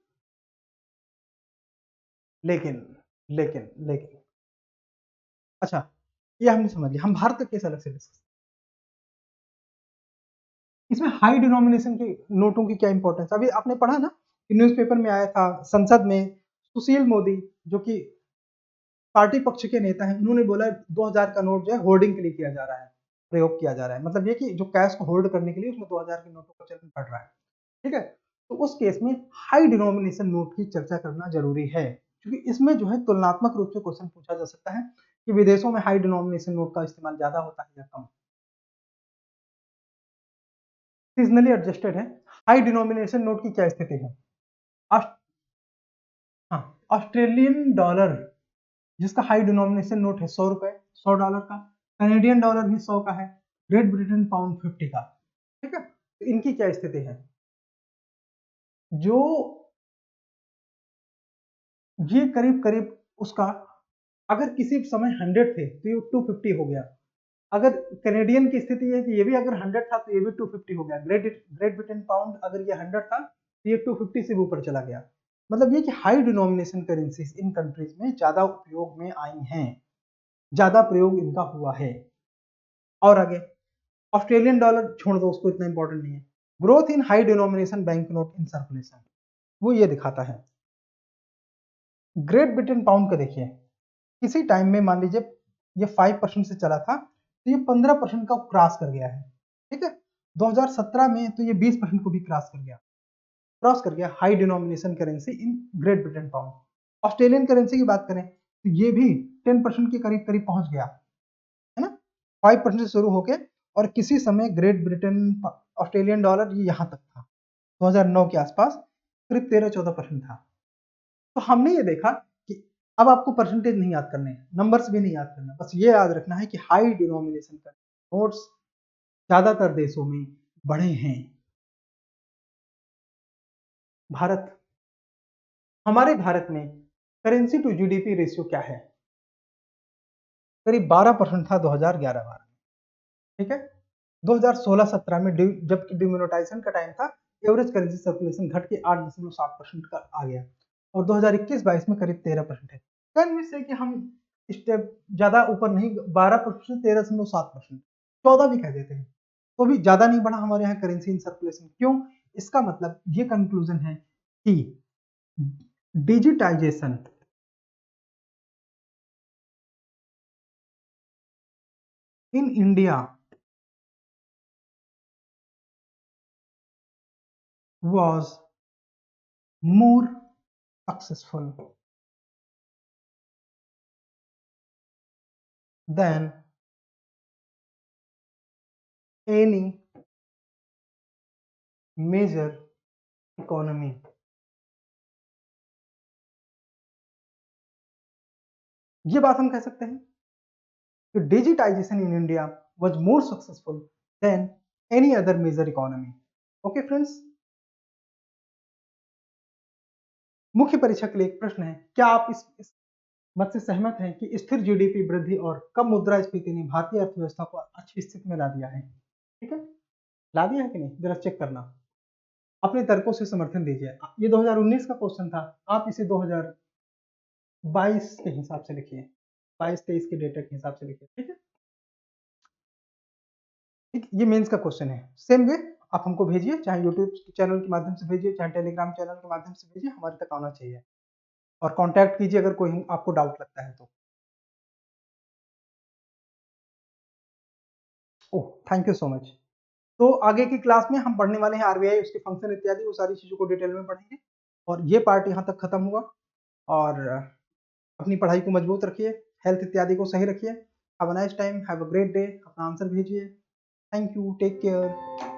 S1: लेकिन लेकिन अच्छा, ये हमने समझ लिया, हम भारत का केस अलग से डिस्कस। इसमें हाई डिनोमिनेशन के नोटों की क्या इंपॉर्टेंस, अभी आपने पढ़ा ना कि न्यूज़पेपर में आया था, संसद में सुशील मोदी जो कि पार्टी पक्ष के नेता हैं, उन्होंने बोला 2000 का नोट जो है होर्डिंग के लिए किया जा रहा है, प्रयोग किया जा रहा है, मतलब ये कि जो कैश को होल्ड करने के लिए उसमें 2000 के नोटों का चलन बढ़ रहा है, ठीक है। तो उस केस में हाई डिनोमिनेशन नोट की चर्चा करना जरूरी है, क्योंकि इसमें जो है तुलनात्मक रूप से क्वेश्चन पूछा जा सकता है कि विदेशों में हाई डिनोमिनेशन नोट का इस्तेमाल ज्यादा होता है या कम। सीजनली एडजस्टेड है। हाई डिनोमिनेशन नोट की क्या स्थिति है? हाँ, ऑस्ट्रेलियन डॉलर जिसका हाई डिनोमिनेशन नोट है 100 रुपए, $100 का। कैनेडियन डॉलर भी 100 का है। ग्रेट ब्रिटेन पाउंड 50 का, ठीक है। तो इनकी क्या स्थिति है? जो ये करीब करीब उसका, अगर किसी समय 100 थे तो ये 250 हो गया। अगर कैनेडियन की स्थिति है कि ये भी अगर 100 था तो ये भी 250 हो गया। ग्रेट ब्रिटेन पाउंड अगर ये 100 था तो ये 250 से भी ऊपर चला गया। मतलब ये कि हाई डिनोमिनेशन करेंसीज इन कंट्रीज में ज्यादा उपयोग में आई हैं, ज्यादा प्रयोग इनका हुआ है। और आगे ऑस्ट्रेलियन डॉलर छोड़ दो, उसको इतना इंपॉर्टेंट नहीं है। Growth in high denomination bank note in circulation, वो ये दिखाता है। ग्रेट ब्रिटेन पाउंड का देखिए, किसी टाइम में मान लीजिए ये 5% से चला था तो ये 15% का क्रॉस कर गया है, ठीक है। 2017 में तो ये 20% को भी क्रॉस कर गया high denomination currency in great Britain pound. Australian currency की बात करें तो ये भी 10% के करीब करीब पहुंच गया है ना, 5% से शुरू होके, और किसी समय ग्रेट ब्रिटेन ऑस्ट्रेलियन डॉलर ये यहाँ तक था 2009 के आसपास, करीब 13-14% था। तो हमने ये देखा कि अब आपको परसेंटेज नहीं याद करने, नंबर्स भी नहीं याद करना, बस ये याद रखना है कि हाई डिनोमिनेशन का नोट्स ज्यादातर देशों में बढ़े हैं। भारत, हमारे भारत में करेंसी टू जीडीपी रेशियो क्या है? करीब 12% था 2011-12 में, ठीक है। 2016-17 में जब डिमोनेटाइजेशन का टाइम था, एवरेज करेंसी सर्कुलेशन घट के 8.7% का आ गया, और 2021-22 में करीब 13% है। कैन से कि हम स्टेप ज्यादा ऊपर नहीं, 12%, 13.7%, 14 भी कह देते हैं, तो भी ज्यादा नहीं बढ़ा हमारे यहाँ करेंसी इन सर्कुलेशन। क्यों? इसका मतलब ये कंक्लूजन है कि digitisation in India was more successful than any major economy। ये बात हम कह सकते हैं कि digitisation in India was more successful than any other major economy. Okay friends, मुख्य परीक्षा के लिए एक प्रश्न है, क्या आप इस मत से सहमत हैं कि स्थिर जीडीपी वृद्धि और कम मुद्रास्फीति ने भारतीय अर्थव्यवस्था को अच्छी स्थिति में ला दिया है? ठीक है, ला दिया है कि नहीं, जरा चेक करना, अपने तर्कों से समर्थन दीजिए। ये 2019 का क्वेश्चन था, आप इसे 2022 के हिसाब से लिखिए, 22-23 के डेटा के हिसाब से लिखिए, ठीक है। ठीक, ये मेंस का क्वेश्चन है। सेम वे आप हमको भेजिए, चाहे यूट्यूब चैनल के माध्यम से भेजिए, चाहे टेलीग्राम चैनल के माध्यम से भेजिए, हमारे तक आना चाहिए। और कांटेक्ट कीजिए अगर कोई आपको डाउट लगता है तो। ओह, थैंक यू सो मच। तो आगे की क्लास में हम पढ़ने वाले हैं आरबीआई, उसके फंक्शन इत्यादि, वो सारी चीज़ों को डिटेल में पढ़ेंगे। और ये पार्ट यहाँ तक खत्म हुआ। और अपनी पढ़ाई को मजबूत रखिए, हेल्थ इत्यादि को सही रखिए। Have a nice time, have a great day. अपना आंसर भेजिए। Thank you, take care.